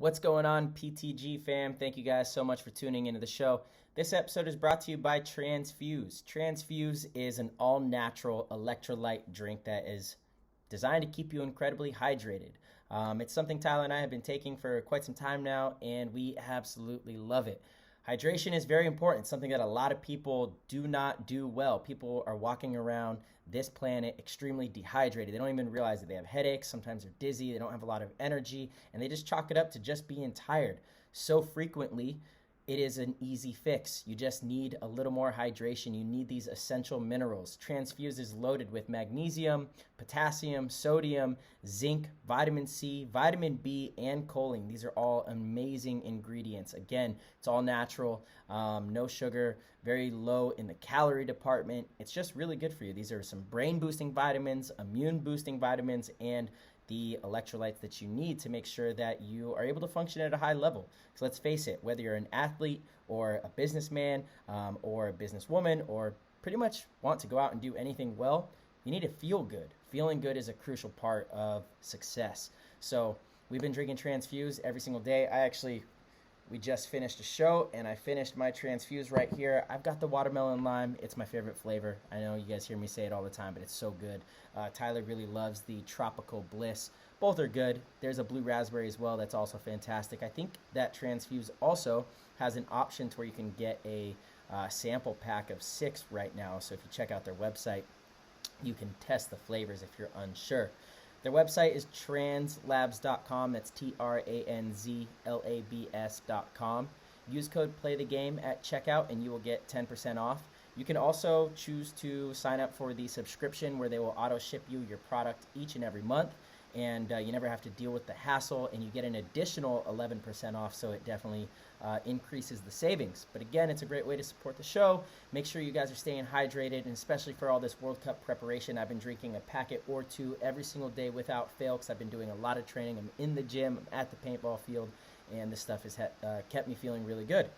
What's going on, PTG fam? Thank you guys so much for tuning into the show. This episode is brought to you by Transfuse. Transfuse is an all-natural electrolyte drink that is designed to keep you incredibly hydrated. It's something Tyler and I have been taking for quite some time now, and we absolutely love it. Hydration is very important, something that a lot of people do not do well. People are walking around this planet extremely dehydrated. They don't even realize that they have headaches. Sometimes they're dizzy. They don't have a lot of energy, and they just chalk it up to just being tired. So frequently, it is an easy fix. You just need a little more hydration. You need these essential minerals. Transfuse is loaded with magnesium, potassium, sodium, zinc, vitamin C, vitamin B, and choline. These are all amazing ingredients. Again, it's all natural, no sugar, very low in the calorie department. It's just really good for you. These are some brain boosting vitamins, immune boosting vitamins, and the electrolytes that you need to make sure that you are able to function at a high level. So let's face it, whether you're an athlete or a businessman or a businesswoman or pretty much want to go out and do anything well, you need to feel good. Feeling good is a crucial part of success. So we've been drinking Transfuse every single day. We just finished a show, and I finished my Transfuse right here. I've got the watermelon lime. It's my favorite flavor. I know you guys hear me say it all the time, but it's so good. Tyler really loves the Tropical Bliss. Both are good. There's a blue raspberry as well that's also fantastic. I think that Transfuse also has an option to where you can get a sample pack of 6 right now. So if you check out their website, you can test the flavors if you're unsure. Their website is translabs.com. That's tranzlabs.com. Use code PLAYTHEGAME at checkout and you will get 10% off. You can also choose to sign up for the subscription where they will auto ship you your product each and every month. And you never have to deal with the hassle, and you get an additional 11% off, so it definitely increases the savings. But again, it's a great way to support the show. Make sure you guys are staying hydrated, and especially for all this World Cup preparation, I've been drinking a packet or 2 every single day without fail because I've been doing a lot of training. I'm in the gym, I'm at the paintball field, and this stuff has kept me feeling really good.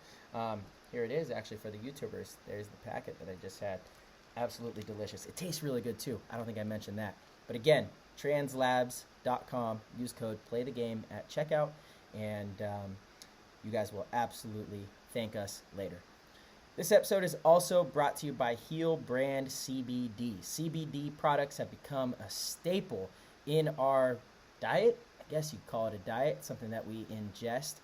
Here it is, actually, for the YouTubers. There's the packet that I just had. Absolutely delicious. It tastes really good, too. I don't think I mentioned that. But again, translabs.com. Use code PLAYTHEGAME at checkout, and you guys will absolutely thank us later. This episode is also brought to you by Heal Brand CBD. CBD products have become a staple in our diet. I guess you'd call it a diet, something that we ingest.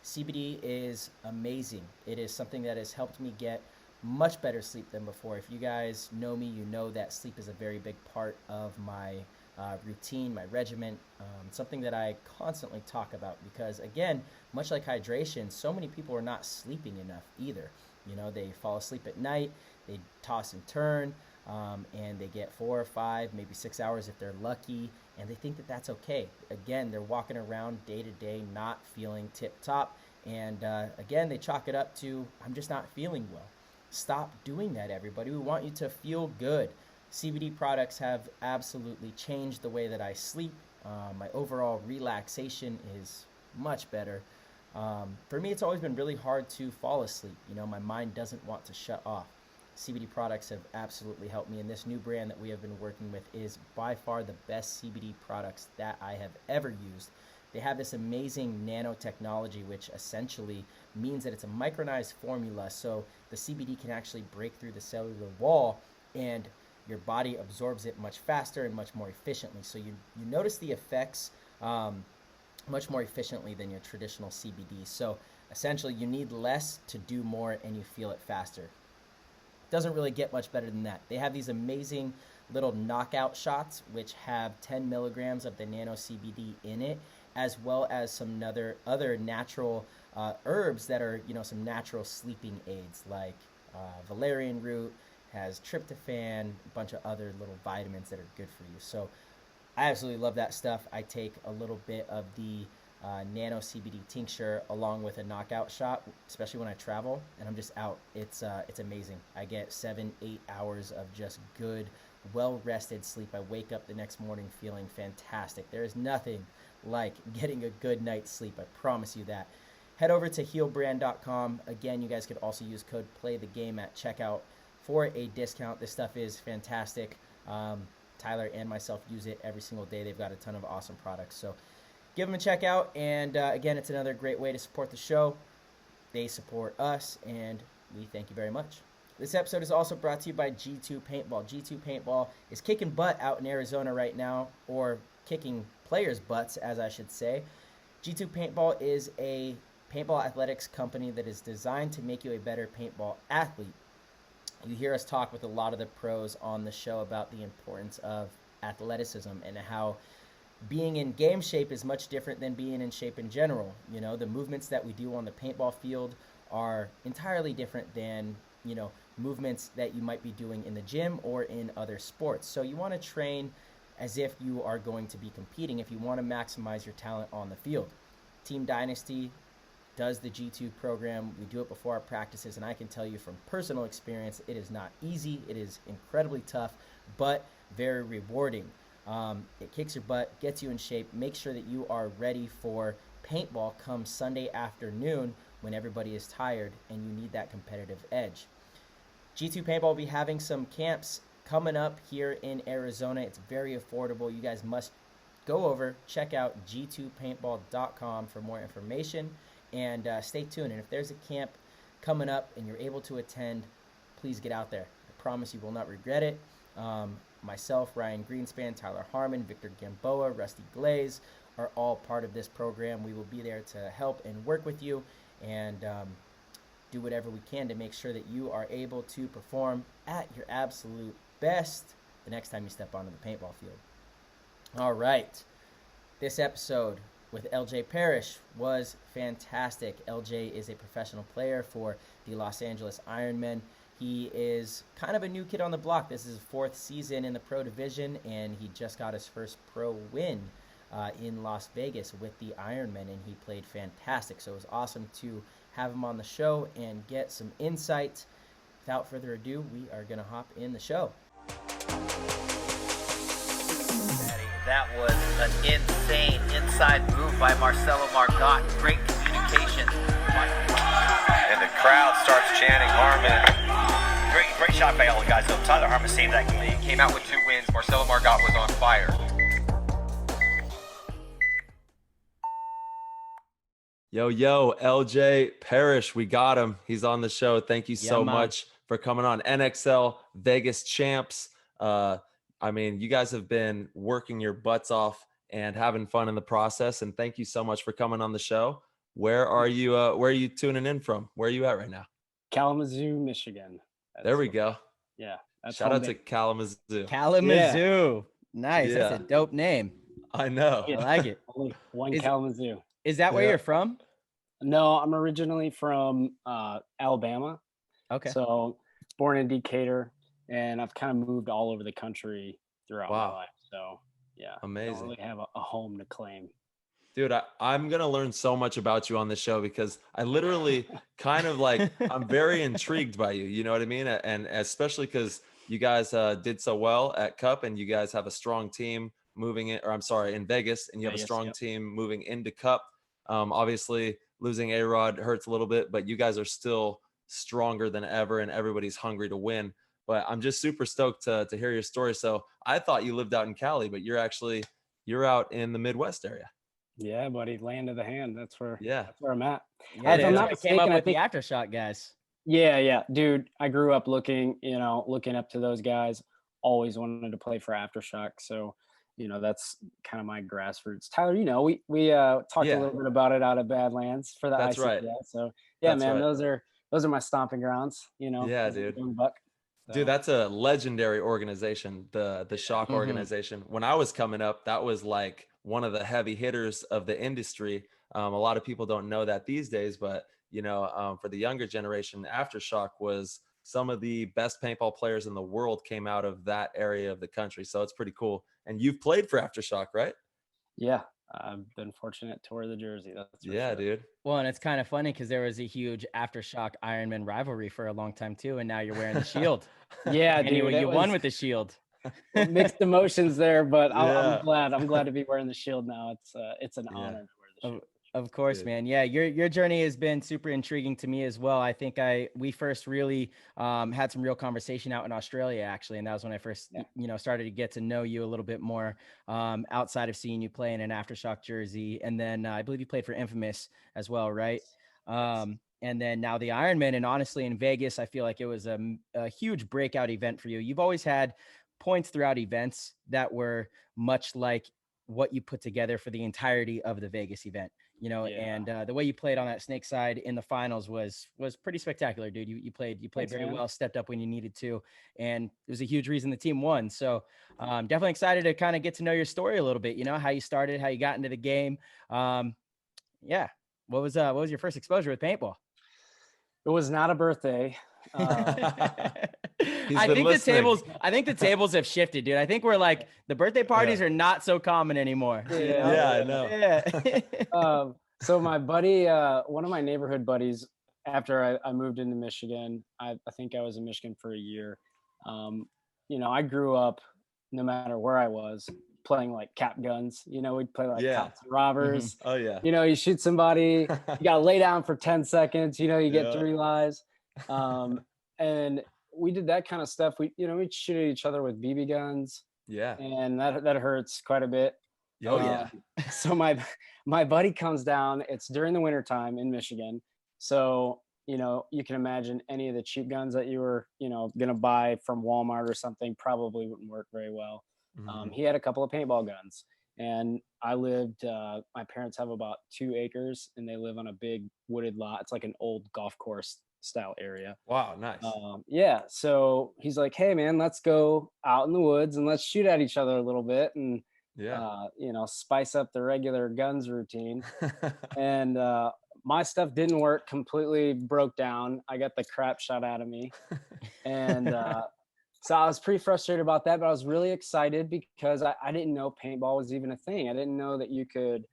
CBD is amazing. It is something that has helped me get much better sleep than before. If you guys know me, you know that sleep is a very big part of my routine, my regimen, something that I constantly talk about because, again, much like hydration, so many people are not sleeping enough either. You know, they fall asleep at night, they toss and turn, and they get 4 or 5, maybe 6 hours if they're lucky, and they think that that's okay. Again, they're walking around day to day not feeling tip-top, and again, they chalk it up to, I'm just not feeling well. Stop doing that, everybody. We want you to feel good. CBD products have absolutely changed the way that I sleep. My overall relaxation is much better. For me, it's always been really hard to fall asleep. You know, my mind doesn't want to shut off. CBD products have absolutely helped me, and this new brand that we have been working with is by far the best CBD products that I have ever used. They have this amazing nanotechnology, which essentially means that it's a micronized formula, so the CBD can actually break through the cellular wall, and your body absorbs it much faster and much more efficiently. So you notice the effects much more efficiently than your traditional CBD. So essentially, you need less to do more, and you feel it faster. Doesn't really get much better than that. They have these amazing little knockout shots, which have 10 milligrams of the nano CBD in it, as well as some other natural herbs that are, you know, some natural sleeping aids like valerian root, has tryptophan, a bunch of other little vitamins that are good for you. So I absolutely love that stuff. I take a little bit of the nano CBD tincture along with a knockout shot, especially when I travel and I'm just out. It's amazing. I get 7-8 hours of just good, well-rested sleep. I wake up the next morning feeling fantastic. There is nothing like getting a good night's sleep. I promise you that. Head over to healbrand.com. Again, you guys could also use code PLAYTHEGAME at checkout for a discount. This stuff is fantastic. Tyler and myself use it every single day. They've got a ton of awesome products. So give them a check out. And again, it's another great way to support the show. They support us, and we thank you very much. This episode is also brought to you by G2 Paintball. G2 Paintball is kicking butt out in Arizona right now, or kicking players' butts, as I should say. G2 Paintball is a paintball athletics company that is designed to make you a better paintball athlete. You hear us talk with a lot of the pros on the show about the importance of athleticism and how being in game shape is much different than being in shape in general. You know, the movements that we do on the paintball field are entirely different than, you know, movements that you might be doing in the gym or in other sports. So you want to train as if you are going to be competing if you want to maximize your talent on the field. Team Dynasty does the G2 program. We do it before our practices, and I can tell you from personal experience, it is not easy. It is incredibly tough, but very rewarding. It kicks your butt, gets you in shape, makes sure that you are ready for paintball come Sunday afternoon when everybody is tired and you need that competitive edge. G2 Paintball will be having some camps coming up here in Arizona. It's very affordable. You guys must go over, check out g2paintball.com for more information, and stay tuned. And if there's a camp coming up and you're able to attend, please get out there. I promise you will not regret it. Myself, Ryan Greenspan, Tyler Harmon, Victor Gamboa, Rusty Glaze are all part of this program. We will be there to help and work with you and do whatever we can to make sure that you are able to perform at your absolute best the next time you step onto the paintball field. All right. This episode with LJ Parish was fantastic. LJ is a professional player for the Los Angeles Ironmen. He is kind of a new kid on the block. This is his fourth season in the pro division, and he just got his first pro win in Las Vegas with the Ironmen, and he played fantastic. So it was awesome to have him on the show and get some insight. Without further ado, we are going to hop in the show. That was an insane inside move by Marcelo Margot. Great communication. And the crowd starts chanting Harmon. Great shot by all the guys. So Tyler Harmon saved that game. He came out with 2 wins. Marcelo Margot was on fire. Yo, LJ Parish, we got him. He's on the show. Thank you so much for coming on. NXL Vegas champs. I mean, you guys have been working your butts off and having fun in the process. And thank you so much for coming on the show. Where are you tuning in from? Where are you at right now? Kalamazoo, Michigan. There we go. Yeah. Shout out to Kalamazoo. Kalamazoo. Yeah. Nice. Yeah. That's a dope name. I know. I like it. Only one Kalamazoo. Is that where you're from? No, I'm originally from Alabama. Okay. So born in Decatur, and I've kind of moved all over the country throughout my life. So yeah, amazing. I don't really have a home to claim. Dude, I'm going to learn so much about you on this show because I literally kind of like, I'm very intrigued by you. You know what I mean? And especially because you guys did so well at Cup, and you guys have a strong team moving in, or I'm sorry, in Vegas, and you have a strong team moving into Cup. Obviously losing A-Rod hurts a little bit, but you guys are still stronger than ever, and everybody's hungry to win. But I'm just super stoked to hear your story. So I thought you lived out in Cali, but you're out in the Midwest area. Yeah, buddy, land of the hand. That's where I'm at. Yeah, if I'm not mistaken, came up with I think the Aftershock guys. Yeah, dude. I grew up looking up to those guys. Always wanted to play for Aftershock, so that's kind of my grassroots. Tyler, we talked a little bit about it out at Badlands for the That's ICPS. right. So yeah, That's man, right. those are my stomping grounds. Yeah, dude. Young buck. So. Dude, that's a legendary organization, the Shock organization. When I was coming up, that was like one of the heavy hitters of the industry. A lot of people don't know that these days, but for the younger generation, Aftershock was some of the best paintball players in the world came out of that area of the country. So it's pretty cool. And you've played for Aftershock, right? Yeah, I've been fortunate to wear the jersey. That's for sure. Dude. Well, and it's kind of funny because there was a huge Aftershock Ironman rivalry for a long time too, and now you're wearing the shield. Yeah, and dude, you won with the shield. Mixed emotions there, but I'm glad to be wearing the shield now. It's an honor to wear the shield. Of course, Dude. man. Yeah, your journey has been super intriguing to me as well. I think we first really had some real conversation out in Australia, actually, and that was when I first started to get to know you a little bit more outside of seeing you play in an Aftershock jersey, and then I believe you played for Infamous as well, right? And then now the Ironman, and honestly, in Vegas, I feel like it was a huge breakout event for you. You've always had points throughout events that were much like what you put together for the entirety of the Vegas event. And the way you played on that snake side in the finals was pretty spectacular, dude. You played Thanks, very man. well, stepped up when you needed to, and it was a huge reason the team won. So definitely excited to kind of get to know your story a little bit, how you started, how you got into the game. Yeah. What was your first exposure with paintball? It was not a birthday. I think the tables have shifted, dude. I think we're like the birthday parties are not so common anymore. I know. Yeah. So my buddy, one of my neighborhood buddies, after I moved into Michigan, I think I was in Michigan for a year. I grew up, no matter where I was, playing like cap guns. We'd play like cops and robbers. Oh yeah. You shoot somebody, you gotta lay down for 10 seconds, you get 3 lives. And we did that kind of stuff. We'd shoot at each other with BB guns. Yeah. And that hurts quite a bit. Oh yeah. So my buddy comes down. It's during the wintertime in Michigan. So, you can imagine any of the cheap guns that you were, going to buy from Walmart or something probably wouldn't work very well. He had a couple of paintball guns, and I lived, my parents have about 2 acres, and they live on a big wooded lot. It's like an old golf course style area. Wow, nice. Yeah. So he's like, hey man, let's go out in the woods and let's shoot at each other a little bit and, spice up the regular guns routine. And, my stuff didn't work, completely broke down. I got the crap shot out of me. And, so I was pretty frustrated about that, but I was really excited because I didn't know paintball was even a thing. I didn't know that you could,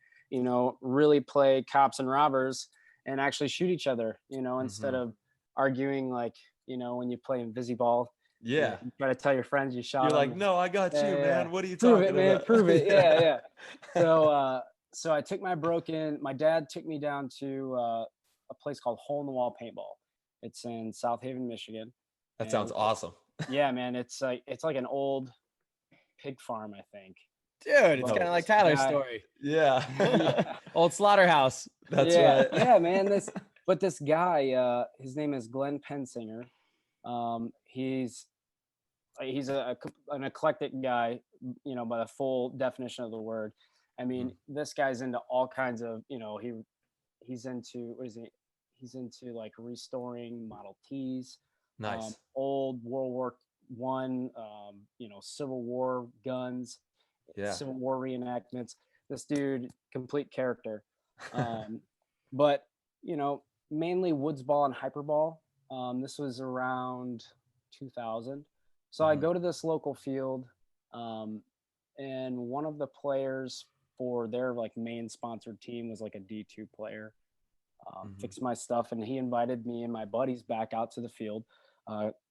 really play cops and robbers and actually shoot each other, instead of arguing like, when you play Invisiball. Yeah. You try to tell your friends you shot. You're like, them. no, I got you, man. What are you Prove talking it, man. about? Prove it. Yeah. So I took my dad took me down to a place called Hole in the Wall Paintball. It's in South Haven, Michigan. That sounds awesome. Yeah, man. It's like an old pig farm, I think. Dude, it's kind of like Tyler's story. Yeah. Old slaughterhouse. That's right. Yeah, man. This guy, his name is Glenn Pensinger. He's an eclectic guy, by the full definition of the word. I mean, this guy's into all kinds of, he's into, he's into like restoring Model Ts. Nice. Old World War One, Civil War guns, Civil War reenactments. This dude, complete character. But mainly woods ball and hyperball. This was around 2000. So I go to this local field, and one of the players for their like main sponsored team was like a D2 player. Fixed my stuff, and he invited me and my buddies back out to the field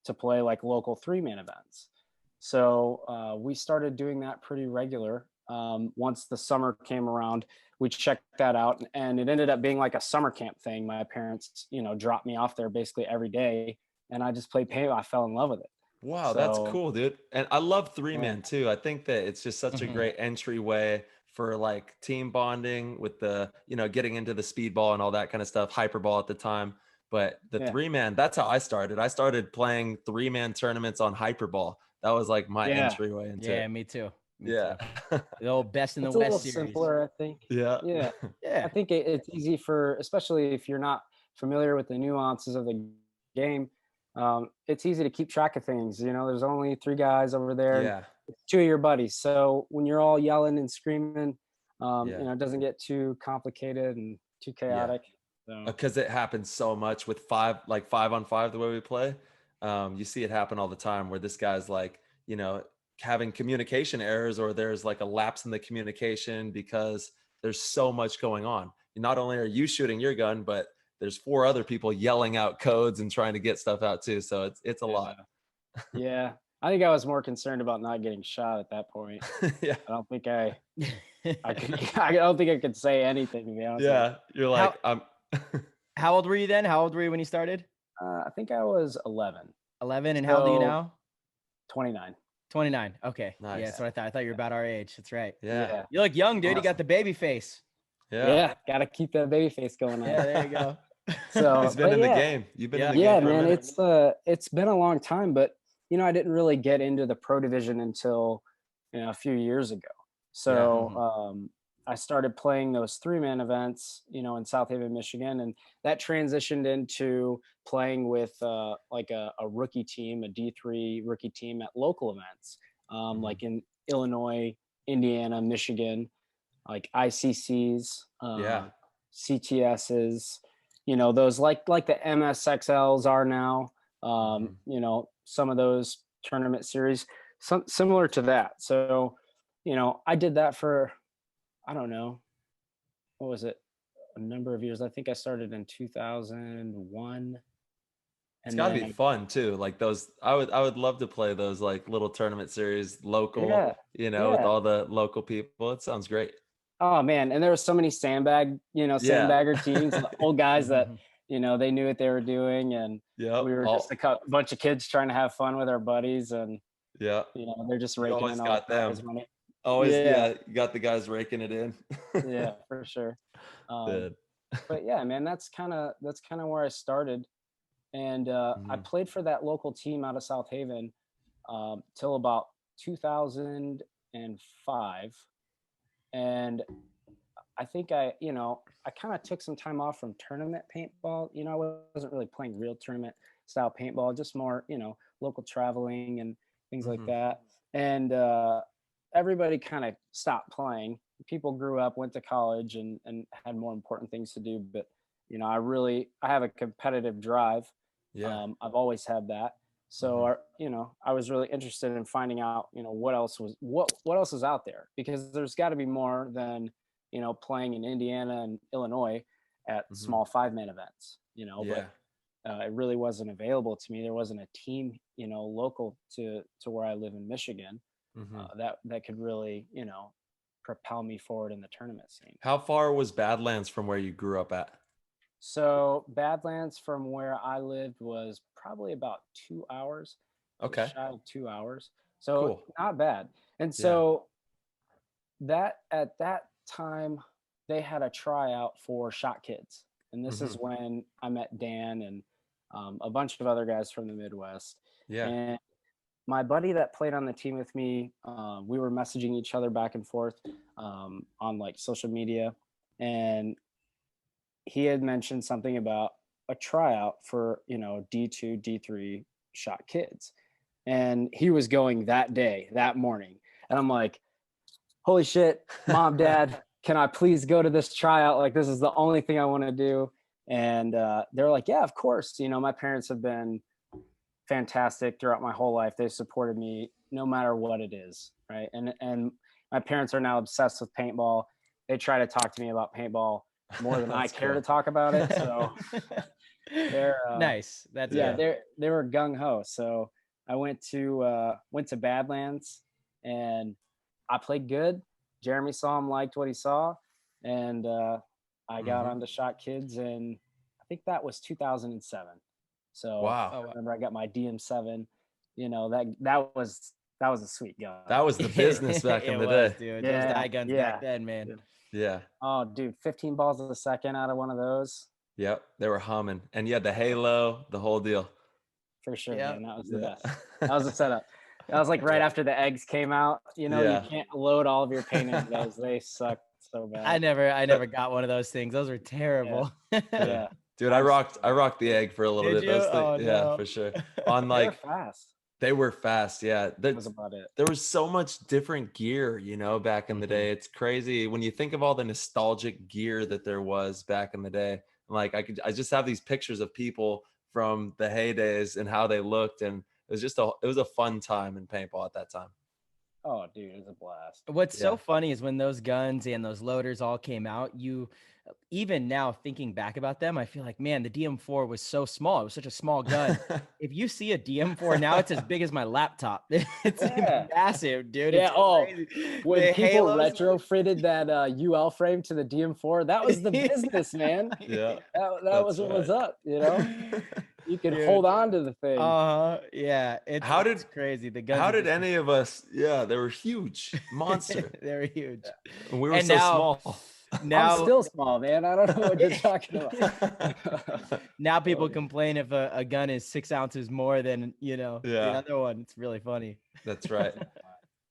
to play like local 3-man events. So we started doing that pretty regular. Once the summer came around, we checked that out, and it ended up being like a summer camp thing. My parents, dropped me off there basically every day, and I just played paintball. I fell in love with it. Wow, that's cool, dude. And I love 3-man too. I think that it's just such a great entryway for like team bonding with the, getting into the speedball and all that kind of stuff, hyperball at the time. But the 3-man, that's how I started. I started playing 3-man tournaments on hyperball. That was like my entryway into it. Me too. The old best in the West series. A little simpler, I think. Yeah. I think it's easy especially if you're not familiar with the nuances of the game. It's easy to keep track of things. There's only 3 guys over there. Yeah. 2 of your buddies. So when you're all yelling and screaming, it doesn't get too complicated and too chaotic. Because it happens so much with 5-on-5 the way we play. You see it happen all the time where this guy's like, having communication errors, or there's like a lapse in the communication because there's so much going on. Not only are you shooting your gun, but there's 4 other people yelling out codes and trying to get stuff out too. So it's a lot. Yeah. I think I was more concerned about not getting shot at that point. Yeah. I don't think I I don't think I could say anything, to be honest. Yeah, you're like, How old were you then? How old were you when you started? I think I was 11. 11, and how old are you So now? 29. 29. Okay. Yeah, Nice. that's what I thought. I thought you were about our age. That's right. yeah, You look young, dude. You Awesome. got the baby face. Yeah, gotta keep that baby face going on. Yeah, there you go. So He's been in the game. You've been in the yeah, game for a man, minute. it's been a long time, but I didn't really get into the pro division until a few years ago. So I started playing those 3-man events, in South Haven, Michigan, and that transitioned into playing with like a rookie team, a D3 rookie team at local events, like in Illinois, Indiana, Michigan, like ICCs, CTSs, those like the MSXLs are now, some of those tournament series, similar to that. So, I did that for, I don't know, what was it? A number of years. I think I started in 2001. It's got to be fun too. Like those, I would love to play those like little tournament series, local, with all the local people. It sounds great. Oh man, and there were so many sandbagger teams, old guys that they knew what they were doing, and we were just a bunch of kids trying to have fun with our buddies, and they're just raking in all the money. Always, you got the guys raking it in. Yeah, for sure. But yeah, man, that's kind of where I started, and I played for that local team out of South Haven till about 2005. And I think I kind of took some time off from tournament paintball. I wasn't really playing real tournament style paintball, just more, local traveling and things like that. And everybody kind of stopped playing. People grew up, went to college, and had more important things to do. But, I have a competitive drive. Yeah. I've always had that. So, I was really interested in finding out, what else is out there, because there's got to be more than, playing in Indiana and Illinois at small 5-man events, but it really wasn't available to me. There wasn't a team, local to where I live in Michigan that could really, propel me forward in the tournament scene. How far was Badlands from where you grew up at? So Badlands from where I lived was probably about 2 hours. Okay. Shy of 2 hours. So cool. Not bad. And so that at that time they had a tryout for Shot Kids. And this is when I met Dan and a bunch of other guys from the Midwest. Yeah. And my buddy that played on the team with me, we were messaging each other back and forth on like social media. And he had mentioned something about a tryout for, D2, D3 Shot Kids. And he was going that day, that morning. And I'm like, holy shit, Mom, Dad, can I please go to this tryout? Like, this is the only thing I want to do. And they're like, yeah, of course. My parents have been fantastic throughout my whole life. They supported me no matter what it is. Right. And my parents are now obsessed with paintball. They try to talk to me about paintball more than I care to talk about it. So they're nice. That's they were gung ho. So I went to Badlands and I played good. Jeremy saw him, liked what he saw, and I got on to Shot Kids, and I think that was 2007. So wow. I remember I got my DM7. That was a sweet gun. That was the business back in the day, dude. Those die guns back then, man. Yeah. Oh, dude, 15 balls a second out of one of those. Yep, they were humming, and you had the halo, the whole deal. For sure, man. That was the best. That was the setup. That was like right after the eggs came out. You can't load all of your paint into those. They sucked so bad. I never got one of those things. Those were terrible. Yeah. Dude, I rocked the egg for a little bit. You? Those things, no. For sure. On like they were fast. Yeah. That was about it. There was so much different gear, back in the day. It's crazy when you think of all the nostalgic gear that there was back in the day. Like I just have these pictures of people from the heydays and how they looked, and it was a fun time in paintball at that time. Oh, dude, it was a blast. What's Yeah. so funny is when those guns and those loaders all came out, even now thinking back about them, I feel like, man, the DM4 was so small. It was such a small gun. If you see a DM4 now, it's as big as my laptop. It's Yeah. massive, dude. Yeah. It's Oh, crazy. when The people halos. retrofitted that UL frame to the DM4, that was the business, man. Yeah. That was what was up, you know? You could Dude. hold on to the thing. Yeah. It's crazy. The guns. How are did just- any of us? Yeah, they were huge, monster. They were huge. And we were And so now- small. Now, I'm still small, man. I don't know what you're talking about. now people complain if a gun is 6 ounces more than the Yeah. other one. It's really funny. That's right.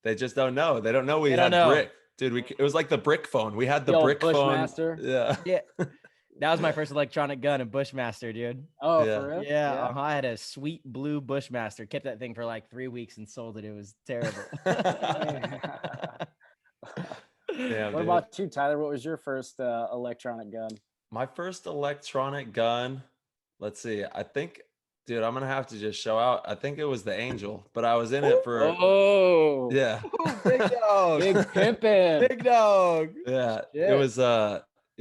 They just don't know. They don't know we They had don't know. brick, dude. It was like the brick phone. We had the old brick phone. Bushmaster. Yeah. Yeah, that was my first electronic gun, a Bushmaster, dude. Oh, Yeah. for real? Yeah, I had a sweet blue Bushmaster. Kept that thing for like 3 weeks and sold it. It was terrible. Damn, What dude. about you, Tyler? What was your first electronic gun? My first electronic gun? Let's see. I think, dude, I'm gonna have to just show out. I think it was the Angel, but I was in it for Oh, yeah, Big dog. big pimpin'. Big dog. yeah. Shit. It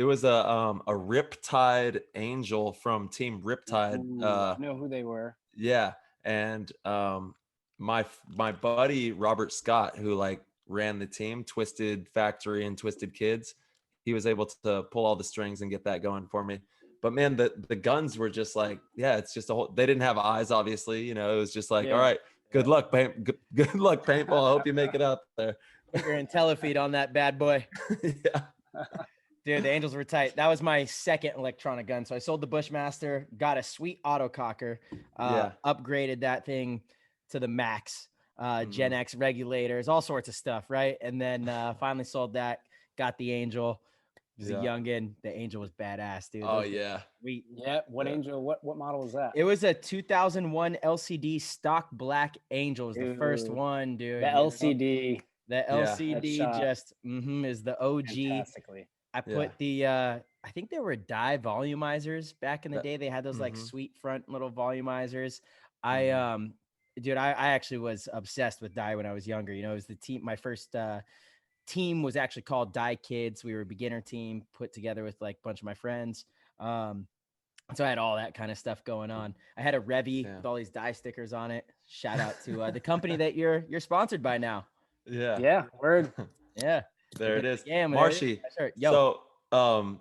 was a Riptide Angel from Team Riptide. Ooh, I know who they were. Yeah, and my buddy Robert Scott, who like ran the team, Twisted Factory and Twisted Kids, he was able to pull all the strings and get that going for me. But man, the guns were just like, yeah, it's just a whole. They didn't have eyes, obviously. It was just like, Yeah. all right, good luck, good luck, paintball. I hope you make it out there. Put your IntelliFeed on that bad boy. Yeah, Dude, the Angels were tight. That was my second electronic gun. So I sold the Bushmaster, got a sweet autococker, Yeah. upgraded that thing to the max, Gen X regulators, all sorts of stuff, right? And then finally sold that, got the Angel. It was a youngin. The Angel was badass, dude. Oh Those were yeah. sweet. Yeah. What Angel? What model was that? It was a 2001 LCD stock black Angel. It was the first Dude. one, dude. The LCD. The LCD Headshot. just is the OG. Fantastically. I put the I think there were dye volumizers back in the day. They had those like sweet front little volumizers. Dude, I actually was obsessed with dye when I was younger. It was the team. My first team was actually called Dye Kids. We were a beginner team put together with like a bunch of my friends. So I had all that kind of stuff going on. I had a Revy with all these dye stickers on it. Shout out to the company that you're sponsored by now. Yeah. Yeah. Word. Yeah. There it is. Yeah, Marshy. Yo. So,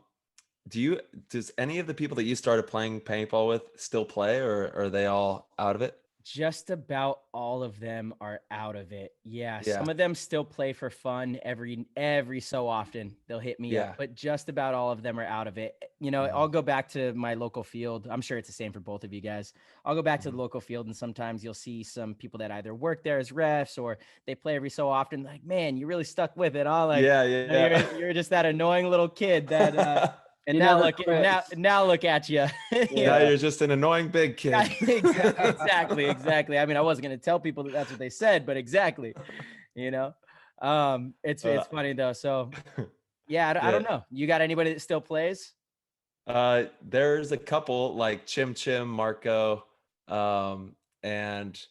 does any of the people that you started playing paintball with still play, or are they all out of it? Just about all of them are out of it. Yeah. Yeah. Some of them still play for fun every so often. They'll hit me Yeah. up, but just about all of them are out of it. I'll go back to my local field. I'm sure it's the same for both of you guys. I'll go back to the local field, and sometimes you'll see some people that either work there as refs or they play every so often. Like, man, you really stuck with it. Huh? Like, you're just that annoying little kid that. And You now never look, quit. now look at you. Now you're just an annoying big kid. Exactly. I mean, I wasn't going to tell people that that's what they said, but exactly, it's funny though. So yeah, I don't know. You got anybody that still plays? There's a couple like Chim Marco, and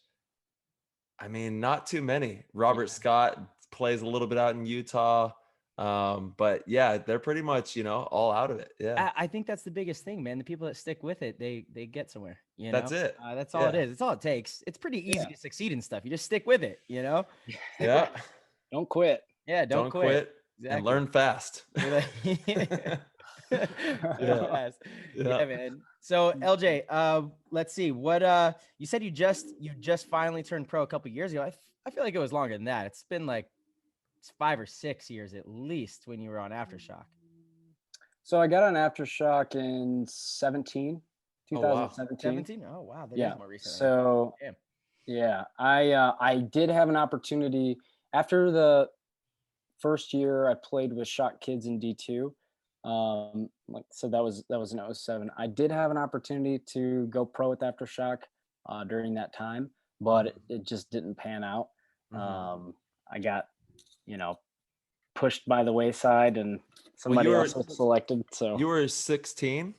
I mean, not too many. Robert Scott plays a little bit out in Utah. But yeah, they're pretty much, all out of it. Yeah. I think that's the biggest thing, man. The people that stick with it, they get somewhere, That's it. That's all it is. It's all it takes. It's pretty easy to succeed in stuff. You just stick with it, Yeah. Don't quit. Yeah. Don't quit. And learn fast. Yeah, Yeah. man. So LJ, let's see what you said you just finally turned pro a couple years ago. I feel like it was longer than that. It's been like 5 or 6 years at least when you were on Aftershock. So I got on Aftershock in 2017. Oh, wow. 17? Oh wow, that is more recent. So Damn. yeah, I did have an opportunity after the first year I played with Shock Kids in D2. So that was in 2007. I did have an opportunity to go pro with Aftershock during that time, but it just didn't pan out. I got pushed by the wayside and somebody else was selected. So you were 17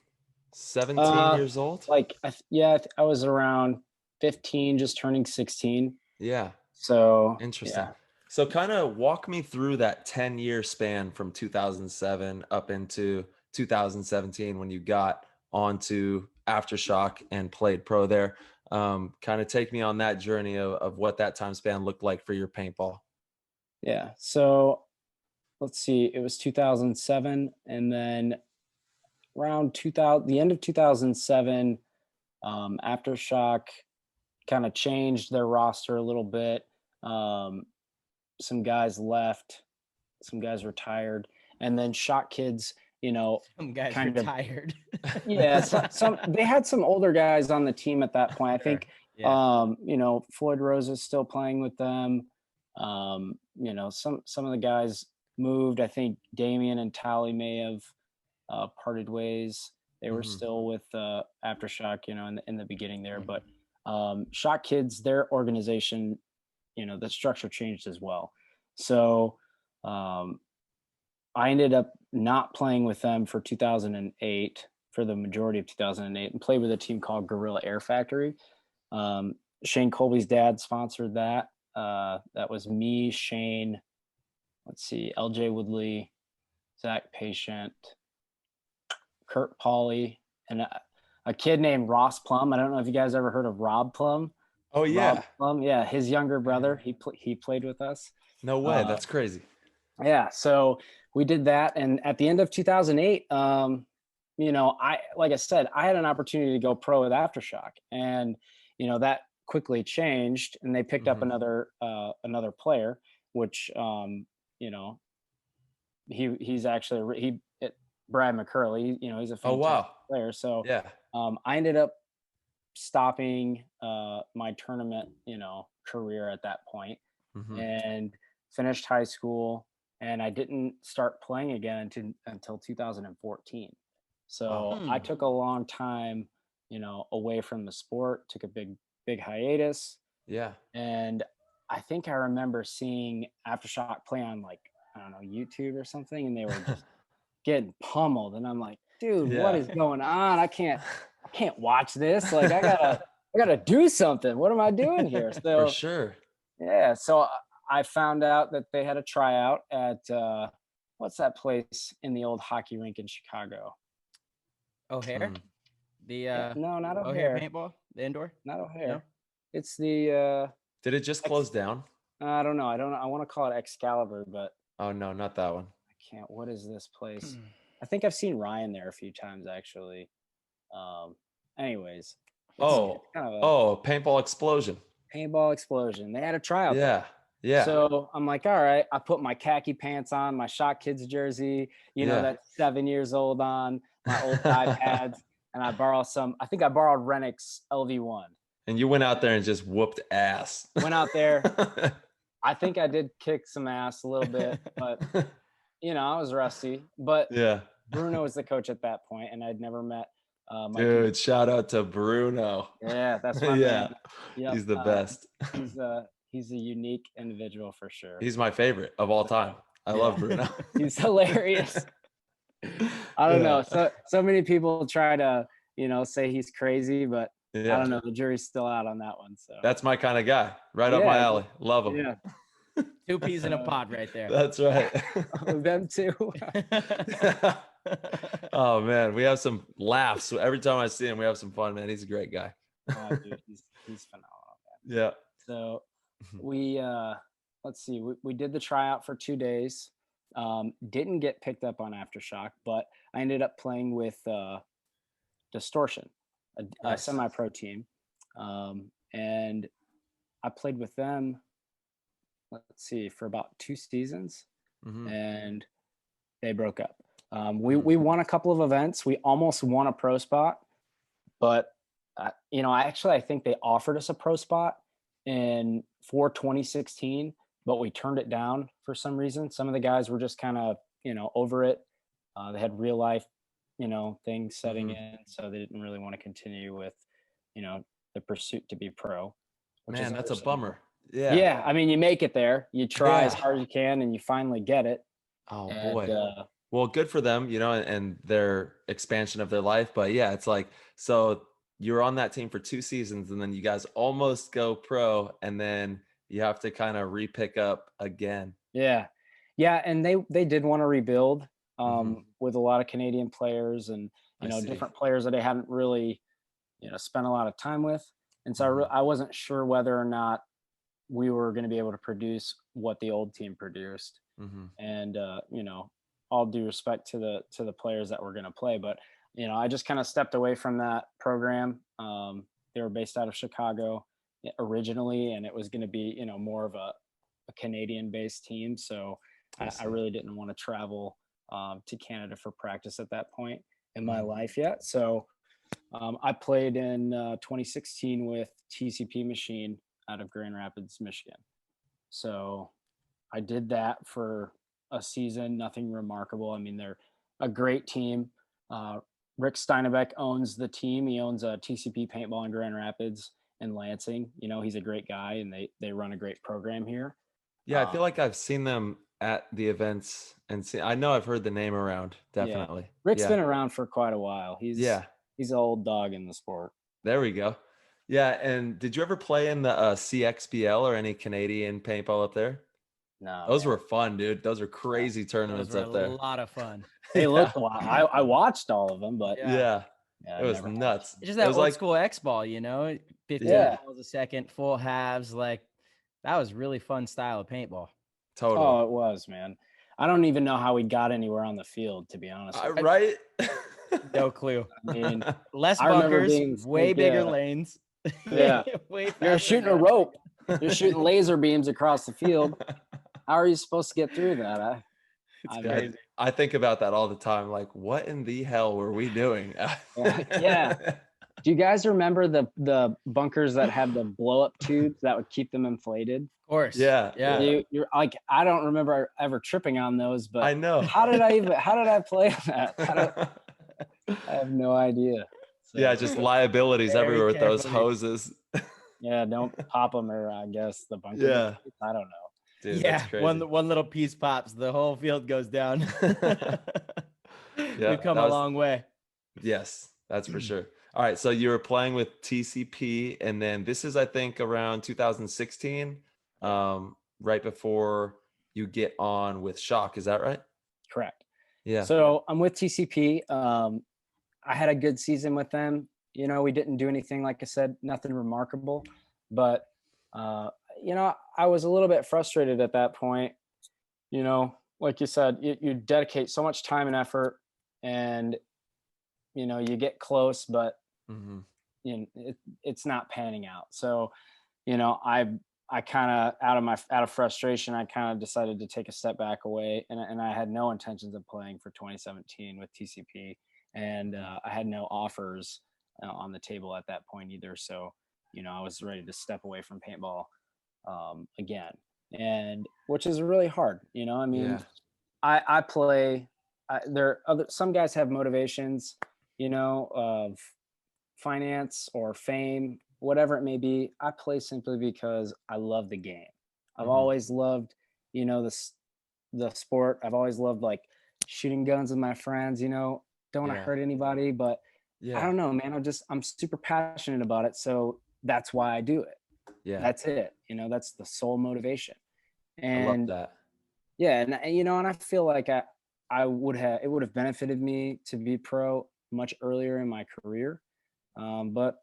years old? Like, I was around 15, just turning 16. Yeah. So Interesting. So kind of walk me through that 10-year span from 2007 up into 2017 when you got onto Aftershock and played pro there. Kind of take me on that journey of what that time span looked like for your paintball. Yeah. So let's see, it was 2007, and then around 2000, the end of 2007, Aftershock kind of changed their roster a little bit. Some guys left, some guys retired, and then Shock Kids, Some guys kind of retired. yeah, some they had some older guys on the team at that point. I think Yeah. Floyd Rose is still playing with them. Some of the guys moved. I think Damien and Tally may have parted ways. They were still with Aftershock, in the beginning there. But Shock Kids, their organization, the structure changed as well. So I ended up not playing with them for 2008, for the majority of 2008, and played with a team called Guerrilla Air Factory. Shane Colby's dad sponsored that. That was me, Shane, let's see, LJ Woodley, Zach Patient, Kurt Pauly, and a kid named Ross Plum. I don't know if you guys ever heard of Rob Plum. Oh yeah. Rob Plum, yeah, his younger brother. He played with us. No way. That's crazy. Yeah, so we did that, and at the end of 2008, like I said, I had an opportunity to go pro with Aftershock, and that quickly changed, and they picked up another player, which he's actually Brad McCurley. He's a fantastic player. So Yeah. I ended up stopping my tournament career at that point, and finished high school, and I didn't start playing again until 2014. So I took a long time away from the sport, took a big hiatus. Yeah. And I think I remember seeing Aftershock play on, like, I don't know, YouTube or something, and they were just getting pummeled, and I'm like, dude, what is going on? I can't watch this. Like, I gotta do something. What am I doing here? So For sure. yeah, so I found out that they had a tryout at what's that place in the old hockey rink in Chicago? O'Hare? No, not O'Hare O'Hare. paintball? The indoor? Not O'Hare. No? It's the Did it just close down? I don't know. I want to call it Excalibur, but Oh no, not that one. I can't. What is this place? I think I've seen Ryan there a few times, actually. Anyways. It's kind of Paintball Explosion. Paintball Explosion. They had a tryout there. Yeah. Yeah. So I'm like, all right. I put my khaki pants on, my Shock Kids jersey, that's 7 years old on, my old thigh pads, and I borrowed I think I borrowed Rennick's LV1. And you went out there and just whooped ass. Went out there. I think I did kick some ass a little bit, but I was rusty. But yeah. Bruno was the coach at that point, and I'd never met Dude, shout out to Bruno. Yeah, that's my man. Yep. He's the best. He's a unique individual for sure. He's my favorite of all time. I love Bruno. He's hilarious. I don't know. So many people try to, say he's crazy, but I don't know. The jury's still out on that one. So that's my kind of guy. Right up my alley. Love him. Yeah. 2 peas in a pod right there. That's right. Them too. Oh man, we have some laughs. So every time I see him, we have some fun, man. He's a great guy. Oh, dude, he's phenomenal, man. Yeah. So we let's see, we did the tryout for 2 days. Didn't get picked up on Aftershock, but I ended up playing with Distortion, a semi-pro team, and I played with them, let's see, for about 2 seasons, and they broke up. We won a couple of events. We almost won a pro spot, but I think they offered us a pro spot for 2016, but we turned it down for some reason. Some of the guys were just kind of, over it. They had real life, things setting in, so they didn't really want to continue with, the pursuit to be pro. Man, that's a bummer. Yeah. Yeah. I mean, you make it there, you try as hard as you can, and you finally get it. Oh boy. Well, good for them, and their expansion of their life. But yeah, it's like, so you're on that team for 2 seasons, and then you guys almost go pro, and then you have to kind of re-pick up again. Yeah. Yeah. And they did want to rebuild with a lot of Canadian players and, I see. different players that they hadn't really, spent a lot of time with. And so I wasn't sure whether or not we were going to be able to produce what the old team produced. And, all due respect to the players that were going to play, but, I just kind of stepped away from that program. They were based out of Chicago originally, and it was going to be, more of a Canadian based team. So I really didn't want to travel to Canada for practice at that point in my life yet. So I played in 2016 with TCP Machine out of Grand Rapids, Michigan. So I did that for a season, nothing remarkable. I mean, they're a great team. Rick Steinebeck owns the team. He owns a TCP Paintball in Grand Rapids and Lansing. He's a great guy, and they run a great program here. Yeah, I feel like I've seen them at the events and I know I've heard the name around, definitely. Yeah. Rick's been around for quite a while. He's an old dog in the sport. There we go. Yeah, and did you ever play in the CXBL or any Canadian paintball up there? No. Those were fun, dude. Those are crazy tournaments up there. A lot of fun. They looked a lot. I watched all of them, but yeah it was nuts. It's just that old school X ball, 15 balls a second, full halves. Like, that was really fun style of paintball. Totally. Oh, it was, man. I don't even know how we got anywhere on the field, to be honest. Right? No clue. I mean, less bunkers, way bigger lanes. Yeah. You're shooting a rope. You're shooting laser beams across the field. How are you supposed to get through that? I think about that all the time. Like, what in the hell were we doing? Yeah. Do you guys remember the bunkers that had the blow up tubes that would keep them inflated? Of course. Yeah. You're like, I don't remember ever tripping on those, but I know. How did I play that? I have no idea. So, yeah, just liabilities everywhere with those hoses. Yeah, don't pop them, or I guess the bunker. Yeah. I don't know. Dude, yeah, one little piece pops, the whole field goes down. We've come a long way. Yes, that's for sure. All right, so you were playing with TCP, and then this is, I think, around 2016, right before you get on with Shock. Is that right? Correct. Yeah. So I'm with TCP. I had a good season with them. We didn't do anything, like I said, nothing remarkable, but I was a little bit frustrated at that point. Like you said, you dedicate so much time and effort, and you get close, but it's not panning out. So I kind of out of frustration, I kind of decided to take a step back away, and I had no intentions of playing for 2017 with TCP, and I had no offers on the table at that point either. So I was ready to step away from paintball again, and which is really hard. I mean, I play. Some guys have motivations, of finance or fame, whatever it may be. I play simply because I love the game. I've always loved, the sport. I've always loved like shooting guns with my friends. Don't want to hurt anybody, but I don't know, man. I'm super passionate about it, so that's why I do it. Yeah, that's it. That's the sole motivation. And I love that. Yeah, and and I feel like it would have benefited me to be pro much earlier in my career, but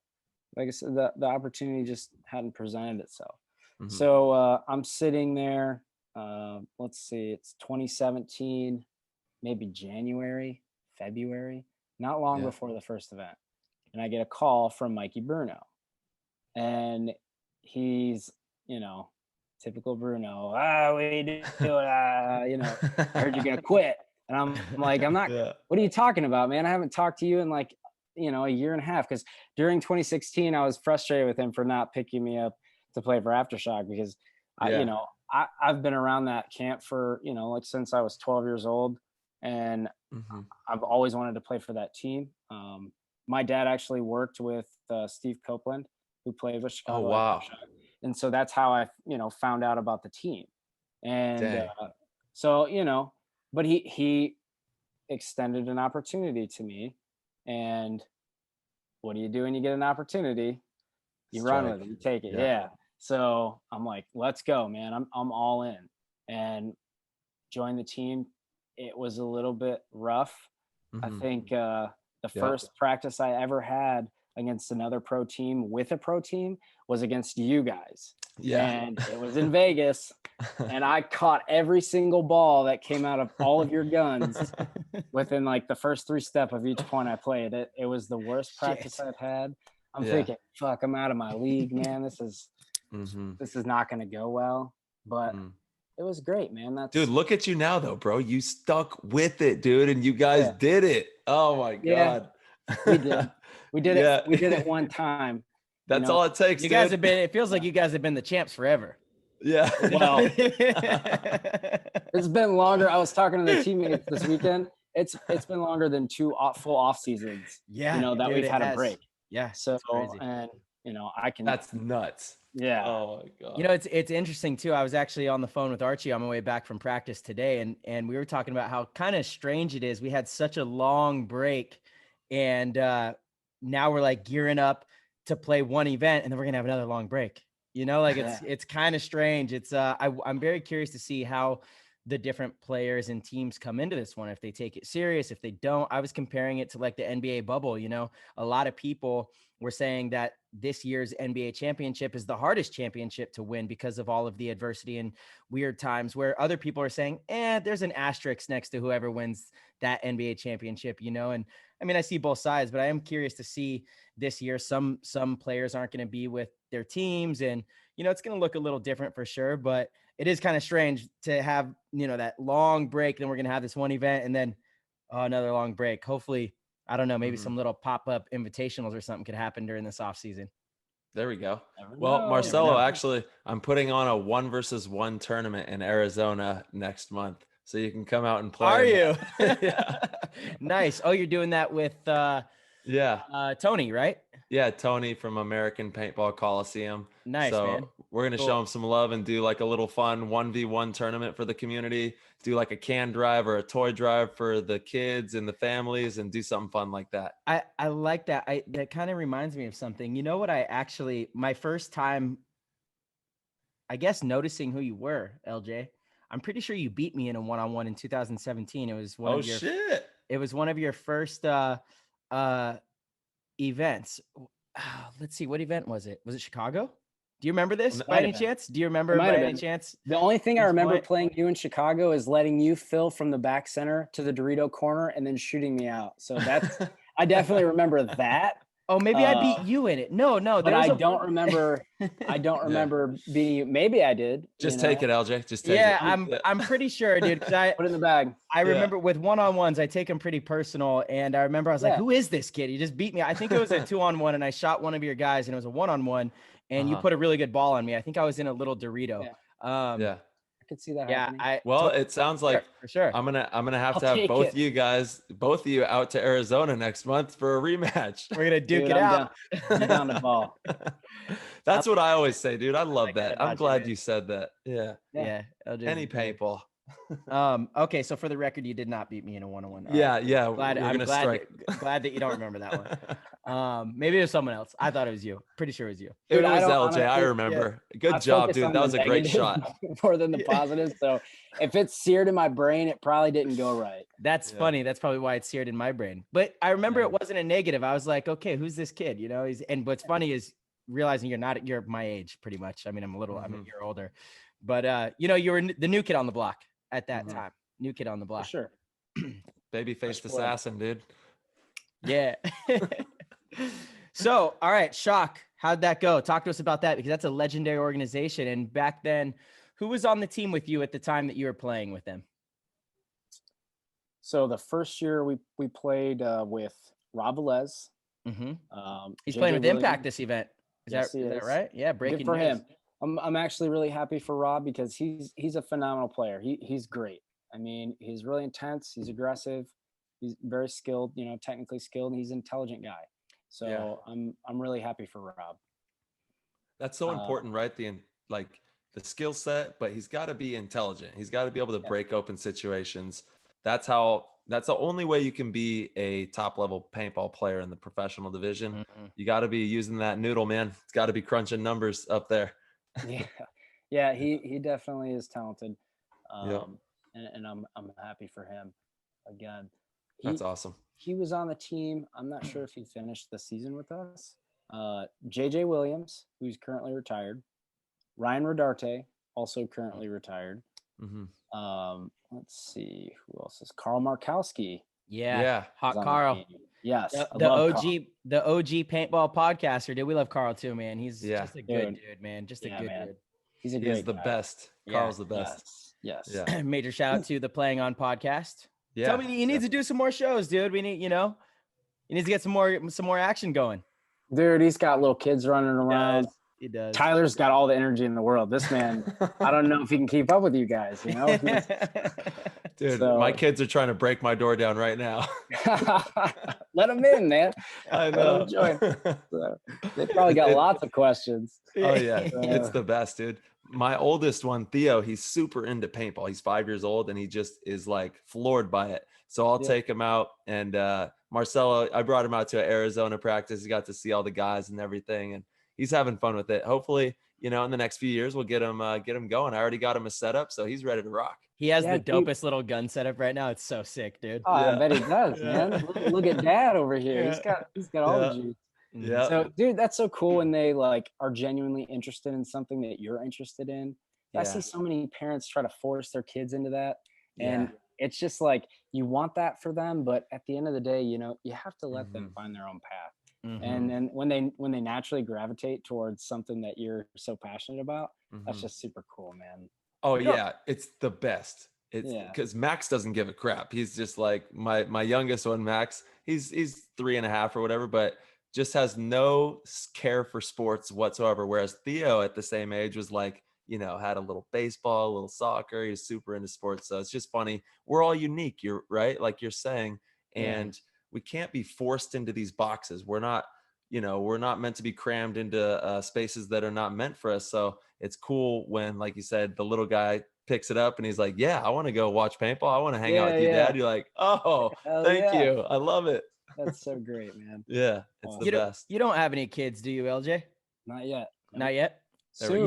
like I said, the opportunity just hadn't presented itself. So I'm sitting there. Let's see, it's 2017, maybe January, February, not long before the first event, and I get a call from Mikey Bruno, and he's, typical Bruno. What are you doing? I heard you're gonna quit, and I'm like, I'm not. What are you talking about, man? I haven't talked to you in like, a year and a half. Because during 2016, I was frustrated with him for not picking me up to play for Aftershock, because I've been around that camp for like since I was 12 years old, and I've always wanted to play for that team. My dad actually worked with Steve Copeland, who played with Chicago. Oh, wow. Aftershock. And so that's how I, found out about the team. And so, but he extended an opportunity to me. And what do you do when you get an opportunity? You run with it, you take it. Yeah. So I'm like, let's go, man. I'm all in. And joined the team. It was a little bit rough. I think the first practice I ever had against another pro team with a pro team was against you guys. Yeah. And it was in Vegas. And I caught every single ball that came out of all of your guns within like the first 3 steps of each point I played. It was the worst practice I've had. I'm thinking, fuck, I'm out of my league, man. This is not going to go well. But it was great, man. Dude, look at you now though, bro. You stuck with it, dude, and you guys did it. Oh my God. We did. We did it. We did it one time. That's all it takes. You guys have been, it feels like you guys have been the champs forever. Yeah. Well, it's been longer. I was talking to the teammates this weekend. It's been longer than 2 full off seasons. Yeah. That we've had a break. Yeah. So, and I can. That's nuts. Yeah. Oh my God. It's interesting too. I was actually on the phone with Archie on my way back from practice today, and we were talking about how kind of strange it is. We had such a long break, and now we're like gearing up to play one event, and then we're gonna have another long break. It's kind of strange. It's I'm very curious to see how the different players and teams come into this one, if they take it serious, if they don't. I was comparing it to like the NBA bubble. A lot of people were saying that this year's NBA championship is the hardest championship to win because of all of the adversity and weird times, where other people are saying, there's an asterisk next to whoever wins that NBA championship, and I mean, I see both sides, but I am curious to see this year. Some players aren't going to be with their teams, and, it's going to look a little different for sure, but it is kind of strange to have, that long break. Then we're going to have this one event and then another long break. Hopefully, I don't know, maybe some little pop-up invitationals or something could happen during this off season. There we go. Well, Marcelo, actually, I'm putting on a 1-versus-1 tournament in Arizona next month, so you can come out and play. Are you? Yeah. Nice. Oh, you're doing that with Tony, right? Yeah, Tony from American Paintball Coliseum. Nice, so man. We're going to show him some love and do like a little fun 1v1 tournament for the community. Do like a can drive or a toy drive for the kids and the families, and do something fun like that. I like that. That kind of reminds me of something. You know what? My first time, I guess, noticing who you were, LJ. I'm pretty sure you beat me in a 1-on-1 in 2017. It was one of your shit. It was one of your first events. Let's see, what event was it? Was it Chicago? Do you remember this by any chance? Do you remember by any chance? The only thing I remember playing you in Chicago is letting you fill from the back center to the Dorito corner and then shooting me out. So that's I definitely remember that. Oh, maybe I beat you in it. No, but I don't remember. I don't remember beating you. Maybe I did. Just take it, LJ. Just take it. Yeah, I'm pretty sure, dude. Put it in the bag. I remember with 1-on-1s, I take them pretty personal, and I remember I was like, "Who is this kid? He just beat me." I think it was a 2-on-1, and I shot one of your guys, and it was a 1-on-1, and you put a really good ball on me. I think I was in a little Dorito. Yeah. I could see that. Yeah. Happening. It sounds like for sure. I'm gonna have to have both of you out to Arizona next month for a rematch. We're gonna duke it out. I'm down the ball. That's what I always say, dude. I love that. I'm glad you said that. Yeah. Any paintball. Okay, so for the record, you did not beat me in a 1-on-1. Yeah. I'm glad that you don't remember that one. Maybe it was someone else. I thought it was you. Pretty sure it was you. It was LJ. I remember. Good job, dude. That was a great shot. More than the positive. So if it's seared in my brain, it probably didn't go right. That's funny. That's probably why it's seared in my brain. But I remember it wasn't a negative. I was like, okay, who's this kid? And what's funny is realizing you're my age pretty much. I mean, I'm a year older, but you were the new kid on the block at that time. New kid on the block. For sure. Baby-faced assassin, dude. Yeah. So, all right, Shock, how'd that go? Talk to us about that, because that's a legendary organization. And back then, who was on the team with you at the time that you were playing with them? So the first year we played with Rob Velez. He's playing with Impact this event. Is that right? Yeah, breaking news for him. I'm actually really happy for Rob, because he's a phenomenal player. He's great. I mean, he's really intense. He's aggressive. He's very skilled, technically skilled, and he's an intelligent guy. So I'm really happy for Rob. That's so important, right? The skill set, but he's got to be intelligent. He's got to be able to break open situations. That's the only way you can be a top level paintball player in the professional division. You got to be using that noodle, man. It's got to be crunching numbers up there. Yeah, he definitely is talented. Yeah, And I'm happy for him. Again, that's he awesome. he was on the team. I'm not sure if he finished the season with us. JJ Williams, who's currently retired. Ryan Rodarte, also currently retired. Hmm. Let's see who else is Carl Markowski Yeah, Yeah. is Hot on the Carl. team. Yes, I The love OG, Carl. the OG paintball podcaster, dude. We love Carl too, man. He's Yeah. just a good Dude, dude, man. Just a yeah, good man. dude. He's a He's great the guy. best. Yeah. Carl's the best. Yes. Yeah. Major shout out to the Playing On podcast. Tell Yeah. me he needs to do some more shows, dude. We need, he needs to get some more action going. Dude, he's got little kids running around. He does. Tyler's got all the energy in the world. This man, I don't know if he can keep up with you guys, Dude, So- my kids are trying to break my door down right now. Let them in, man. I Let know. them join. So, they probably got lots of questions. Oh yeah, it's the best, dude. My oldest one, Theo, he's super into paintball. He's 5 years old and he just is like floored by it. So I'll Yeah. take him out, and Marcelo, I brought him out to Arizona practice. He got to see all the guys and everything, and he's having fun with it. Hopefully, in the next few years, we'll get him going. I already got him a setup, so he's ready to rock. He has Yeah, the dopest little gun setup right now. It's so sick, dude. Oh, Yeah. I bet he does, Yeah. man. Look at Dad over here. Yeah. He's got all the Yeah. juice. Yeah. So, dude, that's so cool when they like are genuinely interested in something that you're interested in. I see Yeah. so many parents try to force their kids into that, and Yeah. it's just like you want that for them, but at the end of the day, you have to let them Mhm. find their own path. Mhm. And then when they naturally gravitate towards something that you're so passionate about, that's Mhm. just super cool, man. Oh You don't- yeah, it's the best. It's Yeah. because Max doesn't give a crap. He's just like my youngest one, Max. He's 3.5 or whatever, but just has no care for sports whatsoever. Whereas Theo at the same age was like, had a little baseball, a little soccer. He was super into sports. So it's just funny. We're all unique. You're right, like you're saying, Yeah. and we can't be forced into these boxes. We're not meant to be crammed into spaces that are not meant for us. So it's cool when, like you said, the little guy picks it up and he's like, yeah, I want to go watch paintball. I want to hang out with you, Yeah. Dad. You're like, oh, Hell thank yeah. you. I love it. That's so great, man. Yeah, it's Awesome. the You don't, best. you don't have any kids, do you, LJ? Not yet. Not yet. There we Soon.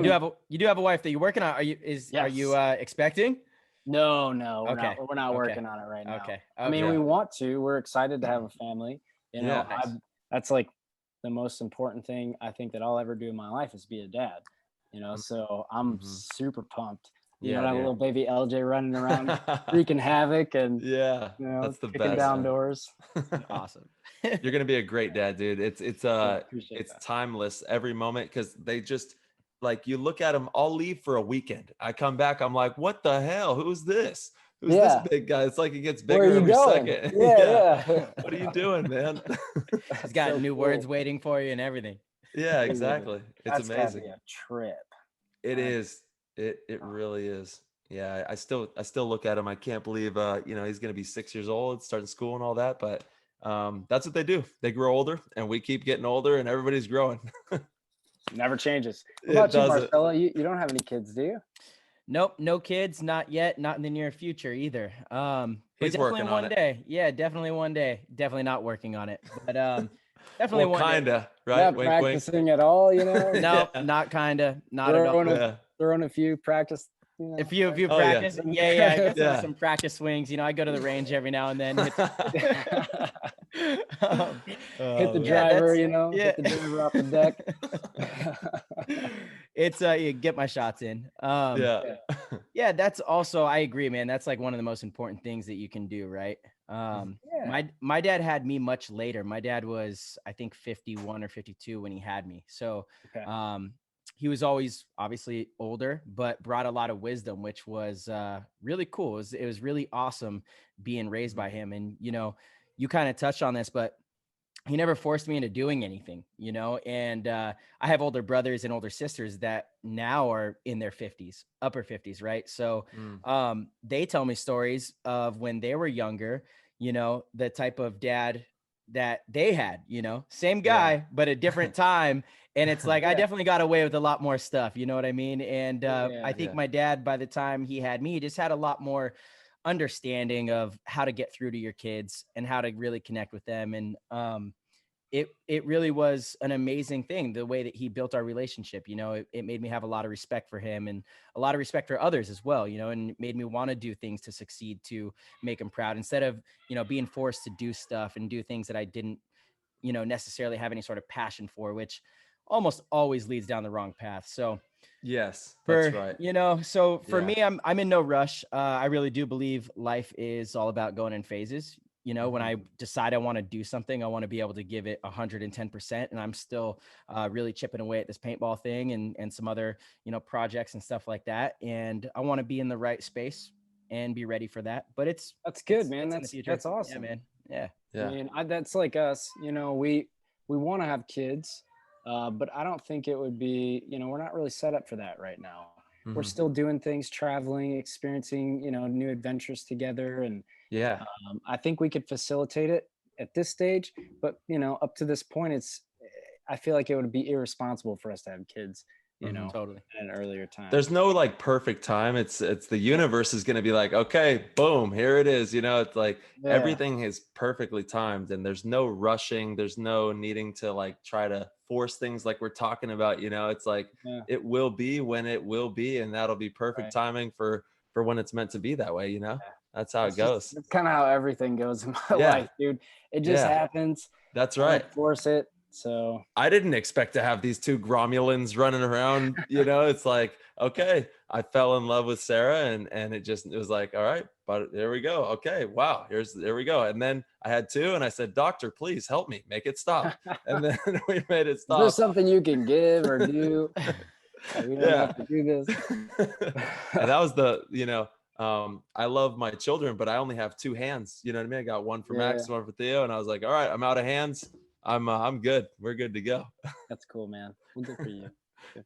You do have a wife that you're working on. Are you Yes. expecting? No, Okay. we're not Okay. working on it right now. Okay. I mean, Okay. we want to. We're excited to have a family. Yeah. Nice. That's like the most important thing I think that I'll ever do in my life is be a dad. So I'm Mhm. super pumped. Yeah, that dude. little baby LJ running around wreaking havoc and Yeah, that's the kicking best. down man. doors. Awesome. You're gonna be a great dad, dude. It's Appreciate it's that. timeless every moment because they just like you look at them. I'll leave for a weekend. I come back. I'm like, what the hell? Who's this? Who's Yeah. this big guy? It's like it gets Where bigger are you every going? second. Yeah. What are you doing, man? He's got so new cool. words waiting for you and everything. Yeah, Dude, exactly. It's That's gotta amazing. be a trip. It I- is. It really is. Yeah, I still look at him. I can't believe he's gonna be 6 years old, starting school and all that. But that's what they do. They grow older, and we keep getting older, and everybody's growing. Never changes. What It about you, doesn't. Marcella? You don't have any kids, do you? Nope, no kids, not yet, not in the near future either. But He's definitely working on one it. day. Yeah, definitely one day. Definitely not working on it, but definitely Well, one day. kinda, right? Not Wink, wink. practicing at all, No, Yeah. not kinda, not at all. throwing, Yeah. throwing a few practice. If you Oh, yeah. practice, yeah, I got Yeah. some practice swings. I go to the range every now and then. Hit Hit the Yeah, driver, that's- hit the driver off the deck. It's you get my shots in. Yeah. Yeah, that's also, I agree, man. That's like one of the most important things that you can do, right? Yeah. My dad had me much later. My dad was, I think, 51 or 52 when he had me. So Okay. he was always obviously older, but brought a lot of wisdom, which was really cool. It was really awesome being raised by him. And you kind of touched on this, but he never forced me into doing anything, and I have older brothers and older sisters that now are in their 50s, upper 50s, right? So they tell me stories of when they were younger, the type of dad that they had, same guy, but a different time. And it's like, I Yeah. definitely got away with a lot more stuff, you know what I mean? And Yeah. I think Yeah. my dad, by the time he had me, just had a lot more understanding of how to get through to your kids and how to really connect with them. And it really was an amazing thing, the way that he built our relationship. It made me have a lot of respect for him and a lot of respect for others as well, and it made me want to do things to succeed, to make him proud, instead of, being forced to do stuff and do things that I didn't, necessarily have any sort of passion for, which almost always leads down the wrong path. So Yes, that's right. for Yeah. me, I'm in no rush. I really do believe life is all about going in phases. When I decide I want to do something, I want to be able to give it 110%. And I'm still really chipping away at this paintball thing and some other, projects and stuff like that. And I want to be in the right space and be ready for that. But That's good, man. it's in the future. That's awesome. Yeah, man. Yeah. I mean, that's like us. We want to have kids, but I don't think it would be. We're not really set up for that right now. We're still doing things, traveling, experiencing, new adventures together, and Yeah. I think we could facilitate it at this stage. But up to this point, I feel like it would be irresponsible for us to have kids. Totally. At an earlier time. There's no like perfect time. It's the universe is going to be like, okay, boom, here it is. It's like everything is perfectly timed, and there's no rushing. There's no needing to like try to force things like we're talking about. It's like it will be when it will be, and that'll be perfect timing for when it's meant to be that way. That's how it goes. That's kind of how everything goes in my life, dude. It just happens. That's I right. don't force it. So I didn't expect to have these two Gromulans running around. It's like, okay, I fell in love with Sarah, and it was like, all right, but there we go. Okay, wow, there we go. And then I had two, and I said, doctor, please help me make it stop. And then we made it stop. Is there something you can give or do? We don't have to do this. And that was I love my children, but I only have two hands. You know what I mean? I got one for Max, one for Theo, and I was like, all right, I'm out of hands. I'm good. We're good to go. That's cool, man. Well, good for you.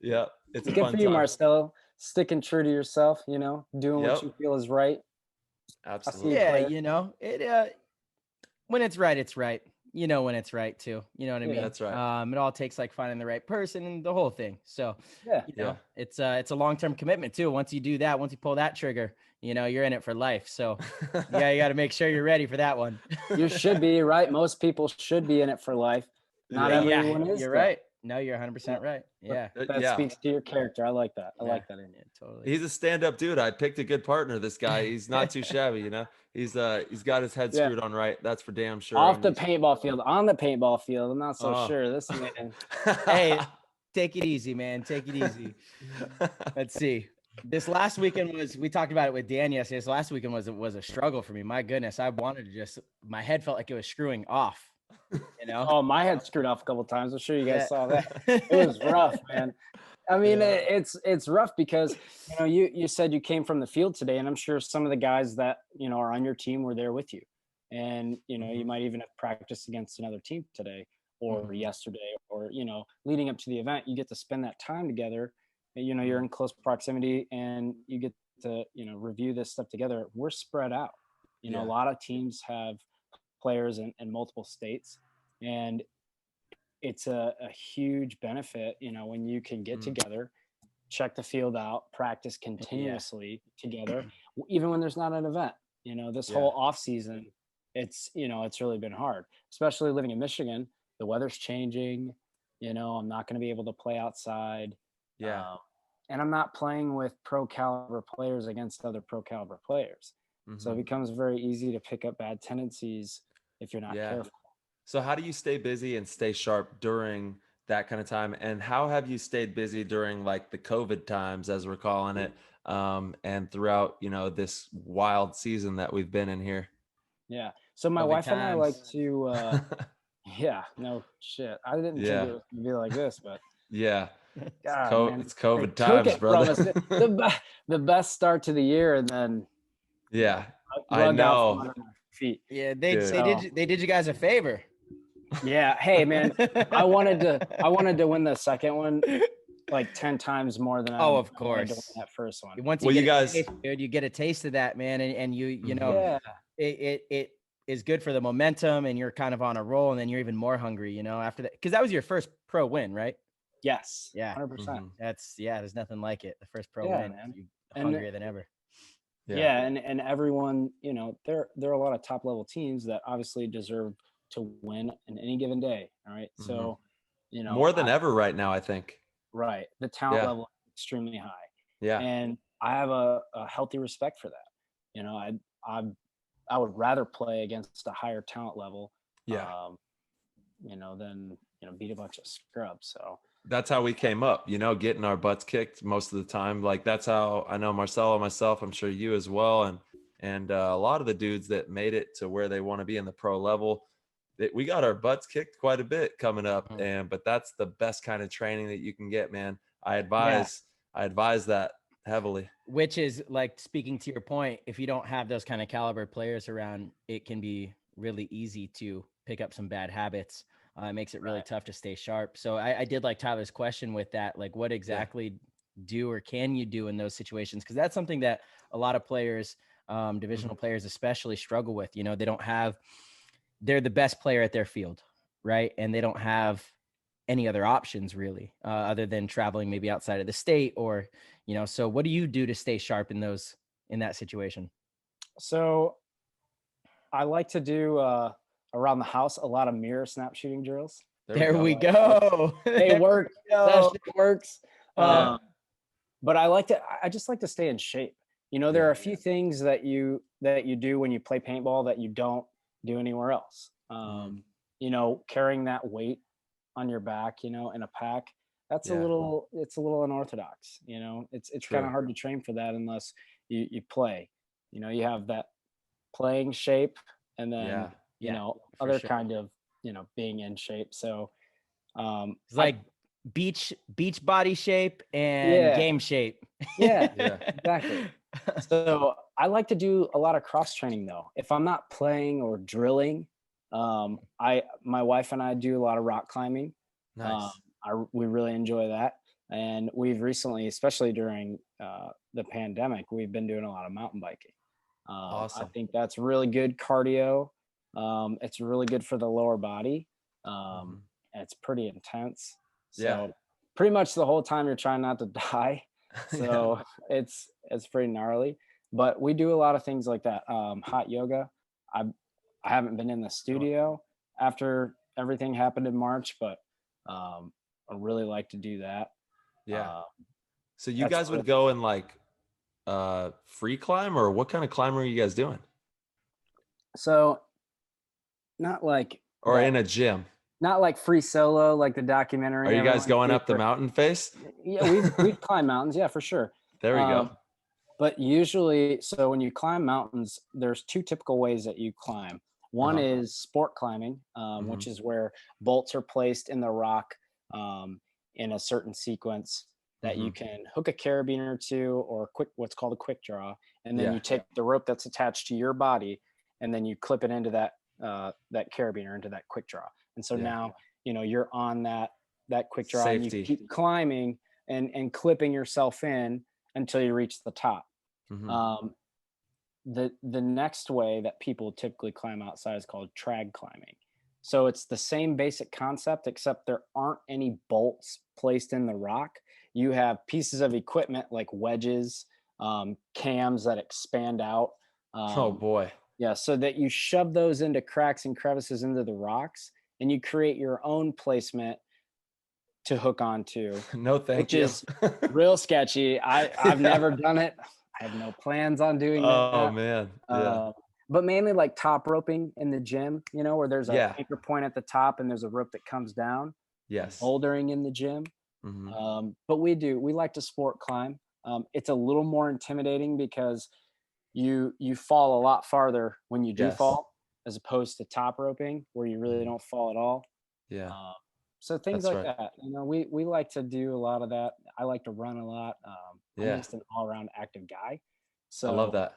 Yeah, it's good for you, Marcelo. Sticking true to yourself, doing what you feel is right. Absolutely. Yeah, when it's right, it's right. When it's right too. You know what I mean? That's right. It all takes like finding the right person and the whole thing. So it's a long-term commitment too. Once you do that, once you pull that trigger, you're in it for life. So you got to make sure you're ready for that one. You should be, right? Most people should be in it for life. Not everyone is. You're right. No, you're 100% right. Yeah. That speaks to your character. I like that. I like that in you. Totally. He's a stand-up dude. I picked a good partner. This guy, he's not too shabby, He's got his head screwed on right. That's for damn sure. Off the paintball field, on the paintball field, I'm not so sure. This man. Hey, take it easy, man. Take it easy. Let's see. This last weekend we talked about it with Dan yesterday. This last weekend was a struggle for me. My goodness, I wanted to my head felt like it was screwing off. Oh, my head screwed off a couple of times. I'm sure you guys saw that. It was rough, man. I mean, it's rough because you said you came from the field today, and I'm sure some of the guys that are on your team were there with you, and you might even have practiced against another team today or yesterday, or leading up to the event. You get to spend that time together. You're in close proximity, and you get to review this stuff together. We're spread out. A lot of teams have players in multiple states, and it's a huge benefit when you can get together, check the field out, practice continuously together, even when there's not an event. This whole off season, it's really been hard, especially living in Michigan. The weather's changing. I'm not going to be able to play outside. And I'm not playing with pro caliber players against other pro caliber players. So it becomes very easy to pick up bad tendencies if you're not careful. So how do you stay busy and stay sharp during that kind of time? And how have you stayed busy during like the COVID times, as we're calling it, and throughout, this wild season that we've been in here? Yeah. So my wife and I like to, no shit. I didn't think it was gonna be like this, but it's COVID times, brother. The best start to the year, and then I know. Yeah, they did you guys a favor. Yeah. Hey, man, I wanted to win the second one like 10 times more than of course to win that first one. Once you get a taste of that, man, and it is good for the momentum, and you're kind of on a roll, and then you're even more hungry, after that, because that was your first pro win, right? Yes. Yeah. 100%. There's nothing like it. The first pro win, man. You're hungrier than ever. And everyone, there are a lot of top level teams that obviously deserve to win in any given day. All right. Mhm. So, you know, More than ever right now, I think. right. The talent Yeah. level is extremely high. Yeah. And I have a healthy respect for that. You know, I would rather play against a higher talent level, Yeah. you know, than, you know, beat a bunch of scrubs. So That's how we came up, you know, getting our butts kicked most of the time. Like that's how I know Marcelo, myself, I'm sure you as well. And a lot of the dudes that made it to where they want to be in the pro level, that we got our butts kicked quite a bit coming up. But that's the best kind of training that you can get, man. I advise that heavily. Which is like, speaking to your point, if you don't have those kind of caliber players around, it can be really easy to pick up some bad habits. It makes it really tough to stay sharp. So I did like Tyler's question with that, like what exactly do or can you do in those situations? Because that's something that a lot of players, divisional players especially, struggle with. You know, they're the best player at their field, right? And they don't have any other options really, other than traveling maybe outside of the state, or, you know, so what do you do to stay sharp in that situation? So I like to do around the house a lot of mirror snap shooting drills. There we go. They work. That shit works. Yeah. But I just like to stay in shape. You know, there are a few things that you do when you play paintball that you don't do anywhere else. You know, carrying that weight on your back, you know, in a pack, it's a little unorthodox. You know, it's kind of hard to train for that unless you play. You know, you have that playing shape, and then you know, other kind of, you know, being in shape. So it's like beach body shape and game shape. Yeah, exactly. So I like to do a lot of cross training though. If I'm not playing or drilling, my wife and I do a lot of rock climbing. Nice. We really enjoy that, and we've recently, especially during the pandemic, we've been doing a lot of mountain biking. Awesome. I think that's really good cardio. It's really good for the lower body. And it's pretty intense. So pretty much the whole time you're trying not to die. So it's pretty gnarly. But we do a lot of things like that. Hot yoga. I haven't been in the studio after everything happened in March, but I really like to do that. So you guys would go and like free climb, or what kind of climb are you guys doing? So not like or in a gym? Not like free solo, like the documentary. Are you guys going up the mountain face? Yeah, we climb mountains. Yeah, for sure. There we go. But usually, so when you climb mountains, there's two typical ways that you climb. One is sport climbing, which is where bolts are placed in the rock in a certain sequence that you can hook a carabiner to, or what's called a quick draw, and then you take the rope that's attached to your body, and then you clip it into that carabiner, into that quick draw. And so now, you know, you're on that quick draw, and you keep climbing and clipping yourself in until you reach the top. The next way that people typically climb outside is called trad climbing. So it's the same basic concept, except there aren't any bolts placed in the rock. You have pieces of equipment like wedges, cams that expand out. Oh boy. Yeah, so that you shove those into cracks and crevices into the rocks, and you create your own placement to hook onto. No, thank you. Which is real sketchy. I've never done it. I have no plans on doing that. Oh man. Yeah. But mainly like top roping in the gym, you know, where there's an anchor point at the top and there's a rope that comes down. Yes. Bouldering in the gym. But we like to sport climb. It's a little more intimidating because you fall a lot farther when you do fall, as opposed to top roping where you really don't fall at all. Yeah. So things like that, you know, we like to do a lot of that. I like to run a lot. I'm just an all around active guy. So I love that.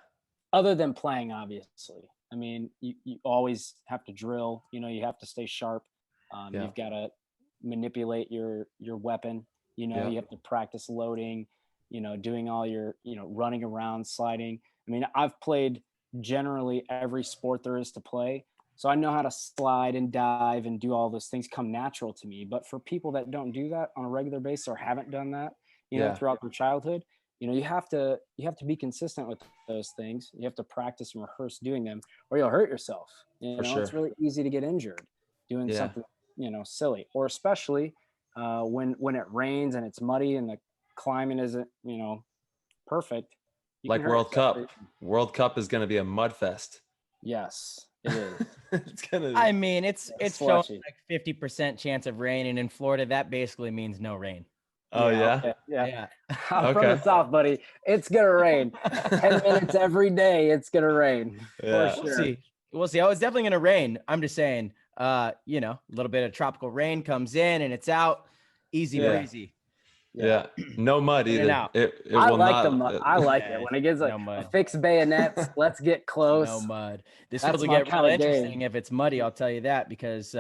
Other than playing, obviously, I mean, you always have to drill, you know, you have to stay sharp. You've got to manipulate your weapon, you know, you have to practice loading, you know, doing all your, you know, running around, sliding. I mean, I've played generally every sport there is to play. So I know how to slide and dive and do all those things, come natural to me. But for people that don't do that on a regular basis or haven't done that, you know, throughout their childhood, you have to be consistent with those things. You have to practice and rehearse doing them, or you'll hurt yourself. For It's sure. really easy to get injured doing Yeah. something silly, or especially when it rains and it's muddy and the climate isn't perfect. You can Like hurt World yourself. Cup. World Cup is going to be a mud fest. Yes, it is. It's gonna. I mean, it's showing Slushy. like 50% chance of rain, and in Florida, that basically means no rain. Oh yeah. Okay, yeah. Yeah. I'm from the Okay. South, buddy. It's gonna rain. 10 minutes every day. It's gonna rain. Yeah. For We'll sure. see. We'll see. Oh, it's definitely gonna rain. I'm just saying, a little bit of tropical rain comes in and it's out. Easy Yeah. breezy. Yeah. No mud In and either. out. It I will like not. the mud. I like Yeah, it when it gets like no mud. fixed bayonets. Let's get close. No mud. This That's field will my get real kinda interesting game. if it's muddy. I'll tell you that, because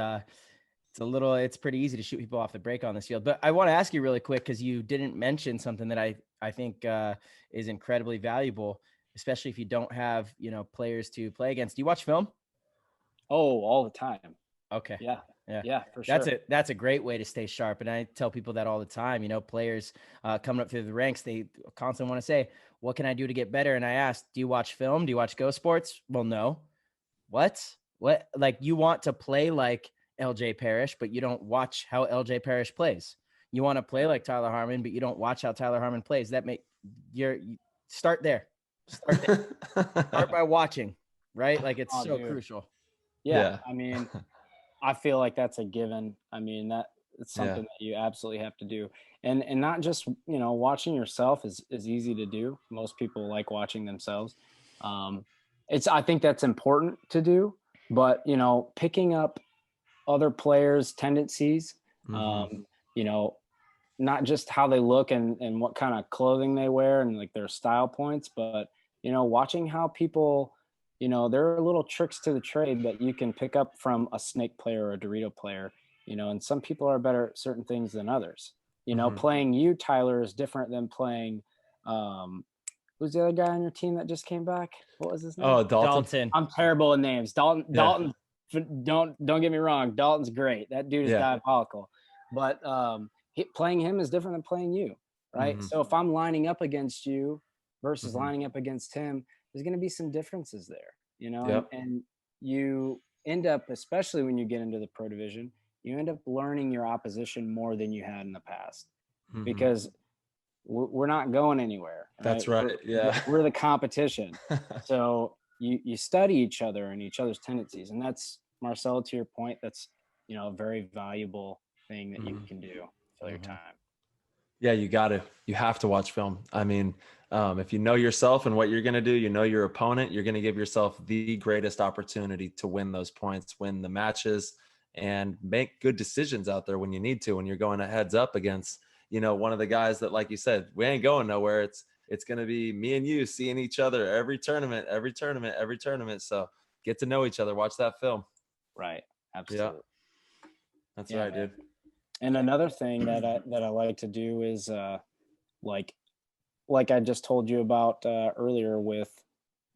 it's pretty easy to shoot people off the break on this field. But I want to ask you really quick, because you didn't mention something that I think is incredibly valuable, especially if you don't have players to play against. Do you watch film? Oh, all the time. Okay. Yeah. Yeah. Yeah, for sure. That's a great way to stay sharp. And I tell people that all the time. Players coming up through the ranks, they constantly want to say, what can I do to get better? And I ask, do you watch film? Do you watch Go Sports? Well, no. What? Like, you want to play like LJ Parish, but you don't watch how LJ Parish plays. You want to play like Tyler Harmon, but you don't watch how Tyler Harmon plays. You start there. Start by watching, right? Like, it's so crucial. Yeah. I mean, I feel like that's a given. I mean, it's something that you absolutely have to do. And not just, watching yourself is easy to do. Most people like watching themselves. I think that's important to do, but, picking up other players' tendencies, not just how they look and what kind of clothing they wear and like their style points, but, watching how people, there are little tricks to the trade that you can pick up from a snake player or a Dorito player, and some people are better at certain things than others. Playing you, Tyler, is different than playing, who's the other guy on your team that just came back? What was his name? Oh, Dalton. I'm terrible at names. Dalton, don't get me wrong. Dalton's great. That dude is diabolical, but playing him is different than playing you, right? So if I'm lining up against you versus lining up against him, there's going to be some differences there, and you end up, especially when you get into the pro division, you end up learning your opposition more than you had in the past, because we're not going anywhere. Right? That's right. We're the competition. So you study each other and each other's tendencies. And that's, Marcelo, to your point, that's, a very valuable thing that you can do for your time. Yeah, you have to watch film. I mean, if you know yourself and what you're going to do, your opponent, you're going to give yourself the greatest opportunity to win those points, win the matches, and make good decisions out there when you need to, when you're going a heads up against, one of the guys that, like you said, we ain't going nowhere. It's going to be me and you seeing each other every tournament. So get to know each other, watch that film. Right. Absolutely. Yeah. That's right, dude. And another thing that I like to do is like I just told you about earlier with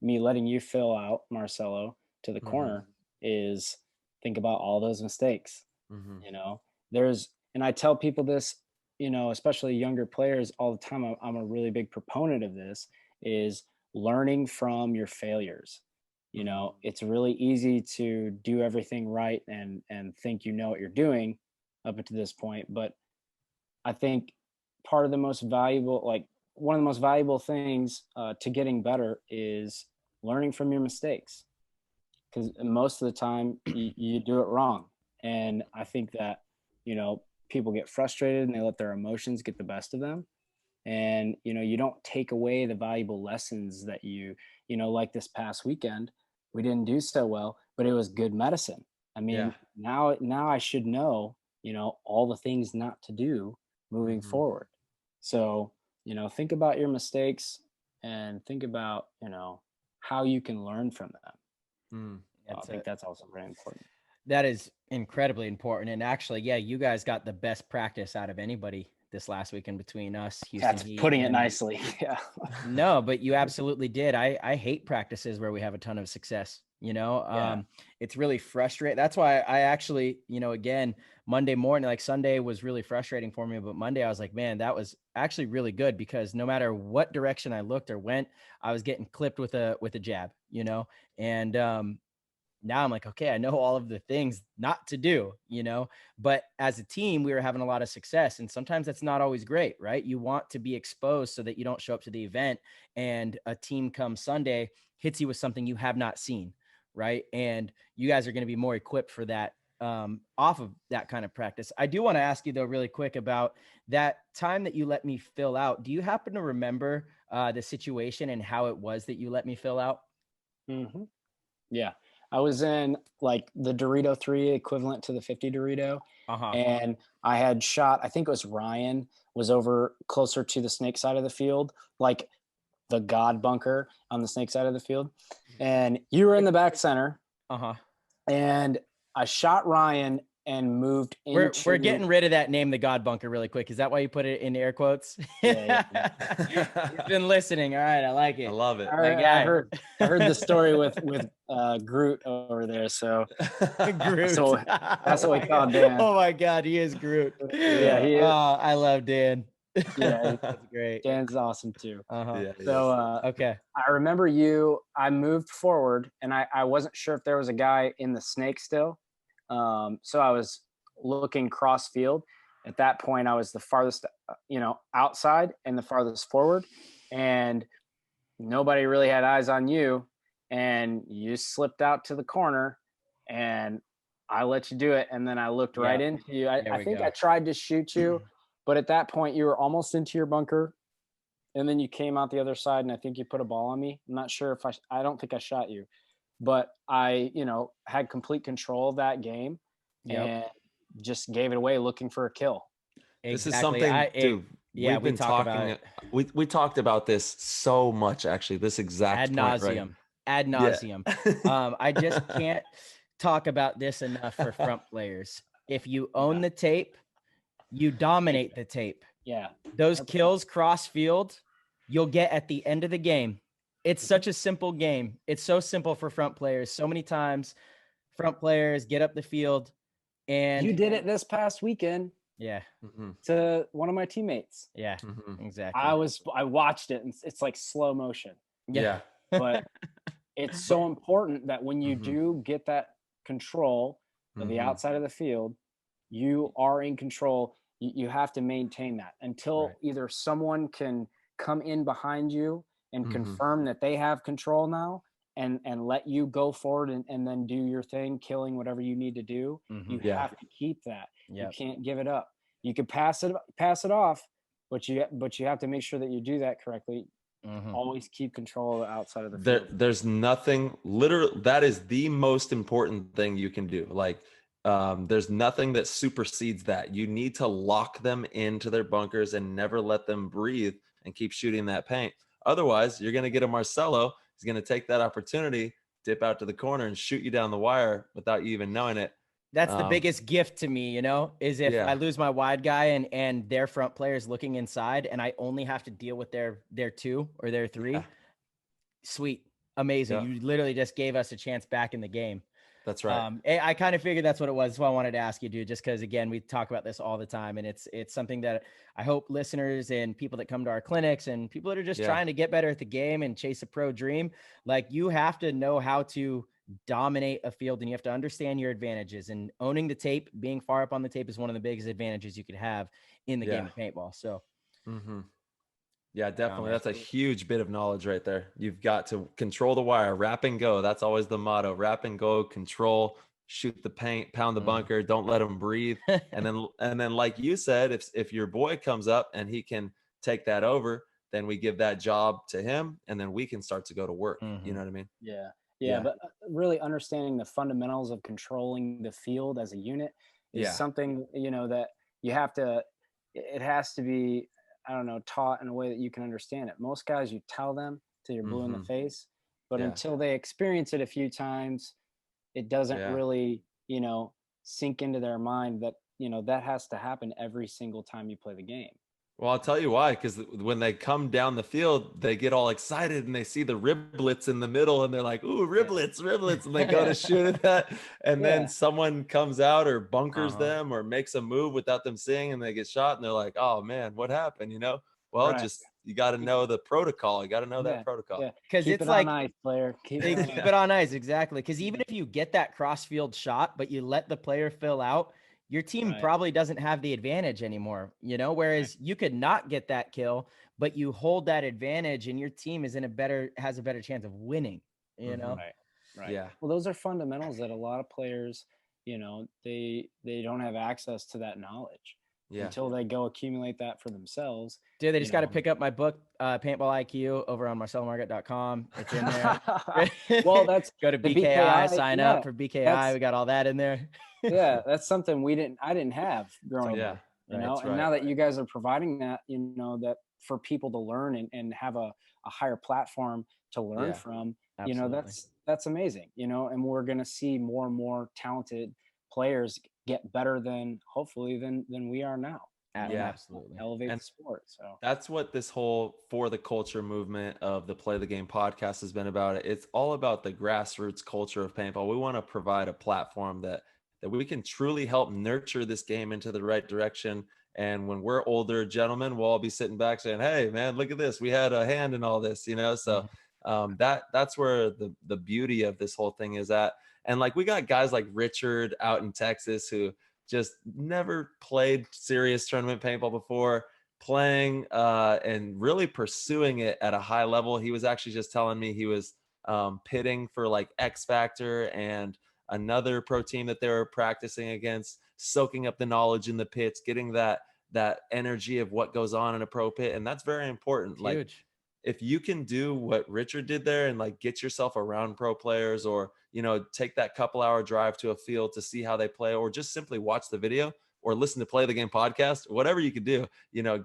me letting you fill out, Marcelo, to the corner, is think about all those mistakes. And I tell people this, especially younger players all the time. I'm a really big proponent of this, is learning from your failures. It's really easy to do everything right and think what you're doing up to this point. But I think one of the most valuable things to getting better is learning from your mistakes, because most of the time you do it wrong. And I think that, people get frustrated and they let their emotions get the best of them. And, you don't take away the valuable lessons that like this past weekend, we didn't do so well, but it was good medicine. I mean, now I should know, all the things not to do moving forward. So, think about your mistakes and think about, how you can learn from them. I think that's also very important. That is incredibly important. And actually, you guys got the best practice out of anybody this last weekend between us. Houston That's Heat putting it and- nicely. Yeah. No, but you absolutely did. I hate practices where we have a ton of success. It's really frustrating. That's why I actually, again, Monday morning, like Sunday was really frustrating for me, but Monday I was like, man, that was actually really good, because no matter what direction I looked or went, I was getting clipped with a jab, and now I'm like, okay, I know all of the things not to do, but as a team, we were having a lot of success. And sometimes that's not always great, right? You want to be exposed so that you don't show up to the event and a team comes Sunday, hits you with something you have not seen, right? And you guys are going to be more equipped for that off of that kind of practice. I do want to ask you, though, really quick about that time that you let me fill out. Do you happen to remember the situation and how it was that you let me fill out? Mm-hmm. Yeah. I was in like the Dorito 3 equivalent to the 50 Dorito. And I had shot, I think it was Ryan, was over closer to the snake side of the field, like the God bunker on the snake side of the field. And you were in the back center. And I shot Ryan and moved into... We're getting rid of that name, the God bunker, really quick. Is that why you put it in air quotes? Yeah. You've been listening. All right, I like it. I love it. I heard the story with Groot over there. So Groot. That's what we call Dan. Oh my God, he is Groot. Yeah, he is. Oh, I love Dan. Yeah, that's great. Dan's awesome too. Yeah, so okay. I remember I moved forward, and I wasn't sure if there was a guy in the snake still. So I was looking cross field. At that point, I was the farthest, outside and the farthest forward, and nobody really had eyes on you. And you slipped out to the corner, and I let you do it. And then I looked right into you. I think I tried to shoot you, but at that point you were almost into your bunker. And then you came out the other side, and I think you put a ball on me. I'm not sure if I don't think I shot you, but I, had complete control of that game and just gave it away looking for a kill. This is something, dude. Yeah, we've been talking. We talked about this so much, actually. This exact ad nauseum, ad nauseum. I just can't talk about this enough for front players. If you own the tape, you dominate the tape. Yeah. Those kills cross field, you'll get at the end of the game. It's such a simple game. It's so simple for front players. So many times front players get up the field, and you did it this past weekend. Yeah. To one of my teammates. Yeah, exactly. I watched it, and it's like slow motion. Yeah. But it's so important that when you do get that control of the outside of the field, you are in control. You have to maintain that until either someone can come in behind you and confirm that they have control now, and let you go forward and then do your thing, killing whatever you need to do. You have to keep that. You can't give it up. You could pass it off, but you have to make sure that you do that correctly. Always keep control outside of the field. There's nothing, literally, that is the most important thing you can do. Like, there's nothing that supersedes that. You need to lock them into their bunkers and never let them breathe and keep shooting that paint. Otherwise, you're going to get a Marcelo. He's going to take that opportunity, dip out to the corner, and shoot you down the wire without you even knowing it. That's the biggest gift to me, is if I lose my wide guy and their front players looking inside, and I only have to deal with their 2 or their 3. Yeah. Sweet. Amazing. You literally just gave us a chance back in the game. That's right. I kind of figured that's what it was. That's why I wanted to ask you, dude, just because, again, we talk about this all the time, and it's something that I hope listeners and people that come to our clinics and people that are just trying to get better at the game and chase a pro dream, like, you have to know how to dominate a field, and you have to understand your advantages, and owning the tape, being far up on the tape, is one of the biggest advantages you could have in the game of paintball. So yeah, definitely. That's a huge bit of knowledge right there. You've got to control the wire, wrap and go. That's always the motto: wrap and go, control, shoot the paint, pound the bunker, don't let them breathe. and then like you said, if your boy comes up and he can take that over, then we give that job to him, and then we can start to go to work. You know what I mean? Yeah, but really understanding the fundamentals of controlling the field as a unit is something, that you have to, it has to be, I don't know, taught in a way that you can understand it. Most guys, you tell them till you're blue in the face, but until they experience it a few times, it doesn't really, sink into their mind that, that has to happen every single time you play the game. Well, I'll tell you why, because when they come down the field, they get all excited and they see the riblets in the middle and they're like, ooh, riblets, riblets. And they go to shoot at that. And then Yeah. someone comes out or bunkers Uh-huh. them or makes a move without them seeing and they get shot. And they're like, oh, man, what happened? Well, Right. just you got to know the protocol. You got to know that Yeah. protocol. Yeah. Because Keep it's it on like, ice, player. Keep they it on keep ice. it on ice, exactly. Because even if you get that cross-field shot, but you let the player fill out, your team Right. probably doesn't have the advantage anymore, whereas you could not get that kill, but you hold that advantage and your team has a better chance of winning, Mhm. Right. Right. Yeah. Well, those are fundamentals that a lot of players, they don't have access to that knowledge Yeah. until they go accumulate that for themselves. Dude, they you just got to know. pick up my book, Paintball IQ, over on marcelomargot.com. It's in there. Well, that's Go to the BKI, BKI. sign Yeah, up for BKI. that's We got all that in there. yeah, that's something I didn't have growing Yeah. up. Right. That's And right. now that you guys are providing that, that for people to learn and have a higher platform to learn Yeah. from, Absolutely. that's amazing. And we're gonna see more and more talented players get better than we are now. Yeah. Absolutely. Elevate And the sport. So that's what this whole For the Culture movement of the Play the Game podcast has been about. It's all about the grassroots culture of paintball. We want to provide a platform that we can truly help nurture this game into the right direction. And when we're older gentlemen, we'll all be sitting back saying, "Hey, man, look at this. We had a hand in all this," So that's where the beauty of this whole thing is at. And like we got guys like Richard out in Texas who just never played serious tournament paintball before, playing and really pursuing it at a high level. He was actually just telling me he was pitting for like X Factor and another pro team that they were practicing against, soaking up the knowledge in the pits, getting that energy of what goes on in a pro pit. And that's very important. It's Like huge. if you can do what Richard did there and like get yourself around pro players, or take that couple hour drive to a field to see how they play, or just simply watch the video or listen to Play the Game podcast, whatever you could do,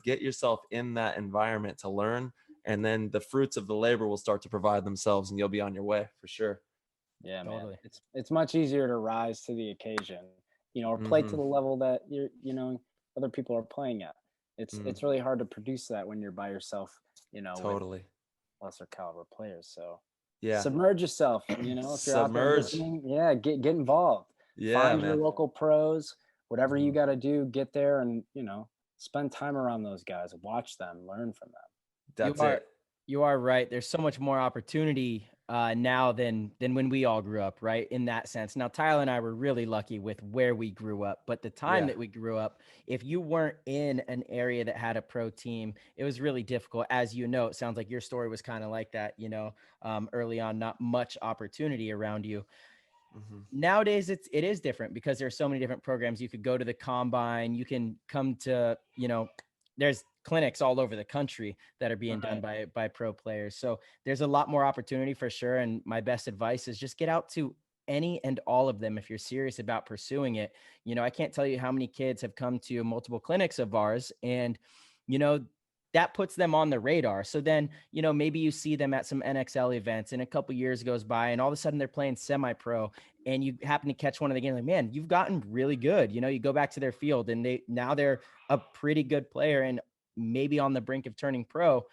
get yourself in that environment to learn, and then the fruits of the labor will start to provide themselves and you'll be on your way for sure. yeah, man, Totally. it's much easier to rise to the occasion, or play to Mhm. the level that other people are playing at. It's Mm. it's really hard to produce that when you're by yourself, with Totally. lesser caliber players. So Yeah. submerge yourself. If you're out there Submerge. listening, yeah, get involved. Yeah, Find your man. local pros. Whatever you Mhm. got to do, get there and spend time around those guys. Watch them, learn from them. That's you are it. you are right. There's so much more opportunity now than when we all grew up, right? In that sense. Now, Tyler and I were really lucky with where we grew up, but the time Yeah. that we grew up, if you weren't in an area that had a pro team, it was really difficult. As you know, it sounds like your story was kind of like that. Early on, not much opportunity around you. Mhm. Nowadays it is different because there's so many different programs. You could go to the combine, you can come to, there's clinics all over the country that are being done Right. by pro players. So there's a lot more opportunity for sure. And my best advice is just get out to any and all of them if you're serious about pursuing it. I can't tell you how many kids have come to multiple clinics of ours, and you know that puts them on the radar. So then, maybe you see them at some NXL events and a couple years goes by and all of a sudden they're playing semi-pro, and you happen to catch one of the games, like, man, you've gotten really good. You go back to their field and they're a pretty good player and maybe on the brink of turning pro.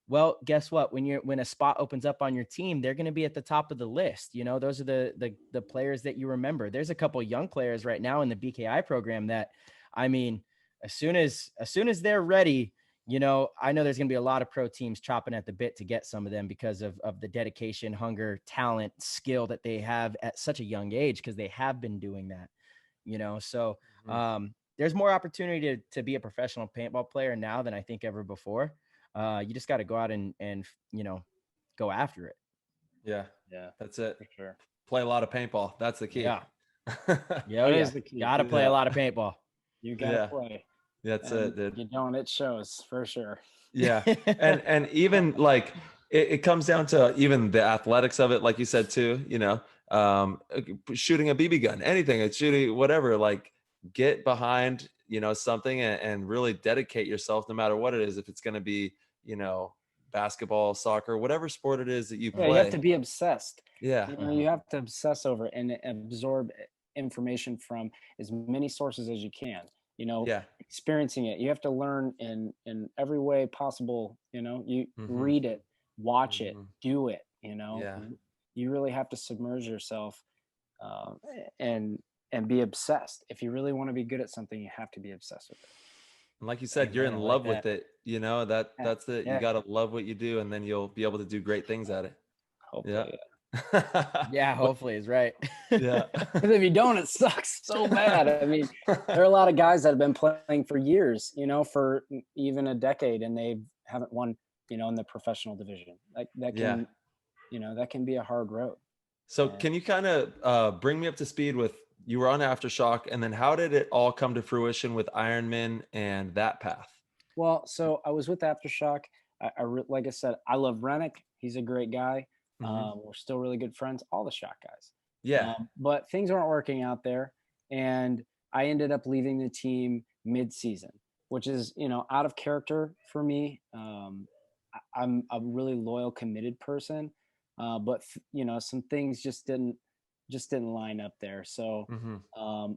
Well, guess what? When a spot opens up on your team, they're going to be at the top of the list. Those are the players that you remember. There's a couple young players right now in the BKI program that, I mean, as soon as they're ready, I know there's going to be a lot of pro teams chopping at the bit to get some of them because of the dedication, hunger, talent, skill that they have at such a young age, because they have been doing that. So Mhm. there's more opportunity to be a professional paintball player now than I think ever before. You just got to go out and go after it. Yeah. Yeah, That's it. for sure. Play a lot of paintball. That's the key. Yeah. Yeah. Oh, That yeah. is the key. Got to play a Yeah. lot of paintball. You got to Yeah. play. That's And it, dude. you don't, it shows for sure. Yeah. And even like it comes down to even the athletics of it, like you said too, shooting a BB gun, anything, it's shooting, whatever, like get behind, something and really dedicate yourself no matter what it is. If it's going to be, basketball, soccer, whatever sport it is that you Yeah, you have play. to be obsessed. Yeah. You have to obsess over it and absorb information from as many sources as you can. Yeah. experiencing it. You have to learn in every way possible. You read it, watch it, do it. Yeah. You really have to submerge yourself, and be obsessed. If you really want to be good at something, you have to be obsessed with it. And like you said, you're Amen, in I like love with that. it. That's it. You Yeah. got to love what you do, and then you'll be able to do great things at it. Yeah. Hopefully, Yeah, hopefully is right. Yeah. because if you don't, it sucks so bad. I mean, there are a lot of guys that have been playing for years, for even a decade, and they haven't won, in the professional division. That Yeah. can, that can be a hard road. So And- can you kind of bring me up to speed with, you were on Aftershock, and then how did it all come to fruition with Ironman and that path? Well, so I was with Aftershock. Like I said, I love Rennick. He's a great guy. We're still really good friends, all the Shock guys. Yeah. But things weren't working out there. And I ended up leaving the team mid-season, which is, out of character for me. I'm a really loyal, committed person. But some things just didn't line up there. So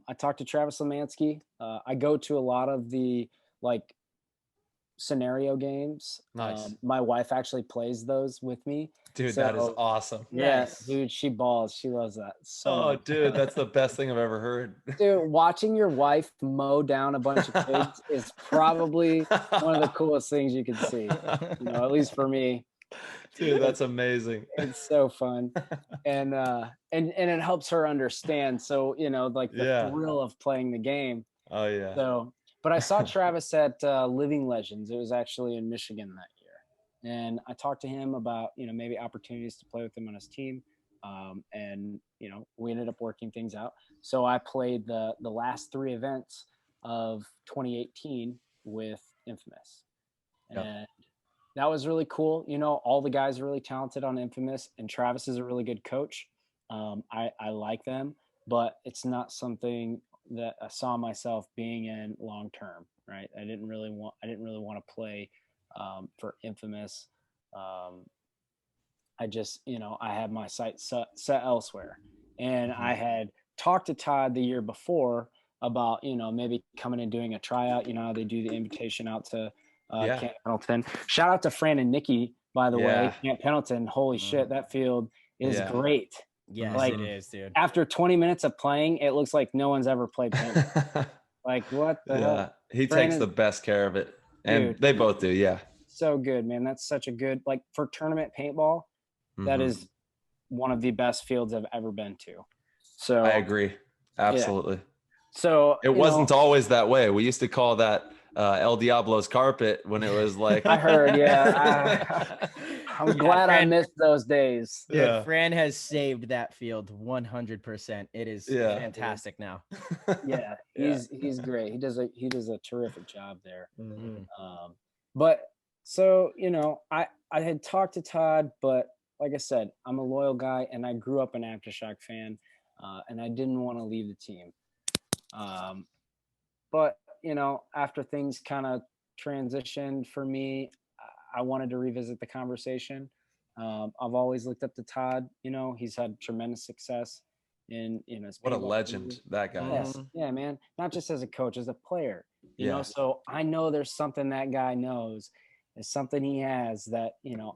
I talked to Travis Lemansky. I go to a lot of the scenario games. Nice. My wife actually plays those with me. Dude, that is awesome. Yeah, Nice. dude, she balls. She loves that so Oh, much. dude, that's the best thing I've ever heard. Dude, watching your wife mow down a bunch of kids is probably one of the coolest things you can see. At least for me. Dude, that's amazing. It's so fun. And it helps her understand. So, the thrill of playing the game. Oh yeah. So, but I saw Travis at Living Legends. It was actually in Michigan that year. And I talked to him about, maybe opportunities to play with him on his team. And, we ended up working things out. So I played the last 3 events of 2018 with Infamous. Yep. And that was really cool. All the guys are really talented on Infamous, and Travis is a really good coach. I like them, but it's not something that I saw myself being in long term, right? I didn't really want to play for Infamous. I just, I had my sights set elsewhere. And I had talked to Todd the year before about, maybe coming and doing a tryout. How they do the invitation out to Camp Pendleton. Shout out to Fran and Nikki, by the way. Camp Pendleton, holy shit, that field is great. Yes, it is, dude. After 20 minutes of playing, it looks like no one's ever played paintball. What the hell? He Fran takes the best care of it. And Dude, they both do, yeah. So good, man. That's such a good, for tournament paintball, that is one of the best fields I've ever been to. So I agree. Absolutely. Yeah. So it wasn't always that way. We used to call that El Diablo's carpet when it was like I heard, yeah. I'm glad I missed those days. Yeah, Fran has saved that field 100%. It is fantastic now. Yeah, he's great. He does a terrific job there. But so I had talked to Todd, but like I said, I'm a loyal guy, and I grew up an Aftershock fan, and I didn't want to leave the team. But after things kind of transitioned for me, I wanted to revisit the conversation. I've always looked up to Todd. He's had tremendous success in his what a paintball legend career. that guy Yes. is. Yeah, man. Not just as a coach, as a player. So I know there's something that guy knows. There's something he has that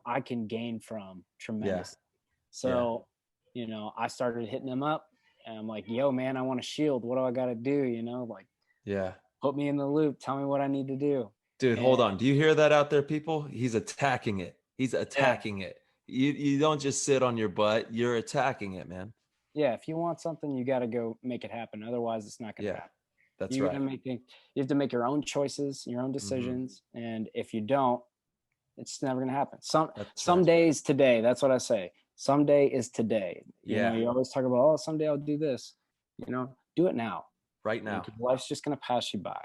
I can gain from tremendously. So I started hitting him up, and I'm like, yo, man, I want a shield. What do I got to do? Put me in the loop. Tell me what I need to do. Dude, hold on. Do you hear that out there, people? He's attacking it. He's attacking it. You don't just sit on your butt. You're attacking it, man. Yeah, if you want something, you got to go make it happen. Otherwise, it's not going to happen. That's you right. You have to make your own choices, your own decisions. And if you don't, it's never going to happen. Some days today, that's what I say. Someday is today. You always talk about, someday I'll do this. Do it now. Right now. Because life's just going to pass you by.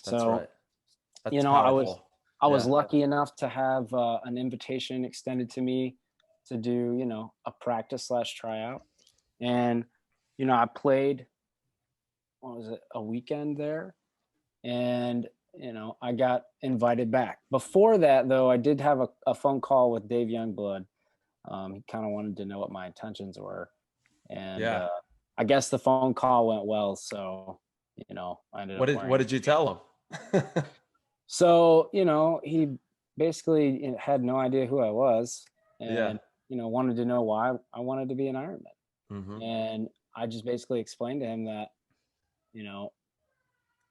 That's right. That's powerful. I was lucky enough to have an invitation extended to me to do, a practice / tryout. And, I played, a weekend there, and, I got invited back. Before that, though, I did have a phone call with Dave Youngblood. He kind of wanted to know what my intentions were. And I guess the phone call went well. So you know, I ended What up did wearing. what did you tell him? So, you know, he basically had no idea who I was, Yeah. and, you know, wanted to know why I wanted to be an Ironman. Hmm. And I just basically explained to him that, you know,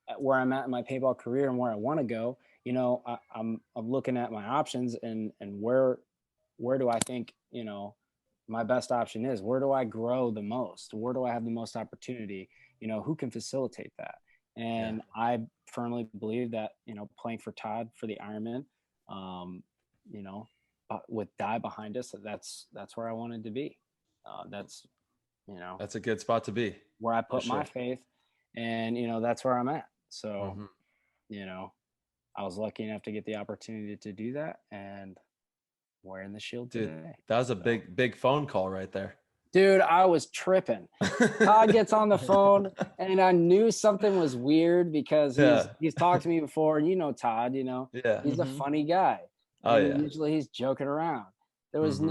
at where I'm at in my paintball career and where I want to go, you know, I'm looking at my options, and where do I think, you know, my best option is? Where do I grow the most? Where do I have the most opportunity? You know, who can facilitate that? Yeah. And I firmly believe that, you know, playing for Todd for the Ironman, you know, with Di behind us, that's where I wanted to be. That's, you know, That's a good spot to be. where I For put my sure. faith, and, you know, that's where I'm at. So, Hmm. you know, I was lucky enough to get the opportunity to do that, and wearing the shield Dude, today. that was a So, big phone call right there. dude, I was tripping. Todd gets on the phone, and I knew something was weird because Yeah. he's talked to me before, and you know Todd, you know, Yeah. he's a Mhm. funny guy, Oh and yeah. usually he's joking around. There was Hmm.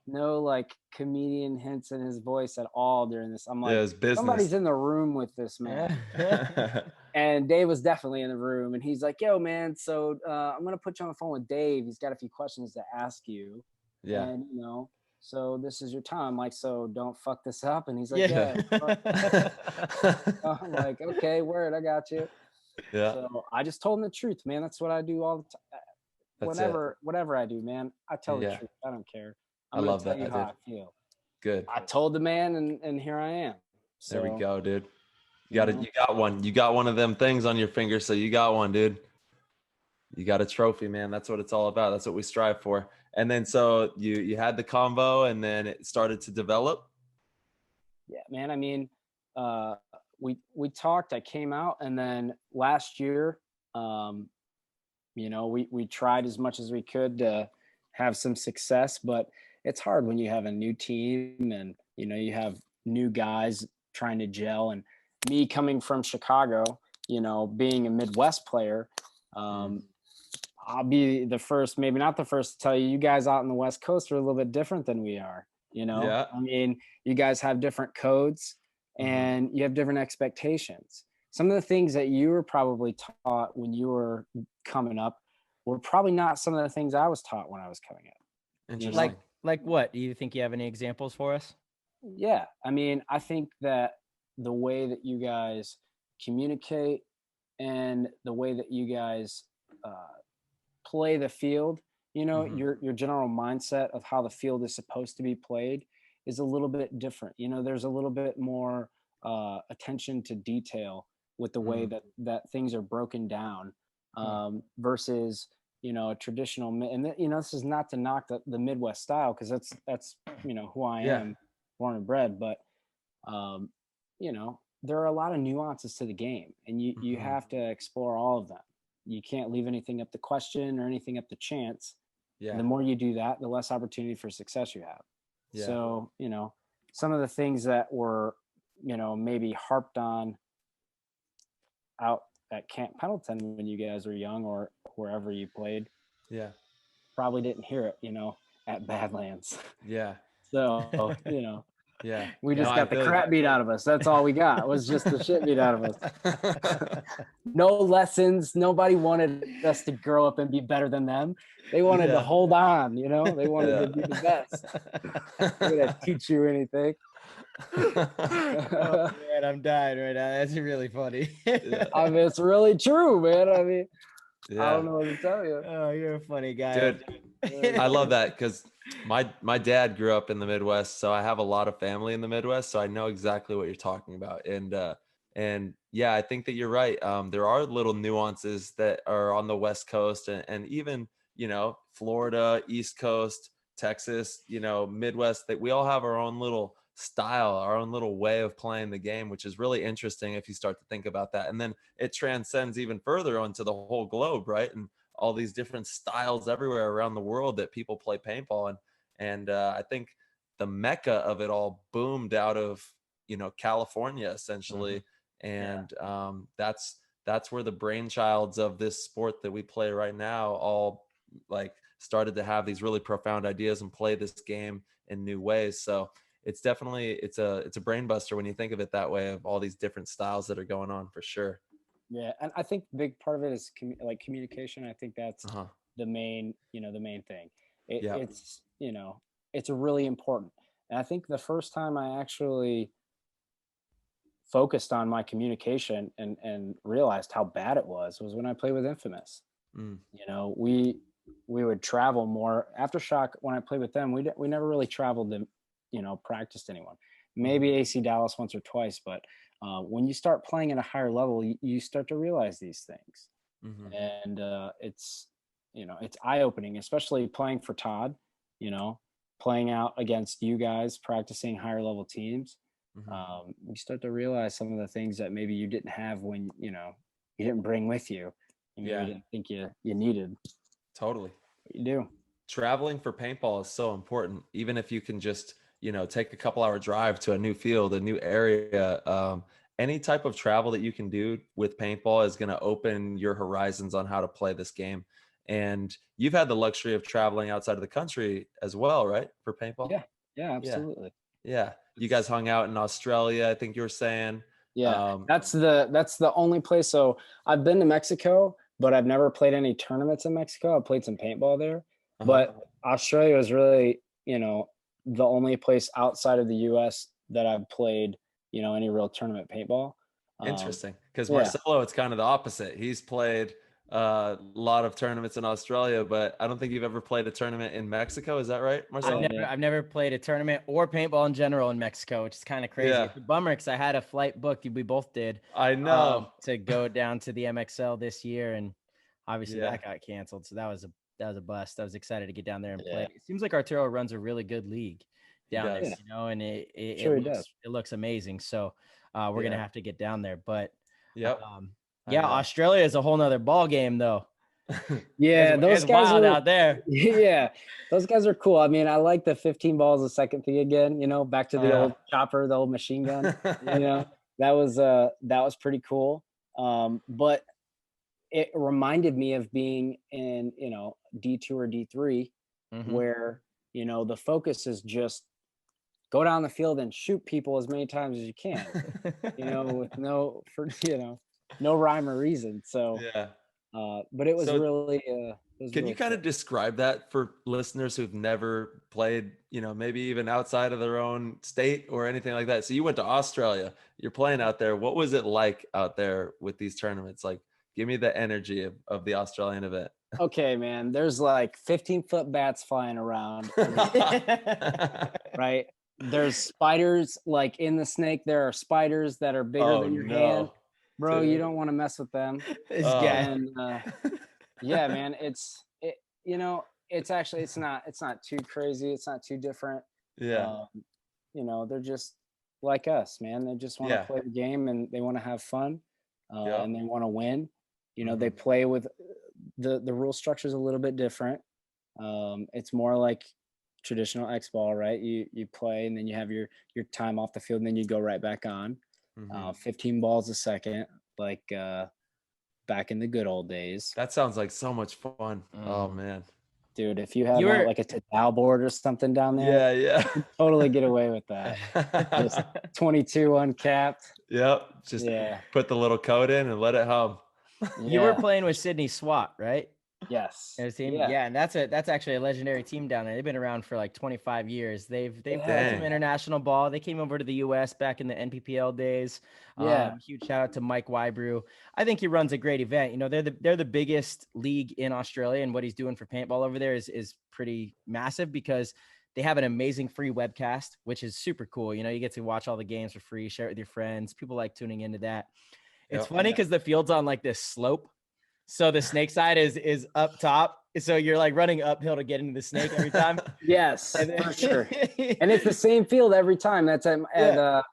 no like comedian hints in his voice at all during this. I'm Yeah, it like, was business. somebody's in the room with this man. And Dave was definitely in the room, and he's like, "Yo, man, so I'm gonna put you on the phone with Dave. He's got a few questions to ask you, Yeah. and, you know, so this is your time. I'm like, so don't fuck this up." And he's like, Yeah. "Yeah." I'm like, "Okay, word, I got you." Yeah. So I just told him the truth, man. That's what I do all the time. That's it. Whatever I do, man, I tell the Yeah. truth. I don't care. I I'm gonna love tell that, you how dude. I feel. Good. I told the man, and here I am. There we So, go, dude. you know, You got one. You got one of them things on your finger, so you got one, dude. You got a trophy, man. That's what it's all about. That's what we strive for. And then so you had the combo, and then it started to develop. yeah, man. I mean, uh, we talked. I came out, and then last year, um, you know, we tried as much as we could to have some success, but it's hard when you have a new team, and, you know, you have new guys trying to gel. And me coming from Chicago, you know, being a Midwest player, Mm. um, I'll be the first, maybe not the first, to tell you, you guys out in the West Coast are a little bit different than we are. You know, Yeah. I mean, you guys have different codes, Hmm. and you have different expectations. Some of the things that you were probably taught when you were coming up were probably not some of the things I was taught when I was coming up. You know, Interesting. Like what? Do you think you have any examples for us? yeah. I mean, I think that the way that you guys communicate, and the way that you guys uh, play the field, you know, Hmm. your general mindset of how the field is supposed to be played is a little bit different. You know, there's a little bit more attention to detail with the way Mm. that things are broken down, Hmm. versus, you know, a traditional you know, this is not to knock the Midwest style, because that's, you know, who I Yeah. am, born and bred. But um, you know, there are a lot of nuances to the game, and you Mhm. have to explore all of them. You can't leave anything up to question or anything up to chance. And Yeah. the more you do that, the less opportunity for success you have. Yeah. So, you know, some of the things that were, you know, maybe harped on out at Camp Pendleton when you guys were young, or wherever you played, Yeah. probably didn't hear it, you know, at Badlands. Yeah. So, you know, Yeah. we No, just I got the feel you. crap beat out of us. That's all we got, was just the shit beat out of us. No lessons. Nobody wanted us to grow up and be better than them. They wanted to Yeah. hold on, you know, they wanted to Yeah. be the best. They're gonna teach you anything. Oh man, I'm dying right now. That's really funny. Yeah. I mean, it's really true, man. I mean, I Yeah. don't know what to tell you. Oh, you're a funny guy, Dude, LJ. I love that because my dad grew up in the Midwest, so I have a lot of family in the Midwest, so I know exactly what you're talking about. And yeah, I think that you're right. There are little nuances that are on the West Coast, and even, you know, Florida, East Coast, Texas, you know, Midwest, that we all have our own little style, our own little way of playing the game, which is really interesting if you start to think about that. And then it transcends even further onto the whole globe, right? And all these different styles everywhere around the world that people play paintball in. And I think the mecca of it all boomed out of, you know, California essentially. And that's where the brainchilds of this sport that we play right now all like started to have these really profound ideas and play this game in new ways. So it's definitely, it's a brain buster when you think of it that way, of all these different styles that are going on, for sure. Yeah, and I think a big part of it is like communication. I think that's Uh-huh. the main, the main thing. Yeah. It's, it's really important. And I think the first time I actually focused on my communication and realized how bad it was when I played with Infamous. Mm. We would travel more. Aftershock, when I played with them, we never really traveled to, practice anyone. Maybe AC Dallas once or twice, but when you start playing at a higher level, you start to realize these things, and it's it's eye opening, especially playing for Todd. Playing out against you guys, practicing higher level teams. You start to realize some of the things that maybe you didn't have when you didn't bring with you. You didn't think you needed. Totally. But you do. Traveling for paintball is so important, even if you can just take a couple hour drive to a new field, a new area. Any type of travel that you can do with paintball is going to open your horizons on how to play this game. And you've had the luxury of traveling outside of the country as well, right, for paintball? Yeah, absolutely. Yeah. You guys hung out in Australia, I think you were saying. Yeah, that's the only place. So I've been to Mexico, but I've never played any tournaments in Mexico. I played some paintball there, but Australia was really, the only place outside of the U.S. that I've played, any real tournament paintball. Interesting, because Marcelo, it's kind of the opposite. He's played a lot of tournaments in Australia, but I don't think you've ever played a tournament in Mexico. Is that right, Marcelo? I've never played a tournament or paintball in general in Mexico, which is kind of crazy. It's a bummer because I had a flight booked. We both did. I know. To go down to the MXL this year, and obviously that got canceled. So that was a bust. I was excited to get down there and play. It seems like Arturo runs a really good league down there, and it looks amazing. So we're gonna have to get down there. But Australia is a whole nother ball game, though. Those guys wild are out there. Yeah, those guys are cool. I mean, I like the 15 balls a second thing again. Back to the old chopper, the old machine gun. That was pretty cool. But it reminded me of being in D2 or D3, where the focus is just go down the field and shoot people as many times as you can. With no rhyme or reason. So but it was really can you kind of describe that for listeners who've never played, maybe even outside of their own state or anything like that? So you went to Australia, you're playing out there. What was it like out there with these tournaments? Like, give me the energy of the Australian event. Okay, man, there's like 15-foot bats flying around. Right? There's spiders, like in the snake, there are spiders that are bigger than your hand. Bro, dude, you don't want to mess with them. And yeah, man, it's actually it's not too crazy. It's not too different. They're just like us, man. They just want to play the game and they want to have fun, and they want to win. They play with the rule structure is a little bit different. It's more like traditional X ball, right? You play and then you have your time off the field and then you go right back on. 15 balls a second, like back in the good old days. That sounds like so much fun. Oh man, dude, if you had like a Tadal board or something down there, you could totally get away with that. Just 22 uncapped. Yep, just put the little code in and let it hum. You were playing with Sydney SWAT, right? Yes. And that's actually a legendary team down there. They've been around for like 25 years. They've played some international ball. They came over to the US back in the NPPL days. Huge shout out to Mike Wybrew. I think he runs a great event. They're the biggest league in Australia, and what he's doing for paintball over there is pretty massive because they have an amazing free webcast, which is super cool. You get to watch all the games for free, share it with your friends. People like tuning into that. It's funny because the field's on like this slope. So the snake side is up top. So you're like running uphill to get into the snake every time. Yes, for sure. And it's the same field every time. That's at the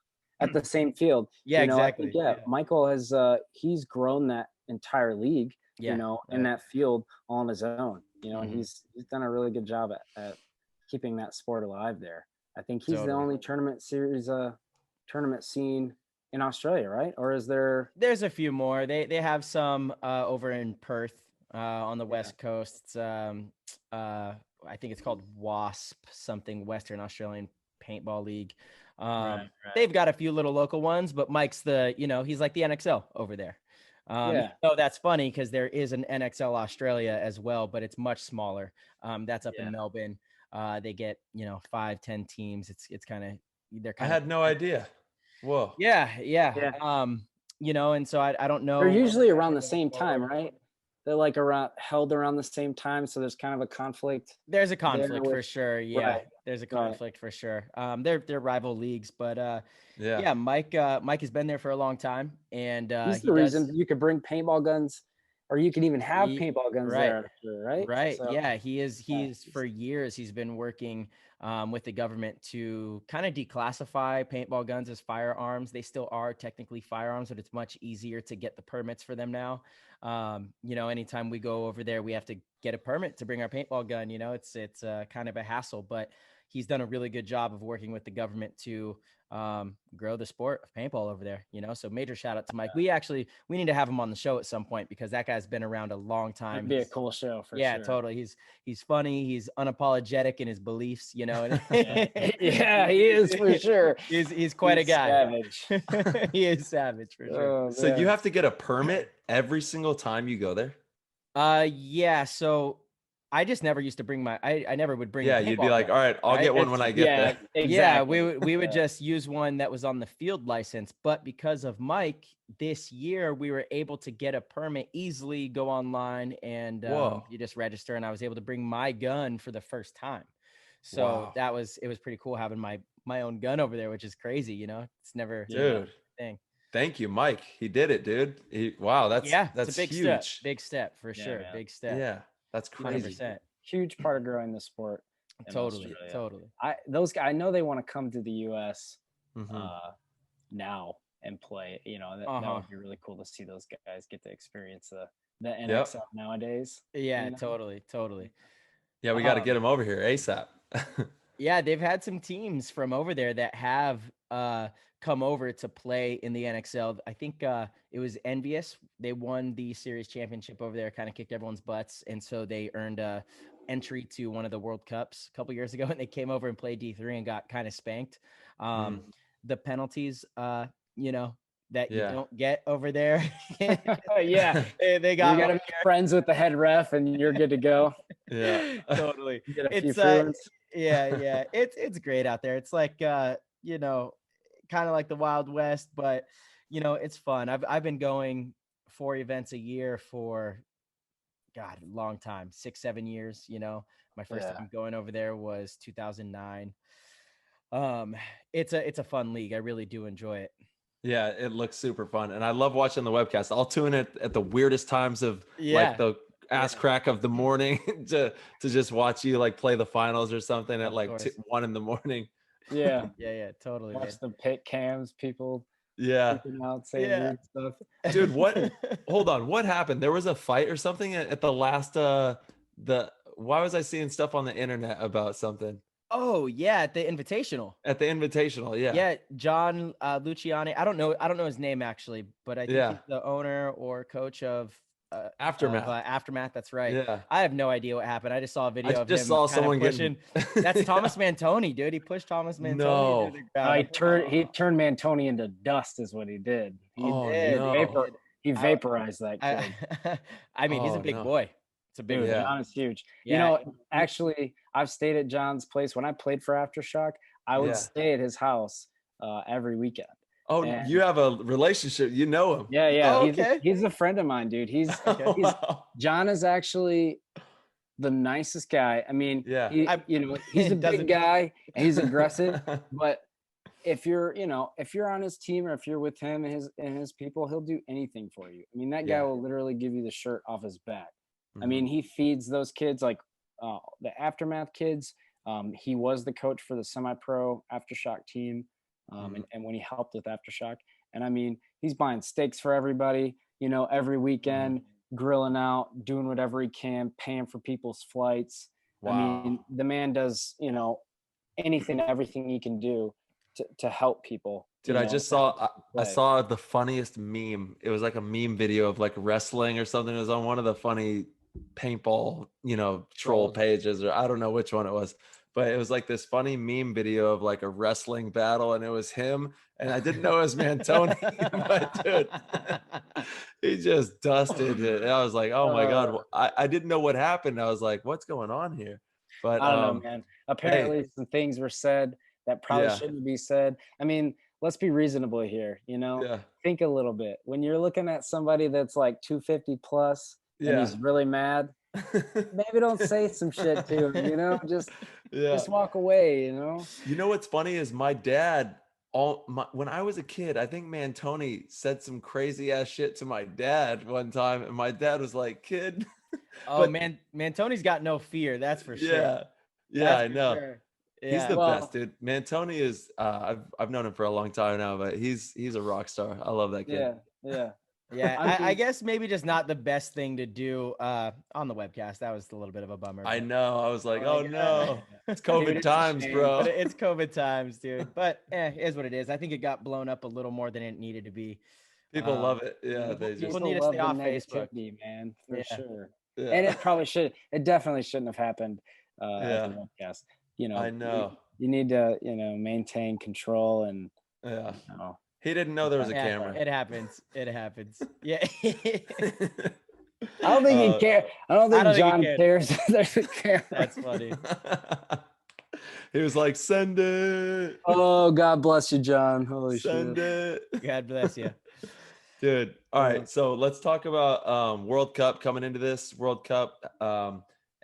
same field. Yeah, exactly. I think, Michael has he's grown that entire league, in that field on his own. And he's done a really good job at keeping that sport alive there. I think he's the only tournament scene in Australia, right? Or is there's a few more. They have some over in Perth on the West Coast. It's I think it's called WASP, something, Western Australian paintball league. Right. They've got a few little local ones, but Mike's he's like the NXL over there. So that's funny because there is an NXL Australia as well, but it's much smaller. That's up in Melbourne. They get 5-10 teams. It's kind of they're I kind had no idea. Whoa. yeah. Yeah. And so I don't know. They're usually around the same time, right? They're like held around the same time, so there's kind of a conflict. There's a conflict for sure. Yeah, right. There's a conflict for sure. They're rival leagues, but Yeah. Mike has been there for a long time, and he's the reason you could bring paintball guns, or you can even have paintball guns there, right? Right. So, yeah, he's for years he's been working with the government to kind of declassify paintball guns as firearms. They still are technically firearms, but it's much easier to get the permits for them now. Anytime we go over there, we have to get a permit to bring our paintball gun. It's kind of a hassle, but he's done a really good job of working with the government to grow the sport of paintball over there. So major shout out to Mike. We need to have him on the show at some point because that guy's been around a long time. It'd be a cool show for sure. Yeah, totally. He's funny. He's unapologetic in his beliefs. Yeah, he is for sure. He's quite a guy. Savage. He is savage for sure. Oh, So you have to get a permit every single time you go there? Yeah. So I just never used to bring I never would bring. Yeah, you'd be like, all right, I'll get one when I get there. Exactly. Yeah, we would just use one that was on the field license. But because of Mike, this year we were able to get a permit easily, go online, and you just register. And I was able to bring my gun for the first time. So it was pretty cool having my own gun over there, which is crazy. It's never a thing. Thank you, Mike. He did it, dude. That's it's a big huge. step. Big step for sure. man. Big step. Yeah, that's crazy. 100%. Huge part of growing the sport. Totally. Those guys, I know they want to come to the US Mhm. now and play. That would be really cool to see those guys get to experience the NXL nowadays. Yeah, totally. Yeah, we got to get him over here ASAP. Yeah, they've had some teams from over there that have come over to play in the NXL. I think it was Envious. They won the series championship over there, kind of kicked everyone's butts, and so they earned entry to one of the World Cups a couple years ago, and they came over and played D3 and got kind of spanked. The penalties, that you don't get over there. Yeah, they got. You got to be friends with the head ref, and you're good to go. Yeah, totally. It's It's great out there. It's like kind of like the Wild West, but it's fun. I've been going 4 events a year for a long time, 6-7 years. My first time going over there was 2009. It's a fun league. I really do enjoy it. Yeah, it looks super fun, and I love watching the webcast. I'll tune in at the weirdest times of like the ass crack of the morning to just watch you like play the finals or something at like 1 a.m. Yeah, totally. Watch the pit cams, people. Out saying weird stuff. Dude, hold on, what happened? There was a fight or something at the last why was I seeing stuff on the internet about something? Oh yeah, at the Invitational. Yeah, John Luciani. I don't know his name actually, but I think he's the owner or coach of Aftermath. Aftermath, that's right. Yeah, I have no idea what happened. I just saw a video of him. Saw someone pushing. That's Thomas Mantoni, dude. He pushed Thomas Mantoni. No, into the ground. He turned Mantoni into dust, is what he did. He vaporized that kid. I mean, he's a big boy. It's a big dude. boy. John is huge. Actually, I've stayed at John's place when I played for Aftershock. I would stay at his house every weekend. Oh, and you have a relationship. You know him. Yeah. Oh, okay. He's a friend of mine, dude. John is actually the nicest guy. I mean, he's a big guy and he's aggressive, but if you're on his team or if you're with him and his people, he'll do anything for you. I mean, that guy will literally give you the shirt off his back. I mean, he feeds those kids like the Aftermath kids. He was the coach for the semi-pro Aftershock team. And when he helped with Aftershock, and I mean, he's buying steaks for everybody, every weekend, grilling out, doing whatever he can, paying for people's flights. Wow. I mean, the man does, anything, everything he can do to help people. Dude, I saw the funniest meme. It was like a meme video of like wrestling or something. It was on one of the funny paintball, troll pages, or I don't know which one it was. but it was like this funny meme video of like a wrestling battle, and it was him, and I didn't know it was Mantoni, but dude, he just dusted it. And I was like, oh my God, I didn't know what happened. I was like, what's going on here? But I don't know, man. hey, Apparently some things were said that probably yeah, shouldn't be said. I mean, let's be reasonable here, you know? yeah, Think a little bit. When you're looking at somebody that's like 250 plus and yeah. he's really mad, maybe don't say some shit to him, you know? Yeah. Just walk away, you know? You know what's funny is my dad, when I was a kid, I think Mantoni said some crazy ass shit to my dad one time, and my dad was like, "Kid," Oh but man, Tony's got no fear. That's for sure. yeah, yeah, That's I for know. sure. He's Yeah. the Well, best, dude. Mantoni is. I've known him for a long time now, but he's a rock star. I love that kid. yeah, yeah. Yeah, I I mean, guess maybe just not the best thing to do on the webcast. That was a little bit of a bummer. I But know. I was like, like, oh no, it's dude, COVID it's a times, shame. bro. but it's COVID times, dude. But it is what it is. I think it got blown up a little more than it needed to be. People love it. Yeah, People, they People just. need people to love stay the off Facebook. negativity, man, for Yeah. sure. And Yeah, it probably should. It definitely shouldn't have happened at the yeah. webcast. You know, I know. you need to, maintain control and, Yeah. you know, He didn't know there was a Yeah, camera. it happens. It happens. Yeah. I don't think he cares. I don't think don't think he John cared. cares. There's a camera. That's funny. He was like, send it. Oh, God bless you, John. Holy Send shit. it. God bless you. Dude. All right. So let's talk about World Cup coming into this World Cup.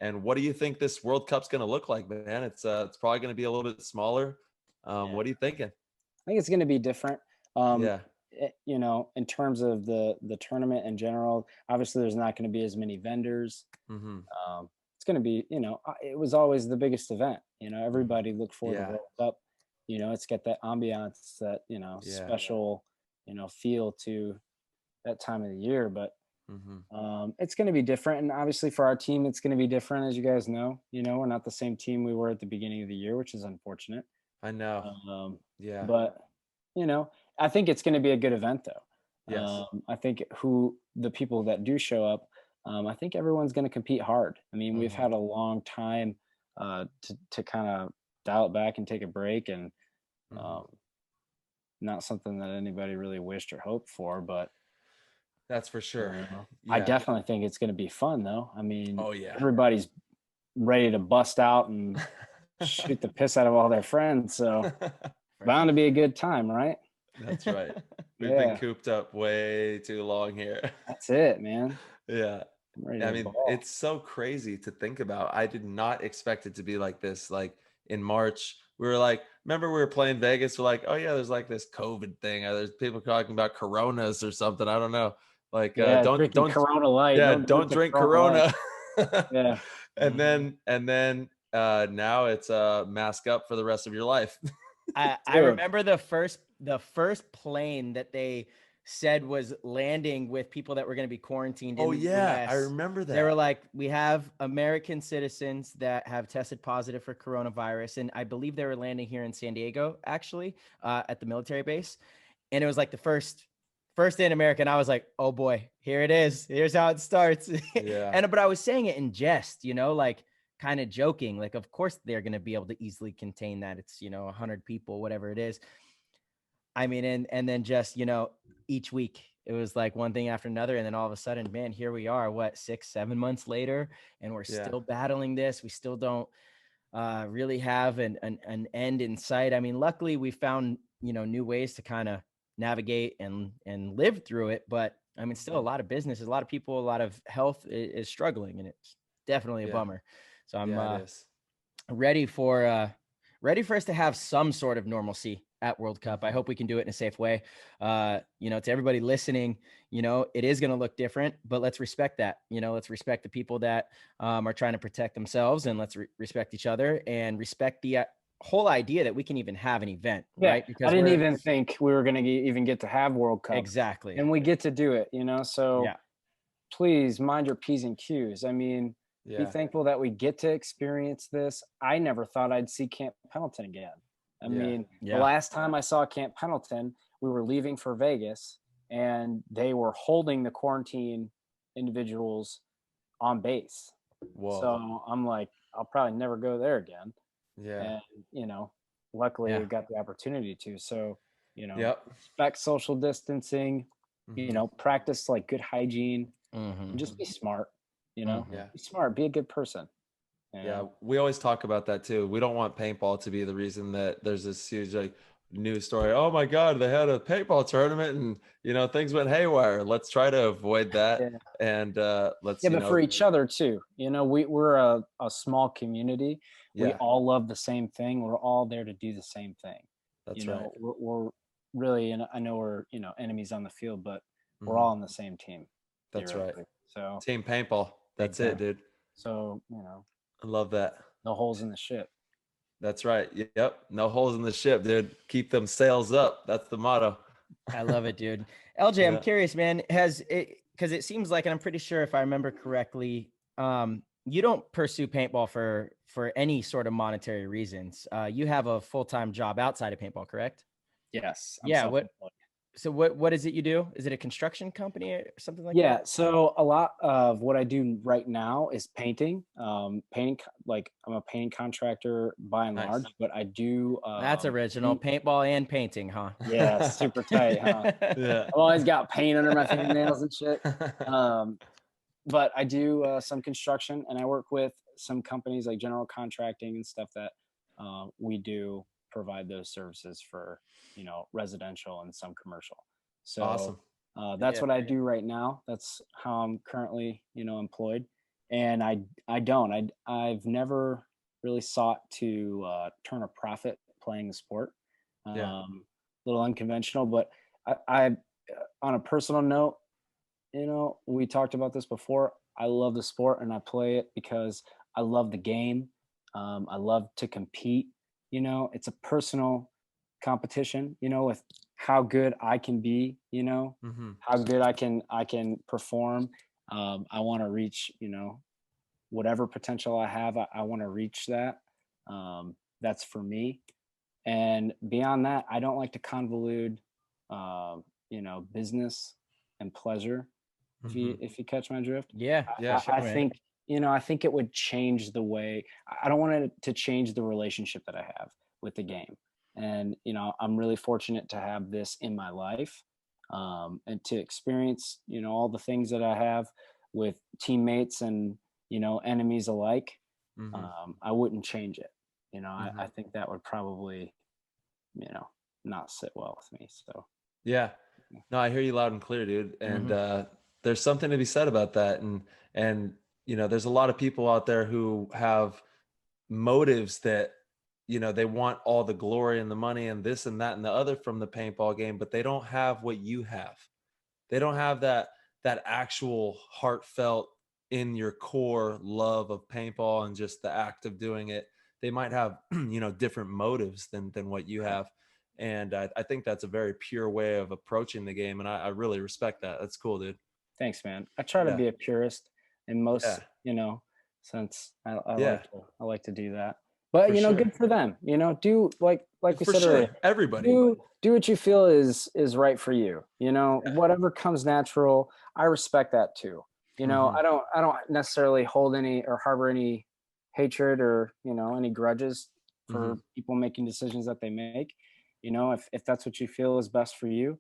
And what do you think this World Cup's going to look like, man? It's probably going to be a little bit smaller. What are you thinking? I think it's going to be different. Yeah. In terms of the tournament in general, obviously there's not going to be as many vendors. Mm-hmm. It's going to be, it was always the biggest event. Everybody looked forward to Yeah. World Cup. It's got that ambiance, that special, feel to that time of the year. But it's going to be different, and obviously for our team, it's going to be different, as you guys know. We're not the same team we were at the beginning of the year, which is unfortunate. I know. Yeah. But I think it's going to be a good event, though. Yes. I think the people that do show up, I think everyone's going to compete hard. I mean, we've had a long time to kind of dial it back and take a break, and not something that anybody really wished or hoped for, but That's for sure. I Yeah. definitely think it's going to be fun, though. I mean, Oh, yeah. everybody's ready to bust out and shoot the piss out of all their friends, so bound to be a good time, right? That's right. We've Yeah. been cooped up way too long here. That's it, man. Yeah. I'm ready I to mean, ball. it's so crazy to think about. I did not expect it to be like this. Like in March, we were like, remember we were playing Vegas? We're like, oh yeah, there's like this COVID thing. There's people talking about coronas or something. I don't know. Like, don't Corona Light. yeah, don't drink Corona. Yeah. And then now it's mask up for the rest of your life. I Dude. remember the first plane that they said was landing with people that were going to be quarantined in Oh the yeah, I US. remember that. They were like, we have American citizens that have tested positive for coronavirus, and I believe they were landing here in San Diego, actually, at the military base. And it was like the first day in America, and I was like, oh boy, here it is. Here's how it starts. Yeah. But I was saying it in jest, like kind of joking, like, of course they're going to be able to easily contain that. It's 100 people, whatever it is. I mean, and then just each week it was like one thing after another, and then all of a sudden, man, here we are, 6-7 months later, and we're still battling this. We still don't really have an end in sight. I mean, luckily we found new ways to kind of navigate and live through it, but I mean, still a lot of businesses, a lot of people, a lot of health is struggling, and it's definitely a bummer. So I'm ready for us to have some sort of normalcy at World Cup. I hope we can do it in a safe way. To everybody listening, it is going to look different, but let's respect that. Let's respect the people that are trying to protect themselves, and let's respect each other and respect the whole idea that we can even have an event, right? Because I didn't even think we were going to even get to have World Cup. Exactly. And we get to do it, so please mind your P's and Q's. I mean, be thankful that we get to experience this. I never thought I'd see Camp Pendleton again. I mean, the last time I saw Camp Pendleton, we were leaving for Vegas, and they were holding the quarantine individuals on base. Whoa. So I'm like, I'll probably never go there again. Yeah. And luckily Yeah. we got the opportunity to. So Yep. respect social distancing, Mhm. practice like good hygiene, Mm-hmm. and just be smart. Mm-hmm. Yeah. Be smart, be a good person. Yeah, we always talk about that too. We don't want paintball to be the reason that there's this huge like news story. Oh my God, they had a paintball tournament and things went haywire. Let's try to avoid that, Yeah. and let's Yeah, but for each other too. We're a small community. We yeah, all love the same thing. We're all there to do the same thing. that's right. We're really, and I know we're enemies on the field, but we're Mhm. all on the same team, That's right. theoretically. So Team paintball. That's it, exactly. dude. So I love that. no holes in the ship. That's right. Yep. No holes in the ship, dude. Keep them sails up. That's the motto. I love it, dude. LJ, I'm Yeah. curious, man. Has it, because it seems like, and I'm pretty sure if I remember correctly, you don't pursue paintball for any sort of monetary reasons. You have a full-time job outside of paintball, correct? Yes, I'm Yeah. self-employed. So what is it you do? Is it a construction company or something like Yeah, that? so a lot of what I do right now is painting. Like I'm a painting contractor by and Nice. large, but I do That's original. Paintball and painting, huh? yeah, super tight, huh? Yeah. I've always got paint under my fingernails and shit. Um, but I do some construction, and I work with some companies like general contracting and stuff that we do provide those services for, residential and some commercial. So Awesome. that's Yeah. what I do right now. That's how I'm currently, employed. And I've never really sought to turn a profit playing the sport. Yeah. A little unconventional, but I on a personal note, we talked about this before. I love the sport and I play it because I love the game. I love to compete. It's a personal competition, with how good I can be, Mm-hmm. how good I can perform. I want to reach, whatever potential I have, I want to reach that. That's for me. And beyond that, I don't like to convolute, business and pleasure. If Mm-hmm. you catch my drift, Yeah, Yeah. for sure, I man. think I think it would change the way. I don't want it to change the relationship that I have with the game. And I'm really fortunate to have this in my life, and to experience all the things that I have with teammates and enemies alike. Mm-hmm. I wouldn't change it. Mm-hmm. I think that would probably not sit well with me. So Yeah. No, I hear you loud and clear, dude. And Mhm. there's something to be said about that. And there's a lot of people out there who have motives that they want all the glory and the money and this and that and the other from the paintball game, but they don't have what you have. They don't have that actual heartfelt in your core love of paintball and just the act of doing it. They might have different motives than what you have, and I think that's a very pure way of approaching the game, and I really respect that. That's cool, dude. thanks, man. I try to Yeah. be a purist in most, Yeah. sense. I Yeah. like to do that. But For sure. good for them. Do like we For said earlier. sure. Everybody. Do what you feel is right for you. Yeah. Whatever comes natural. I respect that too. Mhm. I don't necessarily hold any or harbor any hatred or any grudges for Mhm. people making decisions that they make. If that's what you feel is best for you,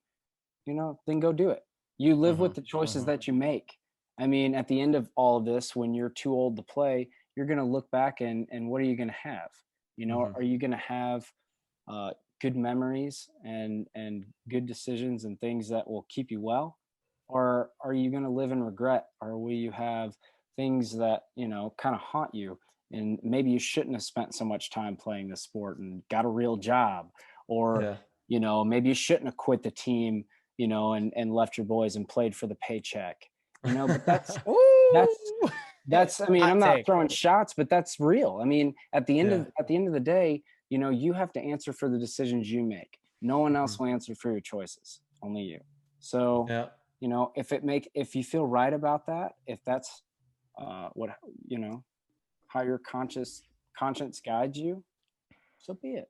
then go do it. You live with Mhm. the choices Mhm. that you make. I mean, at the end of all of this, when you're too old to play, you're going to look back and what are you going to have? Mhm. Are you going to have good memories and good decisions and things that will keep you well? Or are you going to live in regret? Or will you have things that, kind of haunt you? And maybe you shouldn't have spent so much time playing the sport and got a real job. Or, Yeah. maybe you shouldn't have quit the team, and left your boys and played for the paycheck. But that's Ooh. that's I mean, Hot I'm not take. throwing shots, but that's real. I mean, Yeah. at the end of the day, you have to answer for the decisions you make. No one else Mhm. will answer for your choices, only you. So, Yeah. if you feel right about that, if that's what how your conscience guides you, so be it.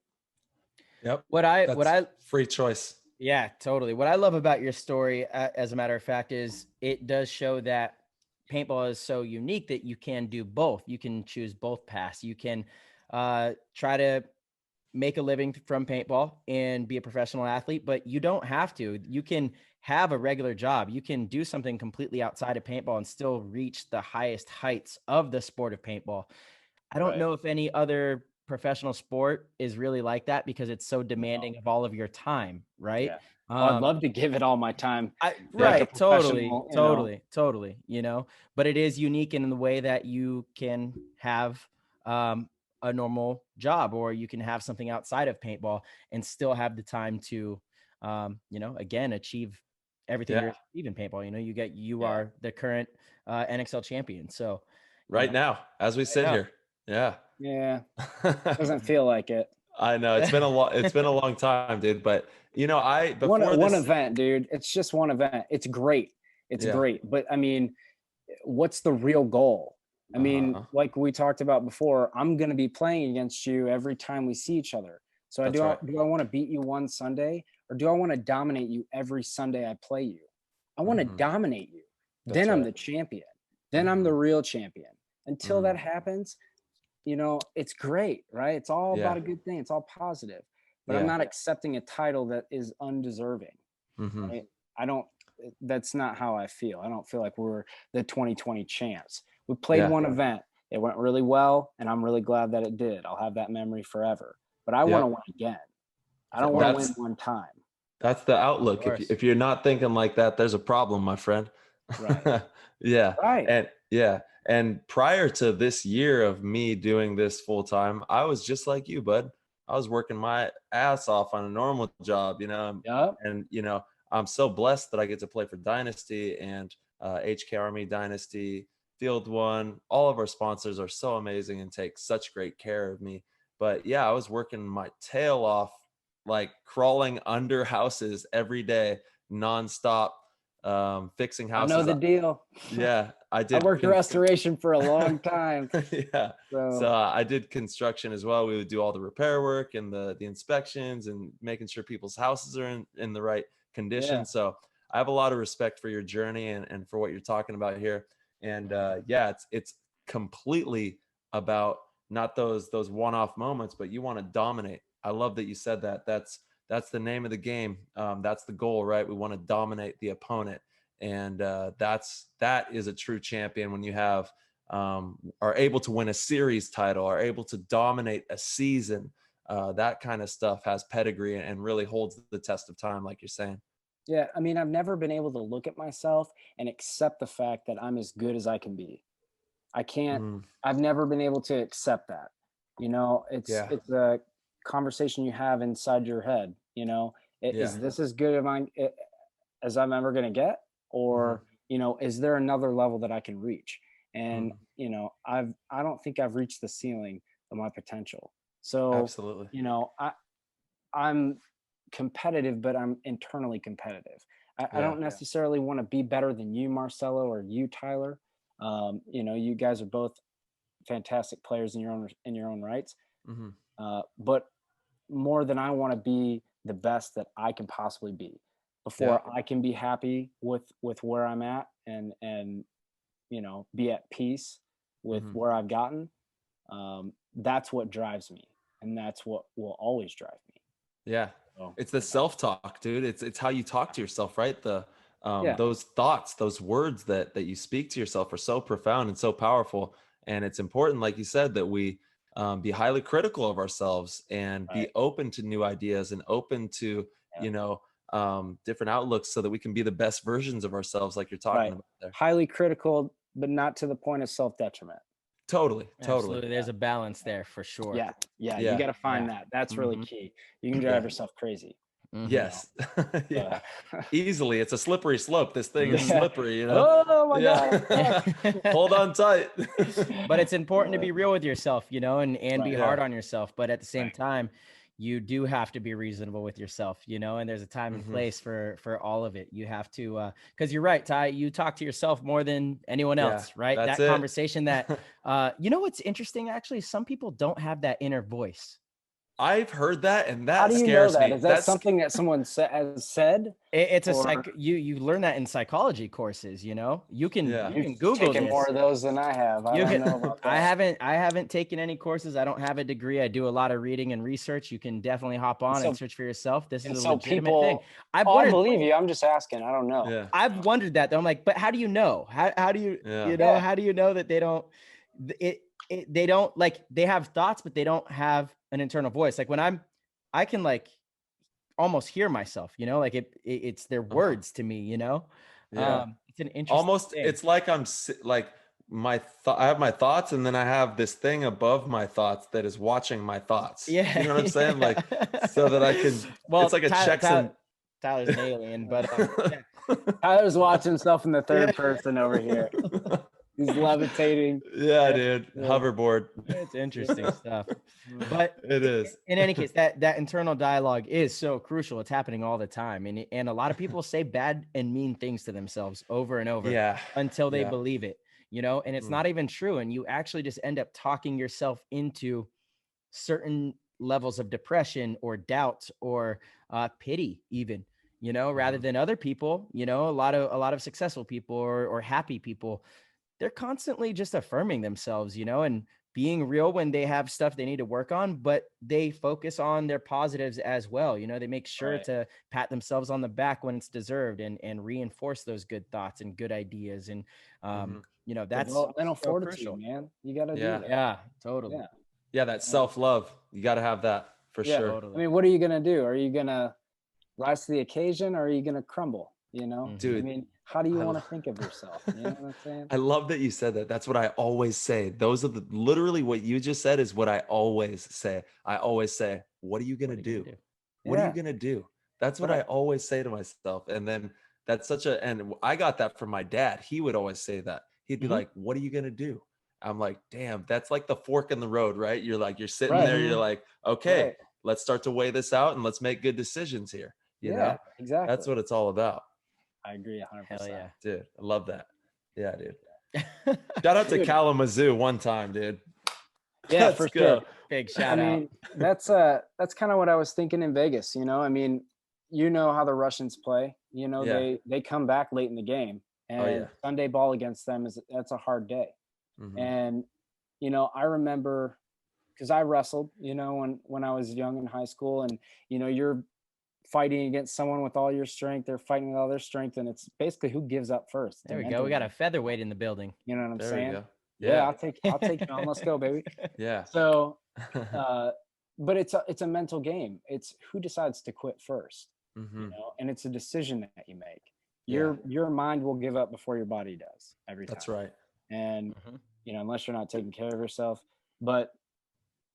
Yep. What I what That's I free choice. Yeah, totally. What I love about your story, as a matter of fact, is it does show that paintball is so unique that you can do both. You can choose both paths. You can try to make a living from paintball and be a professional athlete, but you don't have to. You can have a regular job. You can do something completely outside of paintball and still reach the highest heights of the sport of paintball. I don't know if any other professional sport is really like that because it's so demanding of all of your time, right? Yeah. I'd love to give it all my time. Right, a totally, professional, totally, but it is unique in the way that you can have a normal job, or you can have something outside of paintball and still have the time to, again, achieve everything you're achieving paintball. You are the current NXL champion. So right now, as we sit here. Yeah. Yeah. Doesn't feel like it. I know it's been a long time, dude. But one event, dude. It's just one event. It's great. It's great. But I mean, what's the real goal? I mean, like we talked about before, I'm going to be playing against you every time we see each other. So do I want to beat you one Sunday, or do I want to dominate you every Sunday I play you? I want to dominate you. Then I'm the champion. Then I'm the real champion. Until that happens, it's great, right? It's all about a good thing. It's all positive. But I'm not accepting a title that is undeserving. Right? That's not how I feel. I don't feel like we're the 2020 champs. We played one event. It went really well, and I'm really glad that it did. I'll have that memory forever. But I want to win again. I don't want to win one time. That's the outlook. If you're not thinking like that, there's a problem, my friend. Right. Yeah. Right. And prior to this year of me doing this full time, I was just like you, bud. I was working my ass off on a normal job, and I'm so blessed that I get to play for Dynasty and HK Army Dynasty, Field One. All of our sponsors are so amazing and take such great care of me. But yeah, I was working my tail off, like crawling under houses every day, nonstop, fixing houses. I know the deal. Yeah, I did. I worked restoration for a long time. Yeah. So I did construction as well. We would do all the repair work and the inspections and making sure people's houses are in the right condition. Yeah. So I have a lot of respect for your journey and for what you're talking about here. And it's completely about not those one-off moments, but you want to dominate. I love that you said that. That's the name of the game. That's the goal, right? We want to dominate the opponent. And that is a true champion when you have are able to win a series title, are able to dominate a season. That kind of stuff has pedigree and really holds the test of time, like you're saying. Yeah, I mean, I've never been able to look at myself and accept the fact that I'm as good as I can be. I can't. I've never been able to accept that. It's a conversation you have inside your head. Is this as good as I'm ever going to get? Or, is there another level that I can reach? And, I don't think I've reached the ceiling of my potential. So, absolutely. I'm competitive, but I'm internally competitive. I don't necessarily want to be better than you, Marcelo, or you, Tyler. You guys are both fantastic players in your own rights. But more than I want to be the best that I can possibly be before I can be happy with where I'm at and be at peace with where I've gotten. That's what drives me, and that's what will always drive me. Yeah. It's the self-talk, dude. It's how you talk to yourself, right? Those thoughts, those words that you speak to yourself are so profound and so powerful. And it's important, like you said, that we be highly critical of ourselves and be open to new ideas and open to, different outlooks so that we can be the best versions of ourselves, like you're talking about there. Highly critical, but not to the point of self-detriment. Totally. Absolutely. There's a balance there for sure. Yeah. You got to find that. That's really key. You can drive yourself crazy. Yes. Easily. It's a slippery slope. This thing is slippery, Oh my God. Hold on tight. But it's important to be real with yourself, and be hard on yourself. But at the same time, you do have to be reasonable with yourself, and there's a time and place for all of it. You have to, because you're right, Ty, you talk to yourself more than anyone else, right? That conversation that, what's interesting, actually, some people don't have that inner voice. I've heard that, and How that do you know scares that? me. Is that something that someone has said? It's a Or you learn that in psychology courses, you know. You can Yeah. you can you've Google taken this. more of those than I have. I You don't can, know about that. I haven't taken any courses. I don't have a degree. I do a lot of reading and research. You can definitely hop on and So, search for yourself. This is and a so legitimate thing. people, I've oh, I wondered believe you. I'm just asking. I don't know. Yeah. I've wondered that though. I'm like, but how do you know? How do you Yeah. you know, Yeah. how do you know that they don't they don't like they have thoughts, but they don't have an internal voice. Like when I can like almost hear myself, you know, like it's their words to me, you know. Yeah. It's an interesting Almost, thing. it's like like I have my thoughts, and then I have this thing above my thoughts that is watching my thoughts. Yeah. You know what I'm saying? Like, so that I can, Well, it's like a checks and Tyler's an alien, but yeah. Tyler's watching himself in the third Yeah. person over here. He's levitating. Yeah, dude. Yeah. Hoverboard. It's interesting stuff. But It is. in any case, that internal dialogue is so crucial. It's happening all the time. And a lot of people say bad and mean things to themselves over and over Yeah. until they Yeah. believe it, you know, and it's Mm. not even true. And you actually just end up talking yourself into certain levels of depression or doubt or pity, even, you know, rather than other people, you know, a lot of successful people or happy people, they're constantly just affirming themselves, you know, and being real when they have stuff they need to work on, but they focus on their positives as well. You know, they make sure Right. to pat themselves on the back when it's deserved and reinforce those good thoughts and good ideas. And, you know, that's Developmental so fortitude, crucial. man. You got to do Yeah. that. Yeah, totally. Yeah. Yeah. That self-love. You got to have that for Yeah. sure. Totally. I mean, what are you going to do? Are you going to rise to the occasion, or are you going to crumble? You know, Dude, I mean, how do you I want lo- to think of yourself? You know what I'm saying? I love that you said that. That's what I always say. Those are literally what you just said is what I always say. I always say, what are you going to What are you do? gonna do? What are you Yeah. going to do? That's what I Right. always say to myself. And then and I got that from my dad. He would always say that. He'd be Mhm. like, what are you going to do? I'm like, damn, that's like the fork in the road, right? You're sitting Right. there, you're like, okay, Right. let's start to weigh this out and let's make good decisions here. You Yeah. know, Exactly. that's what it's all about. I agree 100%. Hell yeah. Dude, I love that. Yeah, dude. Shout out to Dude. Kalamazoo one time, dude. Yeah, Let's for go. sure. Big I shout out. mean, that's kind of what I was thinking in Vegas, you know. I mean, you know how the Russians play. You know, Yeah. they come back late in the game, Oh, and yeah. Sunday ball against them that's a hard day. Mhm. And you know, I remember because I wrestled, you know, when I was young in high school, and you know, you're fighting against someone with all your strength, they're fighting with all their strength, and it's basically who gives up first. It's a There we go. mental We got game. a featherweight in the building. You know what I'm There we saying? go. Yeah, Yeah. I'll take you on. Let's go, baby. Yeah. So but it's a mental game. It's who decides to quit first, you Mhm. know, and it's a decision that you make. Yeah. Your mind will give up before your body does every time. That's right. And Mhm. you know, unless you're not taking care of yourself. But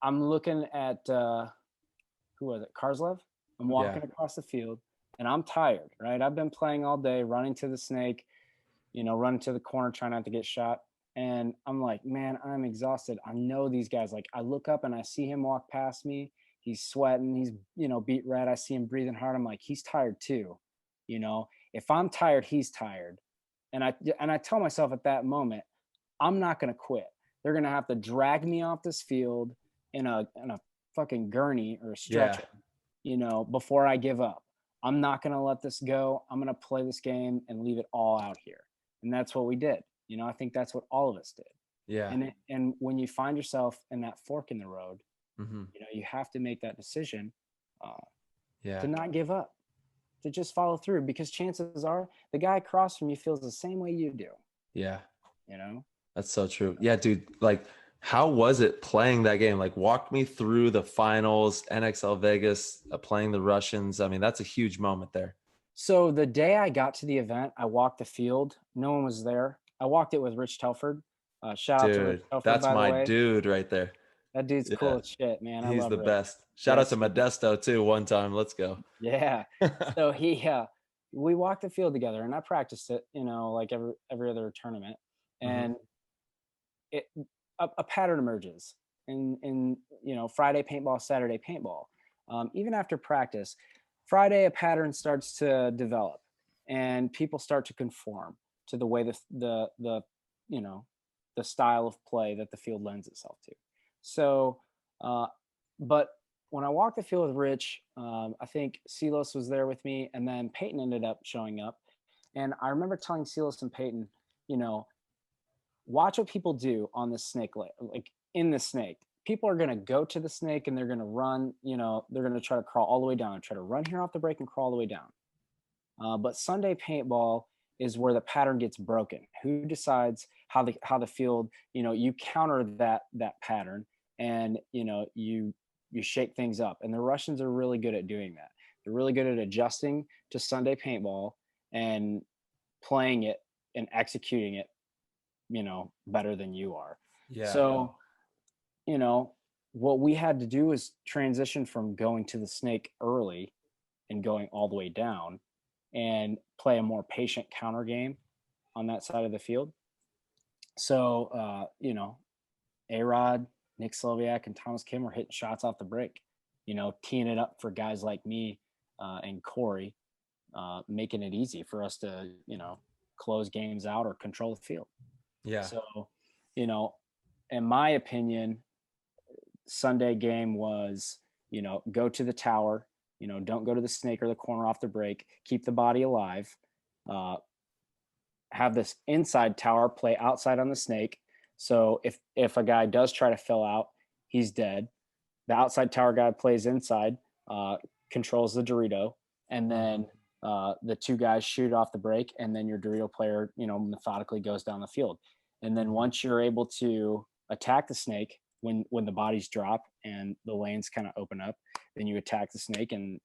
I'm looking at who was it? Karslev. I'm walking across the field and I'm tired, right? I've been playing all day, running to the snake, you know, running to the corner, trying not to get shot. And I'm like, man, I'm exhausted. I know these guys. Like, I look up and I see him walk past me. He's sweating. He's, you know, beat red. I see him breathing hard. I'm like, he's tired too. You know, if I'm tired, he's tired. And I tell myself at that moment, I'm not going to quit. They're going to have to drag me off this field in a fucking gurney or a stretcher, you know, before I give up. I'm not going to let this go. I'm going to play this game and leave it all out here. And that's what we did. You know, I think that's what all of us did. Yeah. And when you find yourself in that fork in the road, Mhm. you know, you have to make that decision Yeah. to not give up, to just follow through, because chances are the guy across from you feels the same way you do, Yeah. you know? That's so true. Yeah, dude. Like, how was it playing that game? Like, walk me through the finals, NXL Vegas, playing the Russians. I mean, that's a huge moment there. So the day I got to the event, I walked the field. No one was there. I walked it with Rich Telford. Shout out to Rich Dude, Telford, that's by the my way. dude right there. That dude's Yeah. cool as shit, man. I He's love the Rich. best. Shout out Yes, to he- Modesto too. One time. Let's go. Yeah. So we walked the field together, and I practiced it, you know, like every other tournament. And a pattern emerges in you know, Friday paintball, Saturday paintball. Even after practice, Friday a pattern starts to develop, and people start to conform to the way the you know, the style of play that the field lends itself to. So, but when I walked the field with Rich, I think Silos was there with me, and then Peyton ended up showing up. And I remember telling Silos and Peyton, you know, watch what people do on the snake, like in the snake. People are going to go to the snake and they're going to run, you know, they're going to try to crawl all the way down, try to run here off the break and crawl all the way down. But Sunday paintball is where the pattern gets broken. Who decides how the field, you know, you counter that pattern, and you know, you shake things up. And the Russians are really good at doing that. They're really good at adjusting to Sunday paintball and playing it and executing it, you know, better than you are. Yeah. So, you know, what we had to do is transition from going to the snake early and going all the way down, and play a more patient counter game on that side of the field. So, you know, A-Rod, Nick Sloviak, and Thomas Kim were hitting shots off the break, you know, teeing it up for guys like me and Corey, making it easy for us to, you know, close games out or control the field. Yeah. So, you know, in my opinion, Sunday game was, you know, go to the tower, you know, don't go to the snake or the corner off the break, keep the body alive, have this inside tower play outside on the snake. So if a guy does try to fill out, he's dead. The outside tower guy plays inside, controls the Dorito, and then the two guys shoot off the break, and then your Dorito player, you know, methodically goes down the field. And then once you're able to attack the snake, when the bodies drop and the lanes kind of open up, then you attack the snake, and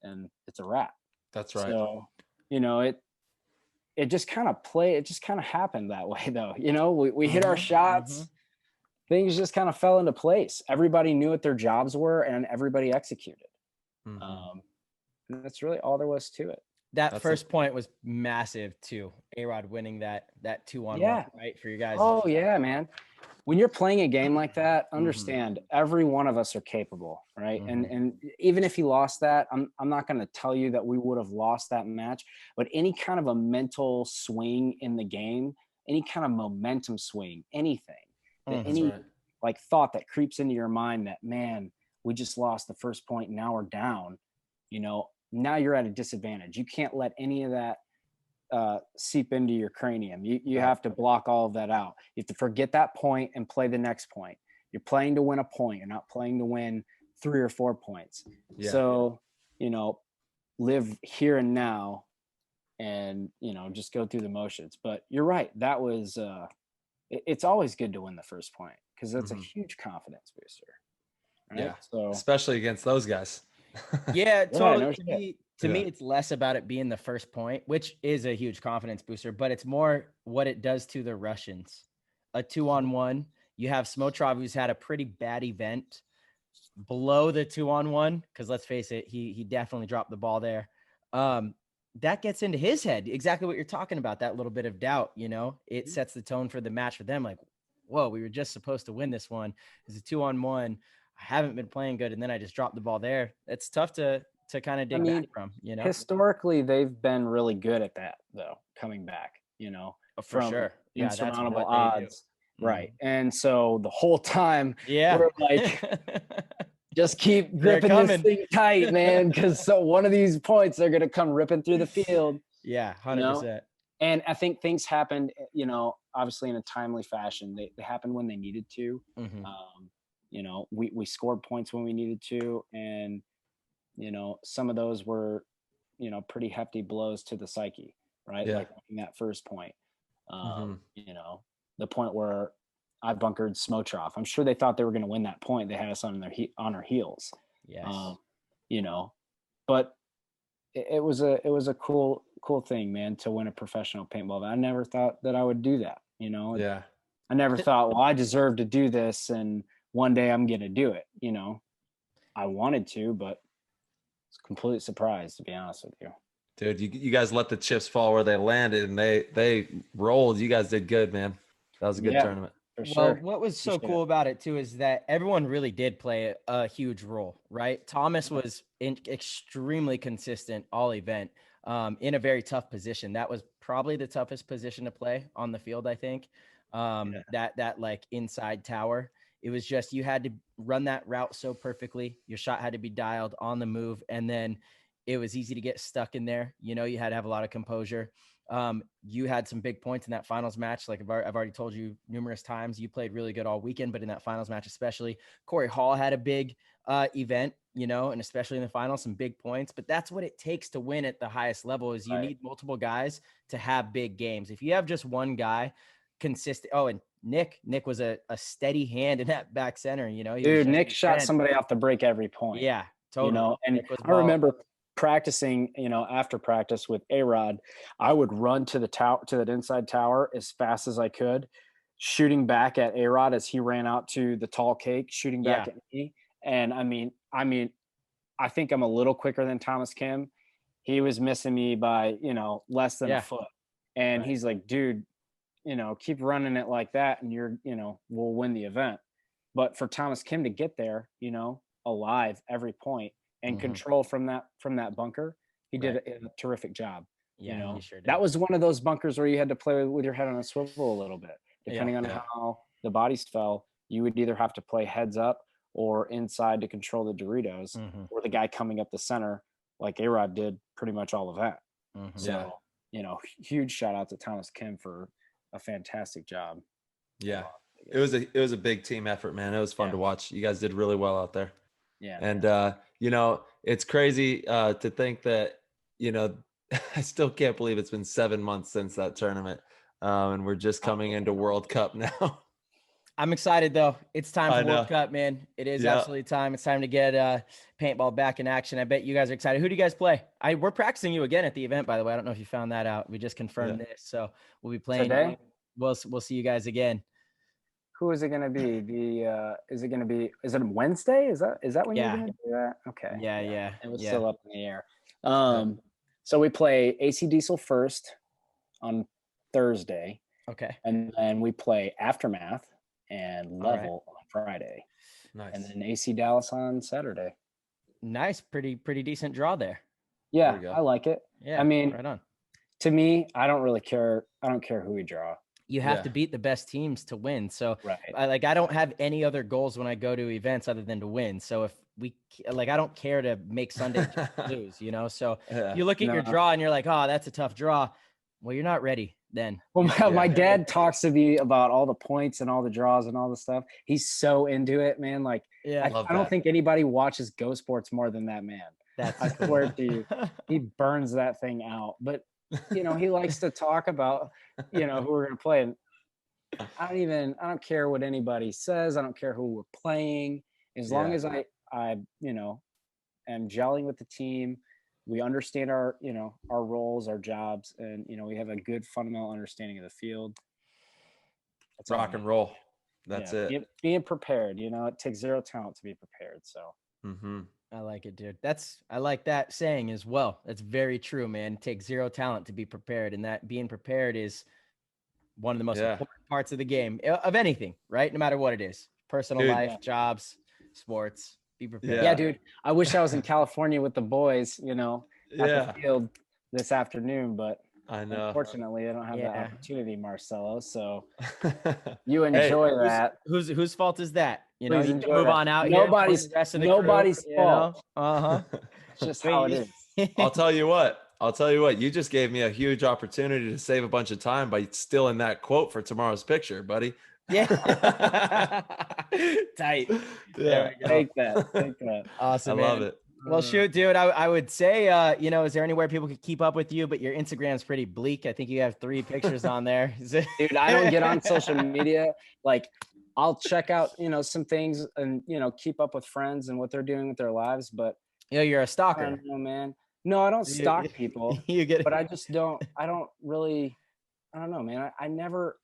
it's a wrap. That's right. So, you know, it just kind of happened that way, though. You know, we hit our shots, things just kind of fell into place. Everybody knew what their jobs were, and everybody executed. And that's really all there was to it. That first point was massive too. A-Rod winning that 2-on-1, right, for you guys. Oh yeah, man. When you're playing a game like that, understand every one of us are capable, right? And even if he lost that, I'm not going to tell you that we would have lost that match, but any kind of a mental swing in the game, any kind of momentum swing, anything, any like thought that creeps into your mind that, man, we just lost the first point, now we're down, you know, now you're at a disadvantage. You can't let any of that seep into your cranium. You have to block all of that out. You have to forget that point and play the next point. You're playing to win a point. You're not playing to win 3 or 4 points. So, you know, live here and now, and, you know, just go through the motions. But you're right. That was, it's always good to win the first point, because that's a huge confidence booster. Right? Yeah. So, especially against those guys. Yeah, totally. No To me, it's less about it being the first point, which is a huge confidence booster, but it's more what it does to the Russians. A 2-on-1, you have Smotrov, who's had a pretty bad event below the 2-on-1, because let's face it, he definitely dropped the ball there. That gets into his head, exactly what you're talking about, that little bit of doubt, you know, it sets the tone for the match for them. Like, whoa, we were just supposed to win this one. It's a 2-on-1. I haven't been playing good, and then I just dropped the ball there. It's tough to kind of dig back from, you know. Historically, they've been really good at that, though, coming back, you know, for sure. Yeah, insurmountable odds. Right. And so the whole time, we're like, just keep gripping this thing tight, man, because so one of these points, they're going to come ripping through the field. Yeah, 100%. You know? And I think things happened, you know, obviously in a timely fashion. They happened when they needed to. You know, we scored points when we needed to, and you know, some of those were, you know, pretty hefty blows to the psyche, right? Like in that first point, you know, the point where I bunkered Smotrov. I'm sure they thought they were going to win that point. They had us on our heels. Yes. You know, but it was a cool thing, man, to win a professional paintball. I never thought that I would do that. You know. Yeah. I never thought, well, I deserve to do this, and one day I'm going to do it. You know, I wanted to, but it's a complete surprise, to be honest with you. Dude, you guys let the chips fall where they landed, and they rolled. You guys did good, man. That was a good tournament. For sure. Well, what was so cool about it too is that everyone really did play a huge role, right? Thomas was extremely consistent all event, in a very tough position. That was probably the toughest position to play on the field, I think. That like inside tower. It was just, you had to run that route so perfectly. Your shot had to be dialed on the move. And then it was easy to get stuck in there. You know, you had to have a lot of composure. You had some big points in that finals match. Like I've already told you numerous times, you played really good all weekend, but in that finals match, especially Corey Hall had a big event, you know, and especially in the finals, some big points, but that's what it takes to win at the highest level is you need multiple guys to have big games. If you have just one guy consistent. Oh, and Nick was a steady hand in that back center, you know, dude, Nick shot somebody off the break every point. Yeah, totally. You know, and I remember practicing, you know, after practice with A-Rod, I would run to the tower, to that inside tower as fast as I could, shooting back at A-Rod as he ran out to the tall cake, shooting back at me. And I mean, I think I'm a little quicker than Thomas Kim. He was missing me by, you know, less than a foot. And he's like, dude, you know, keep running it like that and you're, you know, we'll win the event. But for Thomas Kim to get there, you know, alive every point and control from that bunker, he did a terrific job. Yeah, you know, he sure did. That was one of those bunkers where you had to play with your head on a swivel a little bit. Depending on how the bodies fell, you would either have to play heads up or inside to control the Doritos, or the guy coming up the center like A-Rod did pretty much all of that. So, you know, huge shout out to Thomas Kim for a fantastic job. Yeah. It was a big team effort, man. It was fun to watch. You guys did really well out there. Yeah. And you know, it's crazy to think that, you know, I still can't believe it's been 7 months since that tournament. And we're just coming into World Cup now. I'm excited though. It's time for World Cup, man. It is absolutely time. It's time to get paintball back in action. I bet you guys are excited. Who do you guys play? We're practicing you again at the event, by the way. I don't know if you found that out. We just confirmed this, so we'll be playing today. We'll see you guys again. Who is it going to be? Is it Wednesday? Is that when you're going to do that? Okay. Yeah. It was still up in the air. So we play AC Diesel first on Thursday. Okay. And then we play Aftermath and Level on Friday. Nice. And then AC Dallas on Saturday. Nice. Pretty decent draw there. Yeah, I like it. Yeah. I mean, right on. To me, I don't really care. I don't care who we draw. You have to beat the best teams to win. So I don't have any other goals when I go to events other than to win. So if I don't care to make Sunday lose, you know? So you look at your draw and you're like, oh, that's a tough draw. Well, you're not ready then. Well, my dad talks to me about all the points and all the draws and all the stuff. He's so into it, man. Like, I don't think anybody watches Go Sports more than that man. I swear to you, he burns that thing out. But, you know, he likes to talk about, you know, who we're going to play. And I don't care what anybody says. I don't care who we're playing. As long as I, you know, am gelling with the team, we understand our roles, our jobs, and, you know, we have a good fundamental understanding of the field. That's rock and roll. That's it. Being prepared, you know, it takes zero talent to be prepared. So I like it, dude. I like that saying as well. That's very true, man. It takes zero talent to be prepared. And that being prepared is one of the most important parts of the game, of anything, right? No matter what it is, personal life, jobs, sports. Be prepared. Yeah, dude. I wish I was in California with the boys, you know, at the field this afternoon, but I know. Unfortunately, I don't have that opportunity, Marcelo. So you enjoy that. Whose fault is that? You know, you can move on out. Nobody's fault. It's just how it is. I'll tell you what. You just gave me a huge opportunity to save a bunch of time by stealing that quote for tomorrow's picture, buddy. Yeah. Tight. Yeah. Take that. Awesome. I love it. Well, shoot, dude, I would say, you know, is there anywhere people could keep up with you? But your Instagram's pretty bleak. I think you have 3 pictures on there. Dude, I don't get on social media. Like, I'll check out, you know, some things and, you know, keep up with friends and what they're doing with their lives. But you know, you're a stalker. I don't know, man. No, I don't stalk people. But I just don't. I don't know, man. I've never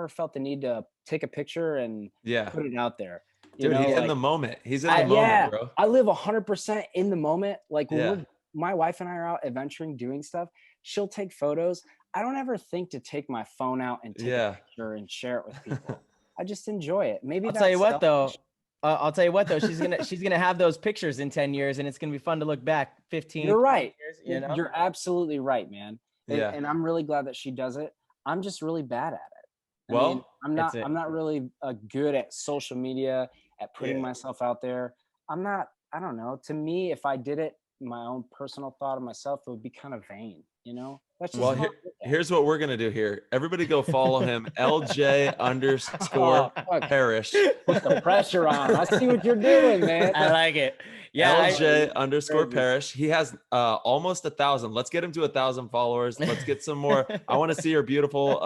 felt the need to take a picture and put it out there. Dude, he's in the moment. He's in the moment, bro. I live 100% in the moment. Like when my wife and I are out adventuring, doing stuff, she'll take photos. I don't ever think to take my phone out and take a picture and share it with people. I just enjoy it. Maybe I'll tell you what though. She's gonna have those pictures in 10 years, and it's gonna be fun to look back 15. You're right. Years, you know? You're absolutely right, man. And I'm really glad that she does it. I'm just really bad at it. I Well, mean, I'm not really good at social media, at putting myself out there. I don't know. To me, if I did it, my own personal thought of myself, it would be kind of vain, you know? That's just well, how I look at here's what we're gonna do here. Everybody go follow him, LJ underscore fuck. Parish. Put the pressure on. I see what you're doing, man. I like it. Yeah, LJ underscore crazy. Parish. He has almost 1,000. Let's get him to 1,000 followers. Let's get some more. I want to see your beautiful,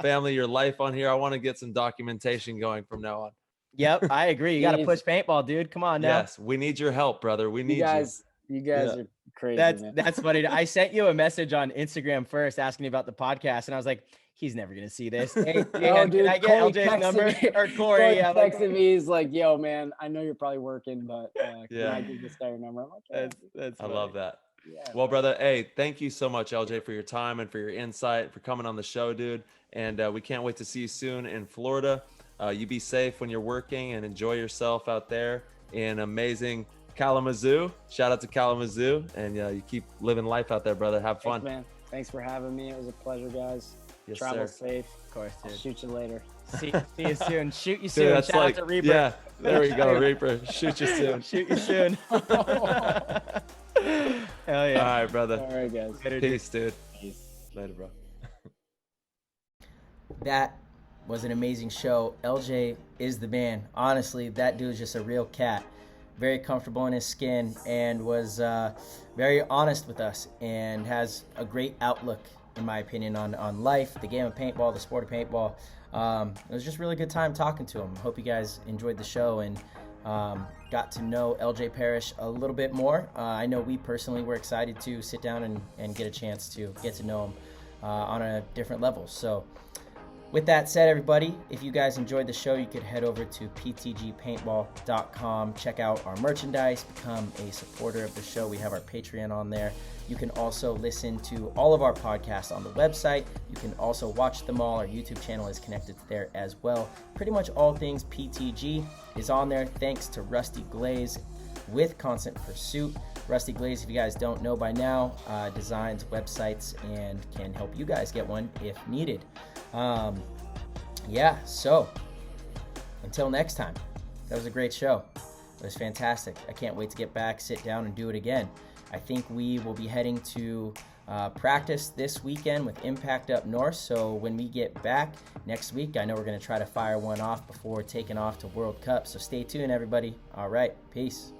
family, your life on here. I want to get some documentation going from now on. Yep, I agree. You got to Jeez. push paintball, dude. Come on now. Yes, we need your help, brother. We need You guys Yeah. are crazy, That's man. that's funny. I sent you a message on Instagram first asking you about the podcast, and I was like, he's never gonna see this. Hey, Dan, dude, can I get Corey LJ's texted number? me- Or Corey? Yeah, I'm like, texted me. He's like, "Yo, man, I know you're probably working, but can Yeah. I give this guy your number?" I'm like, "Yeah, that's I love that. yeah, Well, bro." brother, hey, thank you so much, LJ, for your time and for your insight, for coming on the show, dude. And we can't wait to see you soon in Florida. You be safe when you're working and enjoy yourself out there in amazing Kalamazoo. Shout out to Kalamazoo. And you keep living life out there, brother. Have fun. Thanks, man. Thanks for having me. It was a pleasure, guys. Yes, Travel sir. safe. of course, I'll dude. shoot you later. See you soon. Shoot you Dude, soon. that's Shout like, out to Reaper. yeah, there we go, Reaper. Shoot you soon. Shoot you soon. Hell All yeah. right, brother. All right, guys. Later, dude. Peace, dude. Peace. Later, bro. That was an amazing show. LJ is the man. Honestly, that dude's just a real cat. Very comfortable in his skin and was very honest with us and has a great outlook, in my opinion, on life, the game of paintball, the sport of paintball. It was just a really good time talking to him. Hope you guys enjoyed the show and got to know LJ Parish a little bit more. I know we personally were excited to sit down and get a chance to get to know him on a different level. So with that said, everybody, if you guys enjoyed the show, you could head over to ptgpaintball.com, check out our merchandise, become a supporter of the show. We have our Patreon on there. You can also listen to all of our podcasts on the website. You can also watch them all. Our YouTube channel is connected there as well. Pretty much all things PTG is on there, thanks to Rusty Glaze with Constant Pursuit. Rusty Glaze, if you guys don't know by now, designs websites and can help you guys get one if needed. So until next time, that was a great show. It was fantastic. I can't wait to get back, sit down, and do it again. I think we will be heading to practice this weekend with Impact up north. So when we get back next week, I know we're going to try to fire one off before taking off to World Cup. So stay tuned, everybody. All right. Peace.